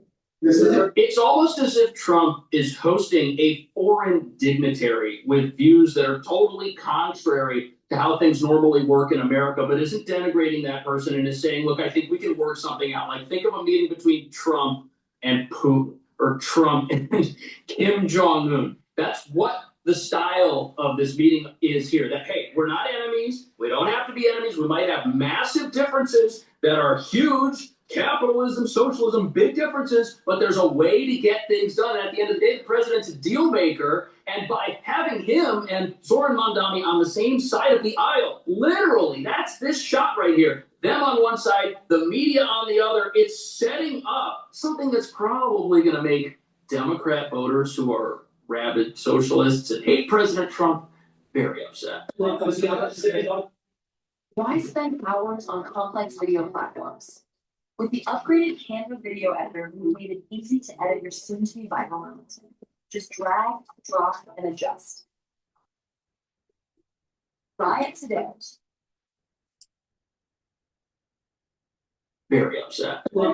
It's almost as if Trump is hosting a foreign dignitary with views that are totally contrary to how things normally work in America, but isn't denigrating that person and is saying, look, I think we can work something out. Like, think of a meeting between Trump and Putin, or Trump and Kim Jong-un. That's what the style of this meeting is here. That, hey, we're not enemies. We don't have to be enemies. We might have massive differences that are huge. Capitalism, socialism, big differences, but there's a way to get things done. And at the end of the day, the president's a deal maker, and by having him and Zoran Mamdani on the same side of the aisle, literally, that's this shot right here. Them on one side, the media on the other, it's setting up something that's probably going to make Democrat voters who are rabid socialists and hate President Trump very upset. Why spend hours on complex video platforms? With the upgraded Canva video editor, we made it easy to edit your soon-to-be viral moment. Just drag, drop, and adjust. Try it today. Very upset. You're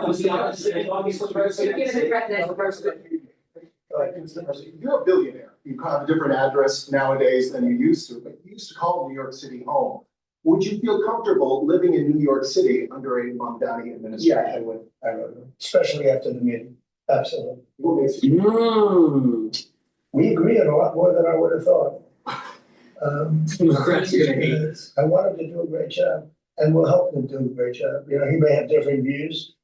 a billionaire. You have a different address nowadays than you used to, but you used to call New York City home. Would you feel comfortable living in New York City under a Mamdani administration? Yeah, I would, especially after the meeting, absolutely. What makes you? We agree on a lot more than I would have thought. Democrats are gonna hate this. I want him to do a great job, and we'll help him do a great job. You know, he may have different views,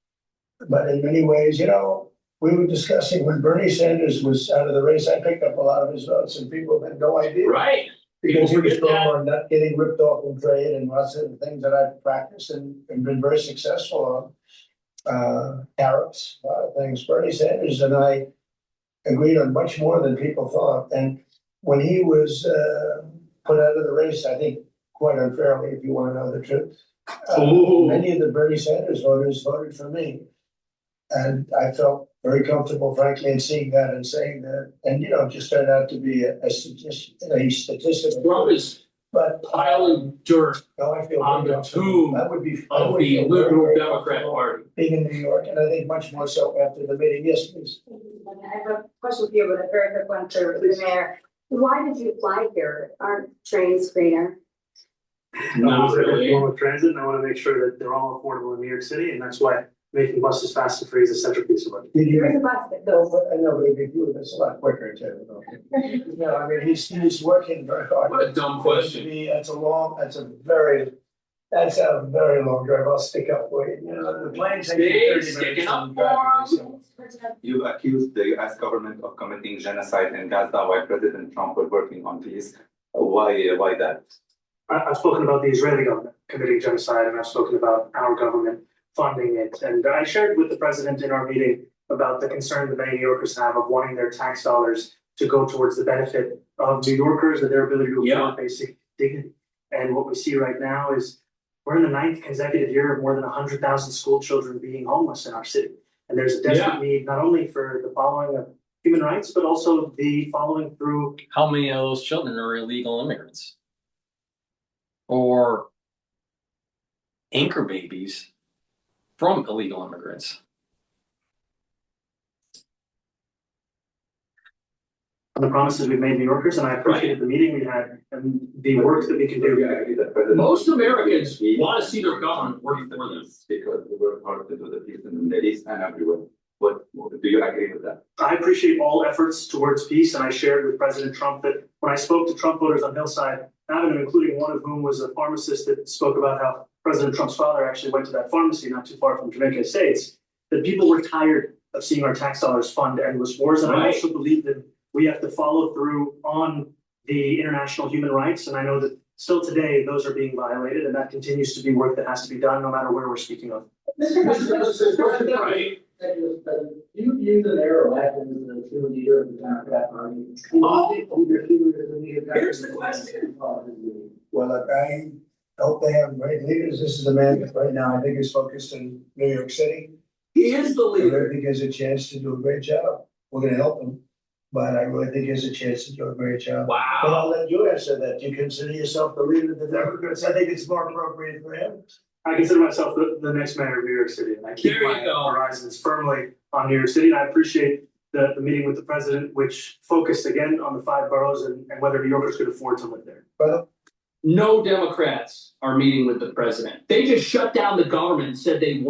but in many ways, you know, we were discussing when Bernie Sanders was out of the race, I picked up a lot of his votes, and people had no idea. Right. Because he People was forget going that. on not getting ripped off in trade and lots of things that I've practiced and been very successful on. Tariffs, a lot of things. Bernie Sanders and I agreed on much more than people thought. And when he was put out of the race, I think quite unfairly, if you want to know the truth, many of the Bernie Sanders voters voted for me. And I felt very comfortable, frankly, in seeing that and saying that. And, you know, it just turned out to be a statistic. Trump is piling dirt on the tomb of the liberal Democrat Party. Being in New York, and I think much more so after the meeting. Yes, please. I have a question for you, but a very quick one for the mayor. Why did you fly here? Aren't trains greener? Not really. Form of transit, and I want to make sure that they're all affordable in New York City, and that's why making buses fast and free is a central piece of it. There is a bus that goes. I know, but if you, that's a lot quicker too. No, I mean, he's working very hard. What a dumb question. That's a very long drive. I'll stick up for you. You know, the plane takes 30 minutes. You accused the US government of committing genocide in Gaza while President Trump was working on peace. Why that? I've spoken about the Israeli government committing genocide, and I've spoken about our government funding it. And I shared with the president in our meeting about the concern that many New Yorkers have of wanting their tax dollars to go towards the benefit of New Yorkers and their ability to afford basic dignity. And what we see right now is we're in the 9th consecutive year of more than 100,000 school children being homeless in our city. And there's a desperate need not only for the following of human rights, but also the following through. How many of those children are illegal immigrants? Or anchor babies from illegal immigrants? On the promises we've made New Yorkers, and I appreciated the meeting we had and the work that we can do. Most Americans want to see their government working for them. Because we work hard to do the peace in the Middle East and everywhere. What do you agree with that? I appreciate all efforts towards peace, and I shared with President Trump that when I spoke to Trump voters on Hillside Avenue, including one of whom was a pharmacist that spoke about how President Trump's father actually went to that pharmacy not too far from Jamaica Estates, that people were tired of seeing our tax dollars fund endless wars. And I also believe that we have to follow through on the international human rights. And I know that still today, those are being violated, and that continues to be work that has to be done no matter where we're speaking of. Right. Do you view the mayor elected as the true leader of the Democrat Party? Here's the question. Well, look, I hope they have great leaders. This is a man that right now I think is focused in New York City. He is the leader. I think he has a chance to do a great job. We're going to help him, but I really think he has a chance to do a great job. Wow. But I'll let you answer that. Do you consider yourself the leader of the Democrats? I think it's more appropriate for him. I consider myself the next mayor of New York City, and I keep my horizons firmly on New York City. And I appreciate the meeting with the president, which focused again on the 5 boroughs and whether New Yorkers could afford to live there. No Democrats are meeting with the president. They just shut down the government and said they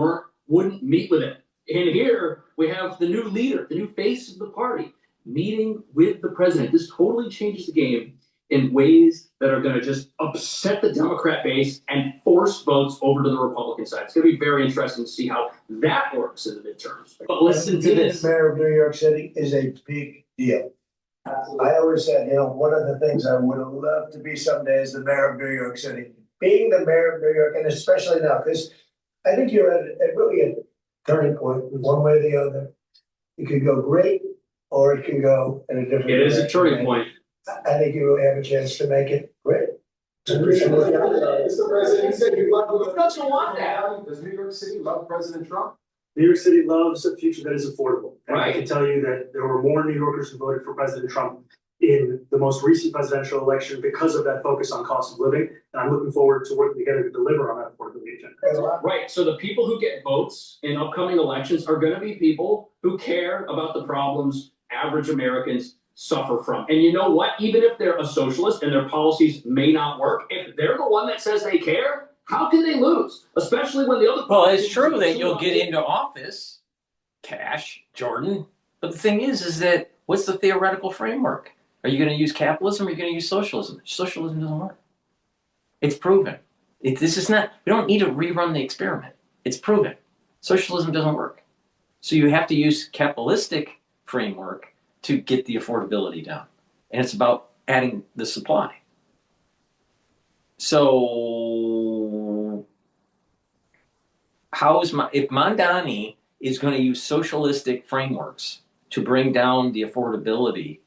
wouldn't meet with him. And here we have the new leader, the new face of the party, meeting with the president. This totally changes the game in ways that are going to just upset the Democrat base and force votes over to the Republican side. It's going to be very interesting to see how that works in the midterms. But listen to this. Being mayor of New York City is a big deal. I always said, you know, one of the things I would have loved to be someday is the mayor of New York City. Being the mayor of New York, and especially now, because I think you're at really a turning point, one way or the other. It could go great, or it can go in a different It is a direction. turning point. I think you really have a chance to make it great. Mr. President, you said you love. Who doesn't want that? Does New York City love President Trump? New York City loves a future that is affordable. And I Right. can tell you that there were more New Yorkers who voted for President Trump in the most recent presidential election because of that focus on cost of living. And I'm looking forward to working together to deliver on that affordability agenda. Right, so the people who get votes in upcoming elections are gonna be people who care about the problems average Americans suffer from. And you know what? Even if they're a socialist and their policies may not work, if they're the one that says they care, how can they lose? Especially when the other. Well, it's true that you'll get into office, Cash, Jordan. But the thing is that what's the theoretical framework? Are you going to use capitalism or are you going to use socialism? Socialism doesn't work. It's proven. This is not, we don't need to rerun the experiment. It's proven. Socialism doesn't work. So you have to use capitalistic framework to get the affordability down. And it's about adding the supply. So if Mamdani is going to use socialistic frameworks to bring down the affordability,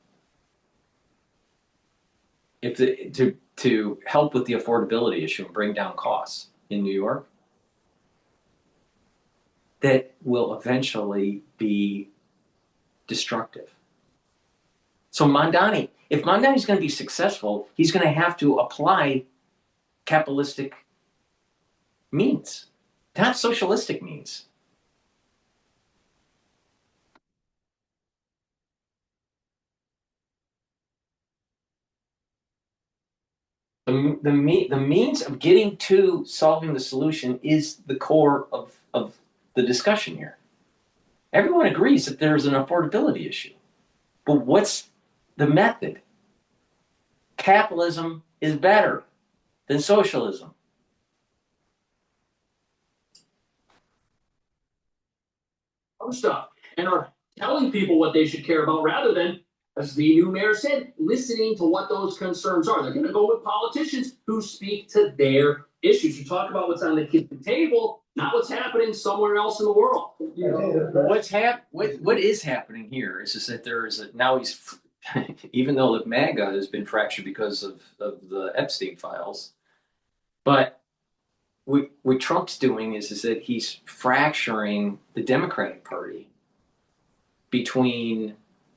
to help with the affordability issue and bring down costs in New York, that will eventually be destructive. So if Mamdani is going to be successful, he's going to have to apply capitalistic means, not socialistic means. The means of getting to solving the solution is the core of the discussion here. Everyone agrees that there's an affordability issue. But what's the method? Capitalism is better than socialism. Other stuff, and are telling people what they should care about rather than, as the new mayor said, listening to what those concerns are. They're going to go with politicians who speak to their issues. You talk about what's on the kitchen table, not what's happening somewhere else in the world. You know, what is happening here is that there is now he's even though the MAGA has been fractured because of the Epstein files, but what Trump's doing is that he's fracturing the Democratic Party between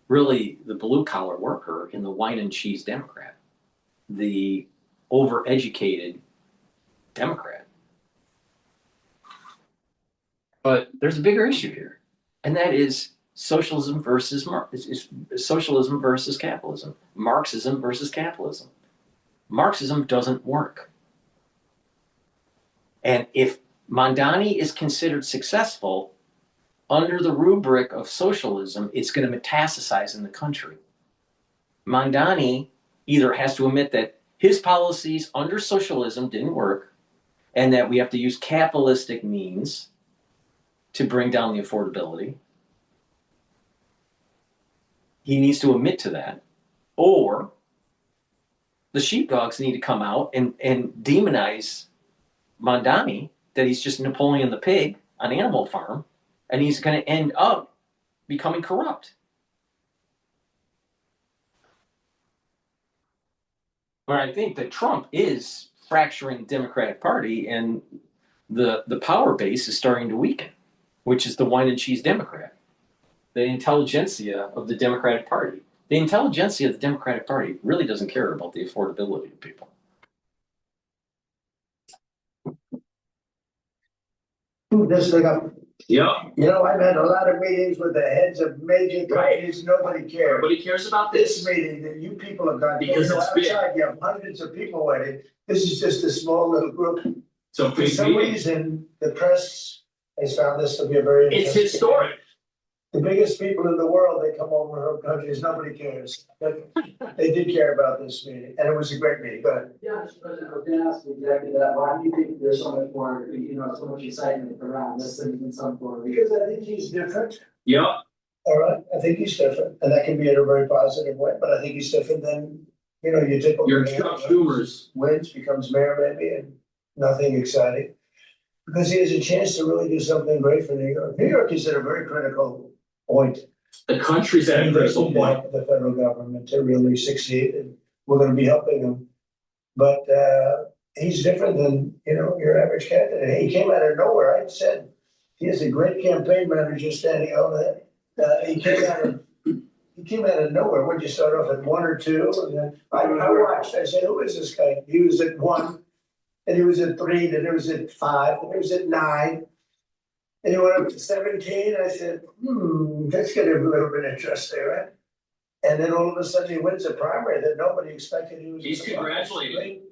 really the blue-collar worker and the wine and cheese Democrat, the overeducated Democrat. But there's a bigger issue here, and that is socialism versus socialism versus capitalism, Marxism versus capitalism. Marxism doesn't work. And if Mamdani is considered successful under the rubric of socialism, it's going to metastasize in the country. Mamdani either has to admit that his policies under socialism didn't work and that we have to use capitalistic means to bring down the affordability. He needs to admit to that. Or the sheepdogs need to come out and demonize Mamdani, that he's just Napoleon the pig on Animal Farm, and he's going to end up becoming corrupt. But I think that Trump is fracturing the Democratic Party, and the power base is starting to weaken, which is the wine and cheese Democrat, the intelligentsia of the Democratic Party. The intelligentsia of the Democratic Party really doesn't care about the affordability of people. This thing up. Yeah. You know, I've had a lot of meetings with the heads of major companies. Nobody cares. Nobody cares about this. Meeting that you people have gone because it's big. outside, you have hundreds of people waiting. This is just a small little group. So for some reason, the press has found this to be a very It's historic. The biggest people in the world, they come over from countries, nobody cares. But they did care about this meeting, and it was a great meeting. Go ahead. Yeah, Mr. President, I was going to ask exactly that. Why do you think there's so much more, so much excitement around this than in some form? Because I think he's different. Yeah. All right, I think he's different, and that can be in a very positive way, but I think he's different than, your typical. Your Chuck Schumers. Wins, becomes mayor maybe, and nothing exciting. Because he has a chance to really do something great for New York. New York is at a very critical point. The country's at a critical point. The federal government to really succeed, and we're going to be helping him. But he's different than your average candidate. He came out of nowhere. I said He has a great campaign manager standing over there. He came out of nowhere. Would you start off at 1 or 2? And then I watched. I said, "Who is this guy?" He was at 1, and he was at 3, then he was at 5, then he was at 9, and he went up to 17. I said, that's getting a little bit interesting, right? And then all of a sudden he wins a primary that nobody expected he was. He's congratulating.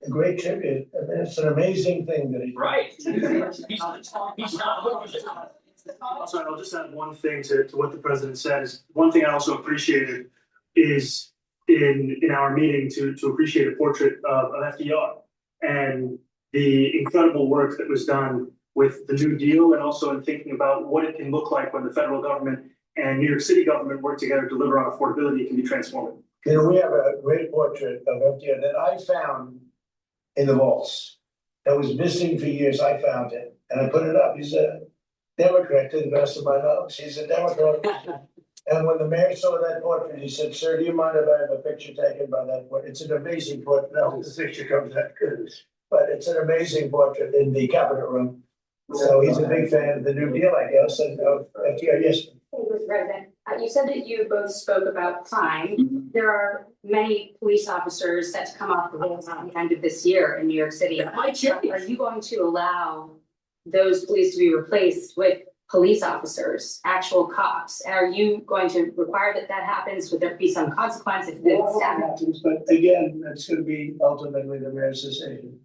A great tribute. I mean, it's an amazing thing that he. Right. Also, I'll just add one thing to what the president said. Is one thing I also appreciated is in our meeting to appreciate a portrait of FDR and the incredible work that was done with the New Deal, and also in thinking about what it can look like when the federal government and New York City government work together to deliver on affordability. It can be transformative. You know, we have a great portrait of FDR that I found in the vaults. That was missing for years. I found it and I put it up. He's a Democrat to the best of my knowledge. He's a Democrat. And when the mayor saw that portrait, he said, "Sir, do you mind if I have a picture taken by that portrait?" It's an amazing portrait. No, the picture comes that good. But it's an amazing portrait in the Capitol room. So he's a big fan of the New Deal, I guess, and of FDR. Yes. Mr. President, you said that you both spoke about crime. There are many police officers set to come off the rolls at the end of this year in New York City. Are you going to allow those police to be replaced with police officers, actual cops? Are you going to require that happens? Would there be some consequence if the staff happens? But again, that's going to be ultimately the mayor's decision.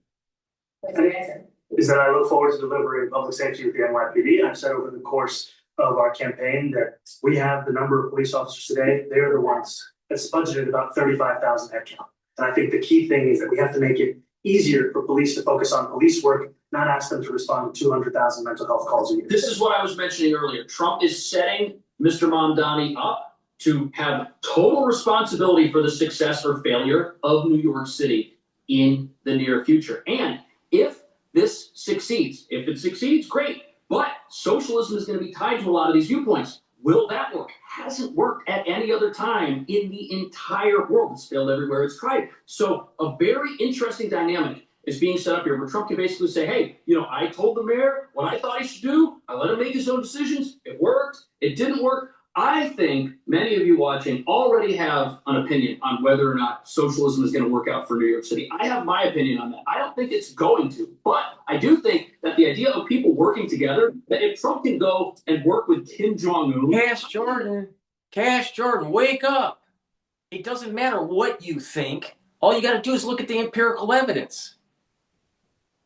Is that I look forward to delivering public safety with the NYPD. And I've said over the course of our campaign that we have the number of police officers today. They are the ones that's budgeted about 35,000 headcount. And I think the key thing is that we have to make it easier for police to focus on police work, not ask them to respond to 200,000 mental health calls a year. This is what I was mentioning earlier. Trump is setting Mr. Mamdani up to have total responsibility for the success or failure of New York City in the near future. And if this succeeds, if it succeeds, great. But socialism is going to be tied to a lot of these viewpoints. Will that work? Hasn't worked at any other time in the entire world. It's failed everywhere it's tried. So a very interesting dynamic is being set up here where Trump can basically say, hey, I told the mayor what I thought he should do. I let him make his own decisions. It worked. It didn't work. I think many of you watching already have an opinion on whether or not socialism is going to work out for New York City. I have my opinion on that. I don't think it's going to, but I do think that the idea of people working together, that if Trump can go and work with Kim Jong-un. Cash Jordan, wake up. It doesn't matter what you think. All you got to do is look at the empirical evidence.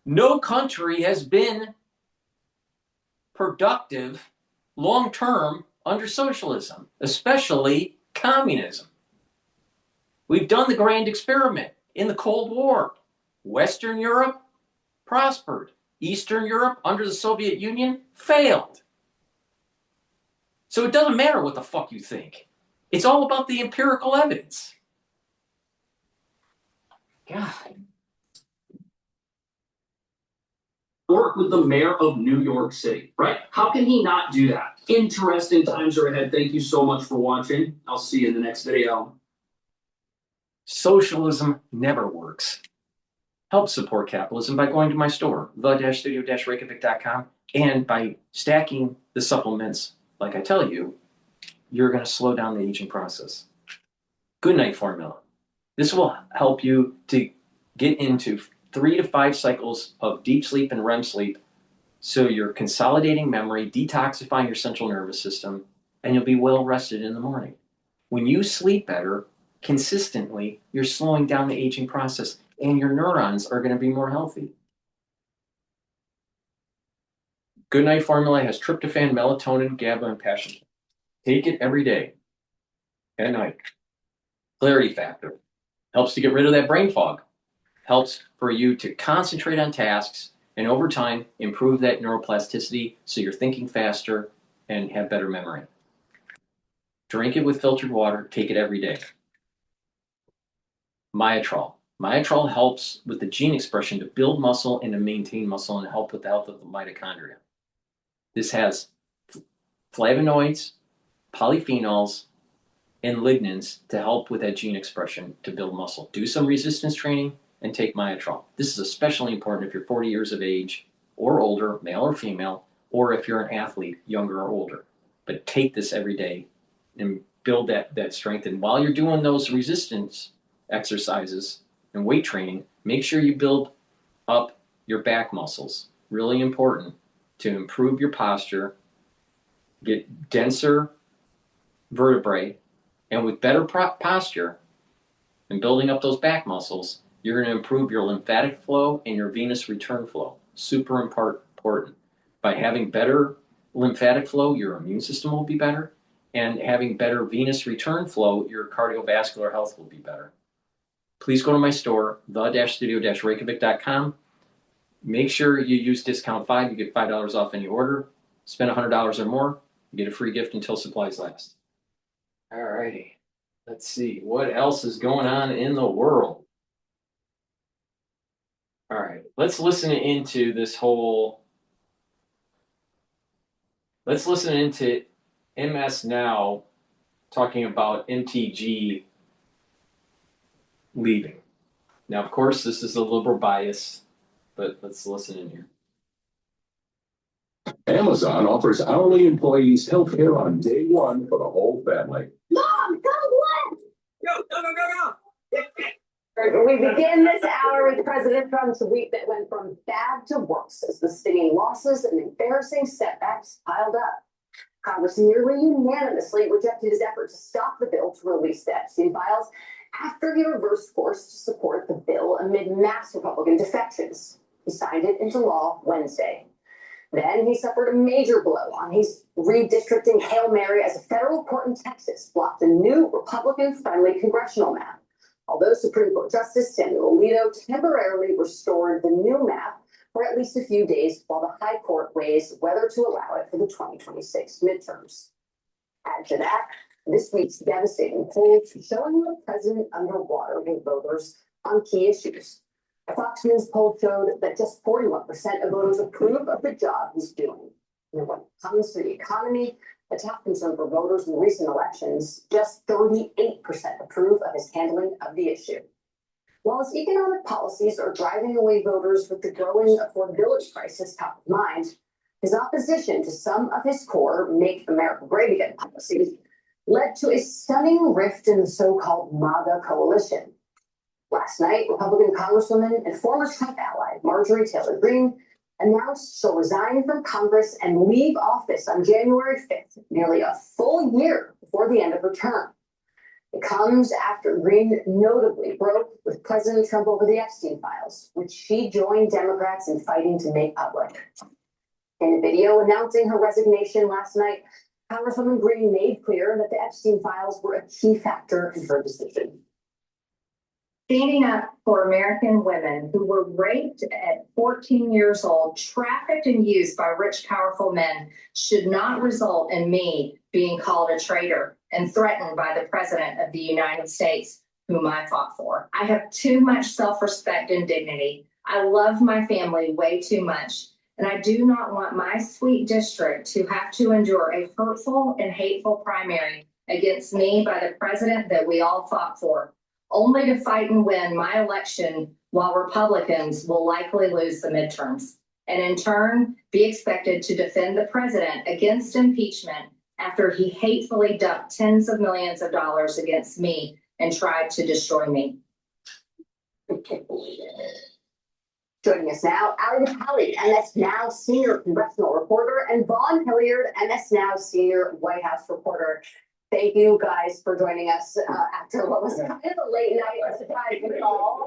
No country has been productive long-term under socialism, especially communism. We've done the grand experiment in the Cold War. Western Europe prospered. Eastern Europe under the Soviet Union failed. So it doesn't matter what the fuck you think. It's all about the empirical evidence. God. Work with the mayor of New York City, right? How can he not do that? Interesting times are ahead. Thank you so much for watching. I'll see you in the next video. Socialism never works. Help support capitalism by going to my store, the-studio-reykjavik.com, and by stacking the supplements like I tell you, you're going to slow down the aging process. Good night formula. This will help you to get into 3 to 5 cycles of deep sleep and REM sleep, so you're consolidating memory, detoxifying your central nervous system, and you'll be well rested in the morning. When you sleep better, consistently, you're slowing down the aging process, and your neurons are going to be more healthy. Good Night Formula has tryptophan, melatonin, GABA, and passion. Take it every day at night. Clarity factor. Helps to get rid of that brain fog. Helps for you to concentrate on tasks and over time improve that neuroplasticity so you're thinking faster and have better memory. Drink it with filtered water. Take it every day. Myotrol. Myotrol helps with the gene expression to build muscle and to maintain muscle and help with the health of the mitochondria. This has flavonoids, polyphenols, and lignans to help with that gene expression to build muscle. Do some resistance training and take Myotrol. This is especially important if you're 40 years of age or older, male or female, or if you're an athlete, younger or older. But take this every day and build that strength. And while you're doing those resistance exercises and weight training, make sure you build up your back muscles. Really important to improve your posture, get denser vertebrae, and with better posture and building up those back muscles, you're going to improve your lymphatic flow and your venous return flow. Super important. By having better lymphatic flow, your immune system will be better, and having better venous return flow, your cardiovascular health will be better. Please go to my store, the-studio-reykjavik.com. Make sure you use discount 5. You get $5 off any order. Spend $100 or more, you get a free gift until supplies last. All righty. Let's see. What else is going on in the world? All right. Let's listen into MS Now talking about MTG leaving. Now, of course, this is a liberal bias, but let's listen in here. Amazon offers hourly employees health care on day one for the whole family. Mom, come left! Go. We begin this hour with President Trump's week that went from bad to worse as the stinging losses and embarrassing setbacks piled up. Congress nearly unanimously rejected his effort to stop the bill to release the Epstein files after he reversed course to support the bill amid mass Republican defections. He signed it into law Wednesday. Then he suffered a major blow on his redistricting Hail Mary as a federal court in Texas blocked a new Republican-friendly congressional map. Although Supreme Court Justice Samuel Alito temporarily restored the new map for at least a few days while the High Court weighs whether to allow it for the 2026 midterms. Add to that, this week's devastating polls showing the president underwater with voters on key issues. A Fox News poll showed that just 41% of voters approve of the job he's doing. And when it comes to the economy, a top concern for voters in recent elections, just 38% approve of his handling of the issue. While his economic policies are driving away voters with the growing affordability crisis top of mind, his opposition to some of his core Make America Great Again policies led to a stunning rift in the so-called MAGA coalition. Last night, Republican Congresswoman and former Trump ally Marjorie Taylor Greene announced she'll resign from Congress and leave office on January 5th, nearly a full year before the end of her term. It comes after Greene notably broke with President Trump over the Epstein files, which she joined Democrats in fighting to make public. In a video announcing her resignation last night, Congresswoman Greene made clear that the Epstein files were a key factor in her decision. Standing up for American women who were raped at 14 years old, trafficked and used by rich, powerful men should not result in me being called a traitor and threatened by the President of the United States, whom I fought for. I have too much self-respect and dignity. I love my family way too much, and I do not want my sweet district to have to endure a hurtful and hateful primary against me by the President that we all fought for, only to fight and win my election while Republicans will likely lose the midterms, and in turn be expected to defend the president against impeachment after he hatefully dumped tens of millions of dollars against me and tried to destroy me. Joining us now, Ali Napali, MS Now senior congressional reporter, and Vaughn Hilliard, MS Now senior White House reporter. Thank you guys for joining us after what was kind of a late night surprise call.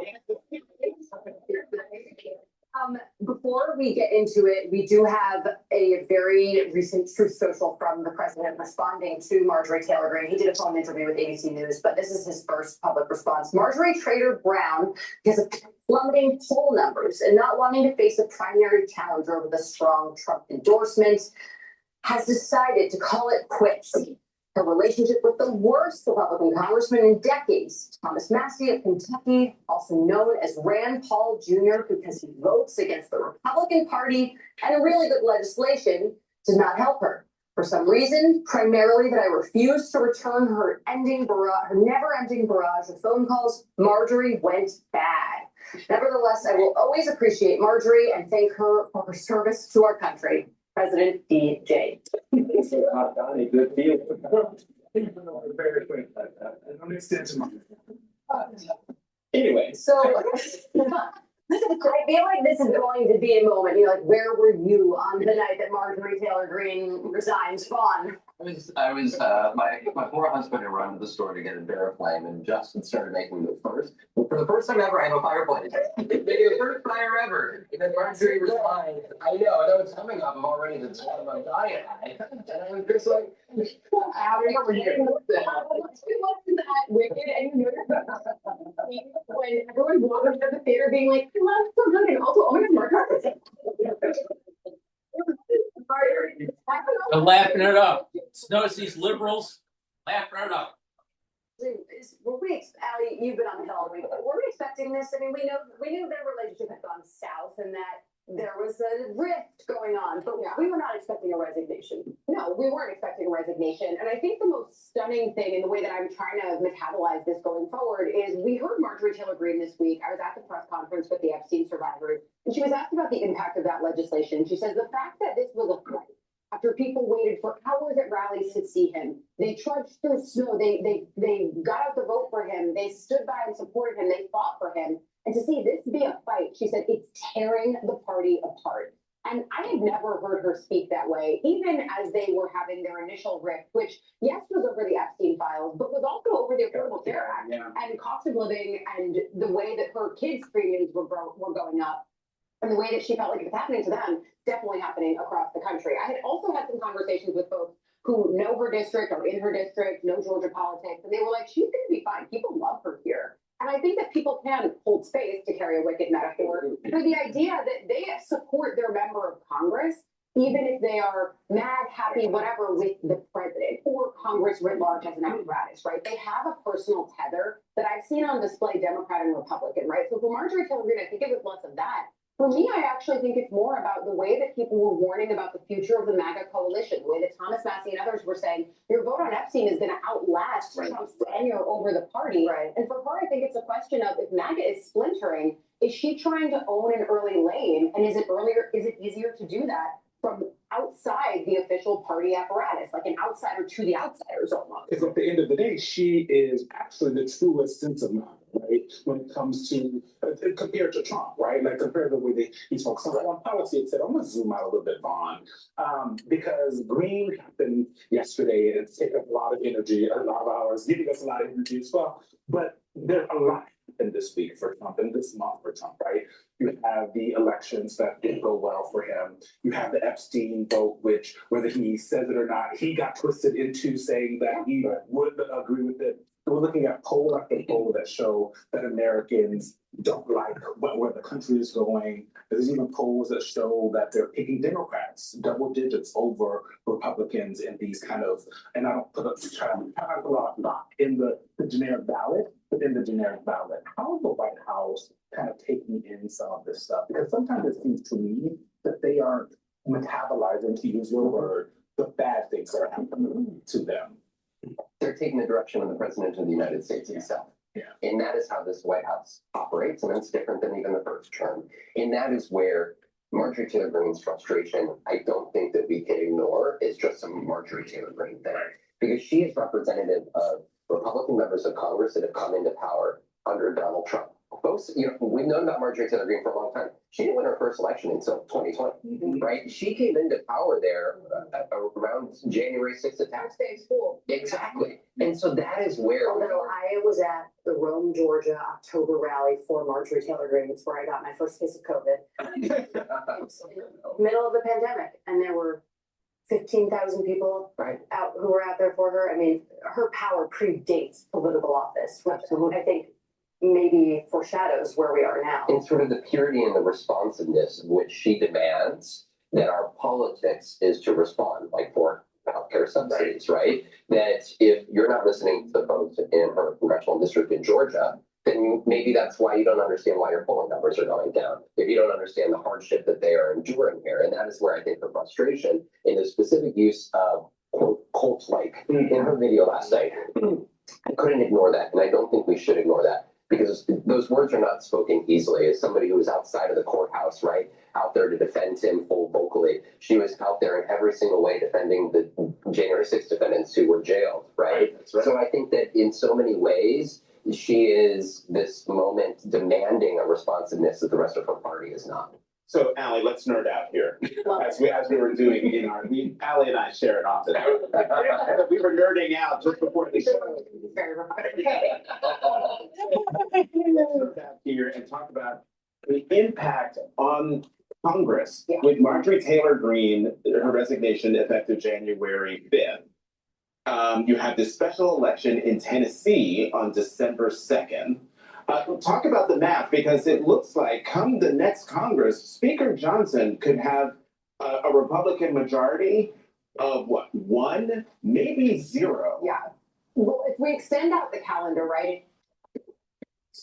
Before we get into it, we do have a very recent Truth Social from the president responding to Marjorie Taylor Greene. He did a phone interview with ABC News, but this is his first public response. Marjorie Taylor Brown, because of plummeting poll numbers and not wanting to face a primary challenger with a strong Trump endorsement, has decided to call it quits. Her relationship with the worst Republican congressman in decades, Thomas Massie of Kentucky, also known as Rand Paul Jr., because he votes against the Republican Party and really good legislation, did not help her. For some reason, primarily that I refused to return her never-ending barrage of phone calls, Marjorie went bad. Nevertheless, I will always appreciate Marjorie and thank her for her service to our country. President DJ. Good deal. Very quick. I don't extend to Anyway. So I feel like this is going to be a moment, you know, like where were you on the night that Marjorie Taylor Greene resigns? Fawn. My poor husband had run to the store to get a bear flame, and Justin started making the first. For the first time ever, I have a fireplace. Making the first fire ever. And then Marjorie resigned. I know it's coming up. I'm already in this one of my diet. And I was just like, how are you? That wicked, and you know, when everyone walked out of the theater being like, "Oh, that's so good," and also, "Oh my God, Mark." They're laughing it up. Notice these liberals laughing it up. Were we, Allie, you've been on the Hill, were we expecting this? I mean, we knew their relationship had gone south and that there was a rift going on, but we were not expecting a resignation. No, we weren't expecting a resignation. And I think the most stunning thing in the way that I'm trying to metabolize this going forward is we heard Marjorie Taylor Greene this week. I was at the press conference with the Epstein survivors, and she was asked about the impact of that legislation. She says the fact that this was a fight, after people waited for hours at rallies to see him, they trudged through snow, they got out to vote for him, they stood by and supported him, they fought for him. And to see this be a fight, she said, it's tearing the party apart. And I had never heard her speak that way, even as they were having their initial rift, which, yes, was over the Epstein files, but was also over the Affordable Care Act and cost of living and the way that her kids' premiums were going up. And the way that she felt like it was happening to them, definitely happening across the country. I had also had some conversations with folks who know her district or in her district, know Georgia politics, and they were like, she's going to be fine. People love her here. And I think that people can hold space, to carry a wicked metaphor, for the idea that they support their member of Congress, even if they are mad, happy, whatever, with the president or Congress writ large as an apparatus, right? They have a personal tether that I've seen on display, Democrat and Republican, right? So for Marjorie Taylor Greene, I think it was less of that. For me, I actually think it's more about the way that people were warning about the future of the MAGA coalition, the way that Thomas Massey and others were saying, your vote on Epstein is going to outlast Trump's tenure over the party. Right. And for her, I think it's a question of if MAGA is splintering, is she trying to own an early lane? And is it easier to do that from outside the official party apparatus, like an outsider to the outsiders almost? Because at the end of the day, she is actually the truest sense of MAGA, right? When it comes to, compared to Trump, right? Like compared to the way that he's focused on one policy, it said, I'm going to zoom out a little bit, Vaughn, because Green happened yesterday and it's taken a lot of energy, a lot of hours, giving us a lot of energy as well. But there's a lot in this week for Trump and this month for Trump, right? You have the elections that didn't go well for him. You have the Epstein vote, which whether he says it or not, he got twisted into saying that he would agree with it. We're looking at poll after poll that show that Americans don't like where the country is going. There's even polls that show that they're picking Democrats, double digits over Republicans in these kind of, and I don't put a lot in the generic ballot, but in the generic ballot. How is the White House kind of taking in some of this stuff? Because sometimes it seems to me that they aren't metabolizing, to use your word, the bad things that are happening to them. They're taking the direction of the President of the United States himself. Yeah. And that is how this White House operates, and it's different than even the first term. And that is where Marjorie Taylor Greene's frustration, I don't think that we can ignore, is just some Marjorie Taylor Greene thing. Because she is representative of Republican members of Congress that have come into power under Donald Trump. Folks, we've known about Marjorie Taylor Greene for a long time. She didn't win her first election until 2020, right? She came into power there around January 6th of tax day. School. Exactly. And so that is where. Although I was at the Rome, Georgia October rally for Marjorie Taylor Greene, it's where I got my first case of COVID. Middle of the pandemic, and there were 15,000 people out who were out there for her. I mean, her power predates political office, which I think maybe foreshadows where we are now. And sort of the purity and the responsiveness of which she demands that our politics is to respond, like for healthcare subsidies, right? That if you're not listening to the folks in her congressional district in Georgia, then maybe that's why you don't understand why your polling numbers are going down. If you don't understand the hardship that they are enduring here. And that is where I think her frustration in the specific use of quote cult-like in her video last night. I couldn't ignore that, and I don't think we should ignore that. because those words are not spoken easily. As somebody who was outside of the courthouse, right, out there to defend him full vocally, she was out there in every single way defending the January 6th defendants who were jailed, right? Right. So I think that in so many ways, she is this moment demanding a responsiveness that the rest of her party is not. So Allie, let's nerd out here. As we were doing in our, Allie and I share it often. We were nerding out just before the show. Nerd out here and talk about the impact on Congress with Marjorie Taylor Greene, her resignation effective January 5th. You have this special election in Tennessee on December 2nd. Talk about the math, because it looks like come the next Congress, Speaker Johnson could have a Republican majority of what, 1, maybe 0. Yeah. Well, if we extend out the calendar, right?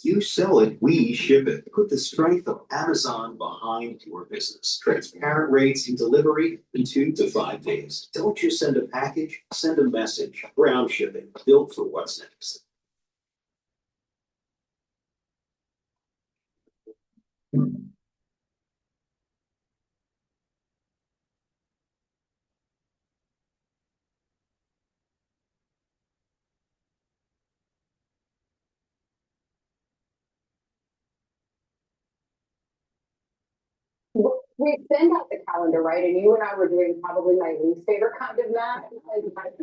You sell it, we ship it. Put the strength of Amazon behind your business. Transparent rates and delivery in 2 to 5 days. Don't just send a package, send a message. Ground shipping, built for what's next. We extend out the calendar, right? And you and I were doing probably my least favorite kind of math,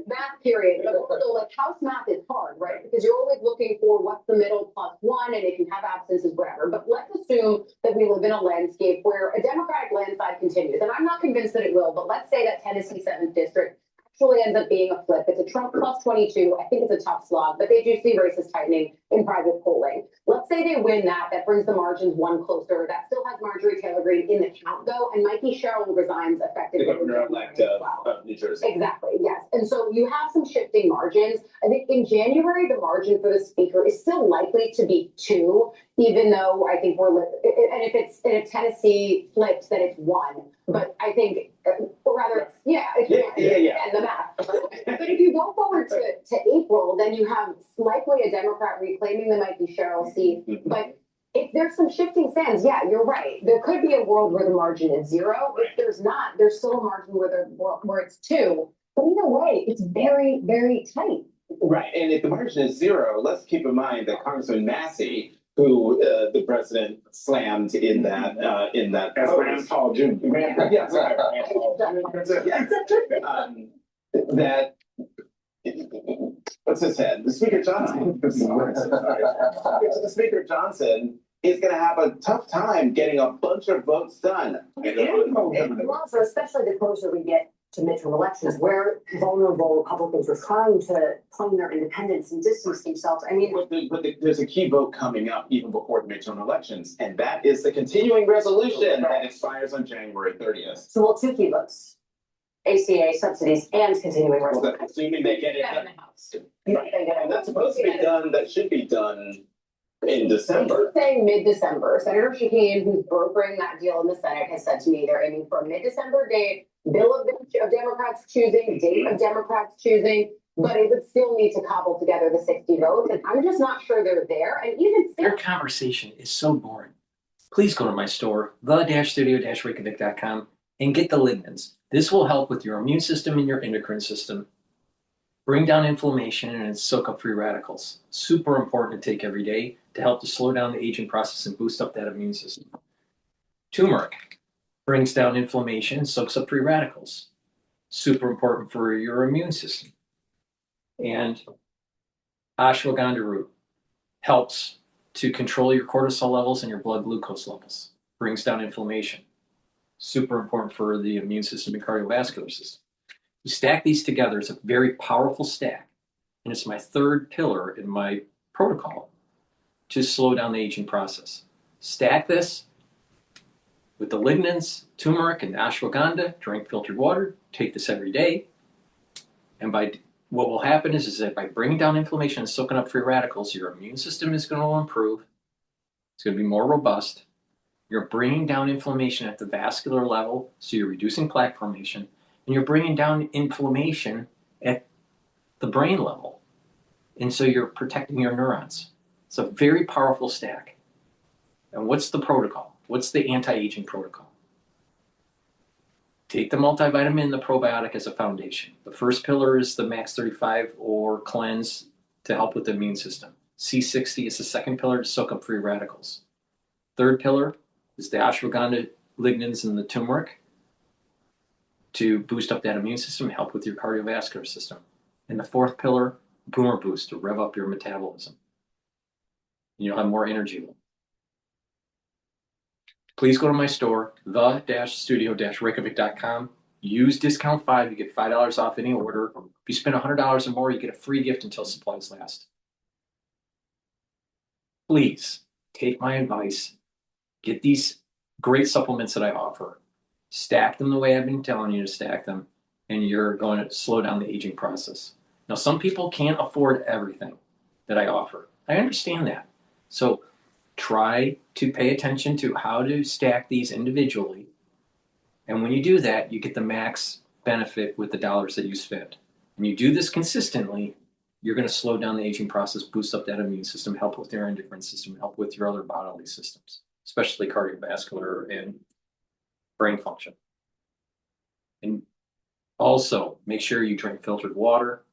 math period. But also, like, house math is hard, right? Because you're always looking for what's the middle plus 1, and if you have absences, whatever. But let's assume that we live in a landscape where a Democratic landslide continues. And I'm not convinced that it will, but let's say that Tennessee 7th District actually ends up being a flip. It's a Trump plus 22. I think it's a tough slog, but they do see races tightening in private polling. Let's say they win that. That brings the margins 1 closer. That still has Marjorie Taylor Greene in the count, though, and Mikey Sherrill resigns effective. The governor-elect of New Jersey. Exactly, yes. And so you have some shifting margins. I think in January, the margin for the speaker is still likely to be 2, even though I think and if Tennessee flips, then it's 1. But I think, or rather, the math. But if you go forward to April, then you have likely a Democrat reclaiming the Mikey Sherrill seat. But if there's some shifting sands, yeah, you're right. There could be a world where the margin is 0. If there's not, there's still a margin where it's 2. But either way, it's very, very tight. Right, and if the margin is 0, let's keep in mind that Congressman Massey, who the president slammed in that As Rand Paul Jr. Yes, that what's his head? The Speaker Johnson. The Speaker Johnson is going to have a tough time getting a bunch of votes done. And also, especially the closer we get to midterm elections, where vulnerable Republicans are trying to claim their independence and distance themselves. I mean, there's a key vote coming up even before the midterm elections, and that is the continuing resolution that expires on January 30th. So, well, 2 key votes. ACA subsidies and continuing resolution. Well, assuming they get it done. In the House. Right. And that's supposed to be done, that should be done in December. They're saying mid-December. Senator Shaheen, who's brokering that deal in the Senate, has said to me they're aiming for a mid-December date, bill of Democrats choosing, date of Democrats choosing, but it would still need to cobble together the 60 votes. And I'm just not sure they're there. And even still, your conversation is so boring. Please go to my store, the-studio-reykjavik.com, and get the lignans. This will help with your immune system and your endocrine system, bring down inflammation, and soak up free radicals. Super important to take every day to help to slow down the aging process and boost up that immune system. Turmeric brings down inflammation and soaks up free radicals. Super important for your immune system. And ashwagandha root helps to control your cortisol levels and your blood glucose levels. Brings down inflammation. Super important for the immune system and cardiovascular system. You stack these together, it's a very powerful stack. And it's my 3rd pillar in my protocol to slow down the aging process. Stack this with the lignans, turmeric, and ashwagandha, drink filtered water, take this every day. And what will happen is that by bringing down inflammation and soaking up free radicals, your immune system is going to improve. It's going to be more robust. You're bringing down inflammation at the vascular level, so you're reducing plaque formation, and you're bringing down inflammation at the brain level. And so you're protecting your neurons. It's a very powerful stack. And what's the protocol? What's the anti-aging protocol? Take the multivitamin and the probiotic as a foundation. The first pillar is the Max 35 or cleanse to help with the immune system. C60 is the second pillar to soak up free radicals. Third pillar is the ashwagandha, lignans, and the turmeric to boost up that immune system, help with your cardiovascular system. And the fourth pillar, boomer boost, to rev up your metabolism. You'll have more energy level. Please go to my store, the-studio-reykjavik.com. Use discount 5, you get $5 off any order. If you spend $100 or more, you get a free gift until supplies last. Please take my advice. Get these great supplements that I offer. Stack them the way I've been telling you to stack them, and you're going to slow down the aging process. Now, some people can't afford everything that I offer. I understand that. So try to pay attention to how to stack these individually. And when you do that, you get the max benefit with the dollars that you spend. When you do this consistently, you're going to slow down the aging process, boost up that immune system, help with your endocrine system, help with your other bodily systems, especially cardiovascular and brain function. And also, make sure you drink filtered water,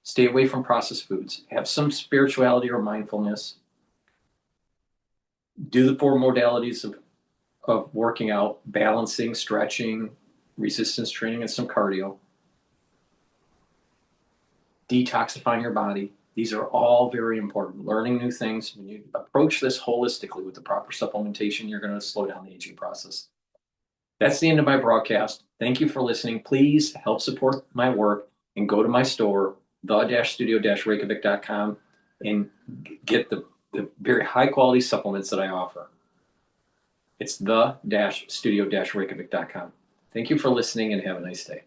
stay away from processed foods, have some spirituality or mindfulness, do the 4 modalities of working out, balancing, stretching, resistance training, and some cardio. Detoxifying your body. These are all very important. Learning new things. When you approach this holistically with the proper supplementation, you're going to slow down the aging process. That's the end of my broadcast. Thank you for listening. Please help support my work and go to my store, the-studio-reykjavik.com, and get the very high quality supplements that I offer. It's the-studio-reykjavik.com. Thank you for listening and have a nice day.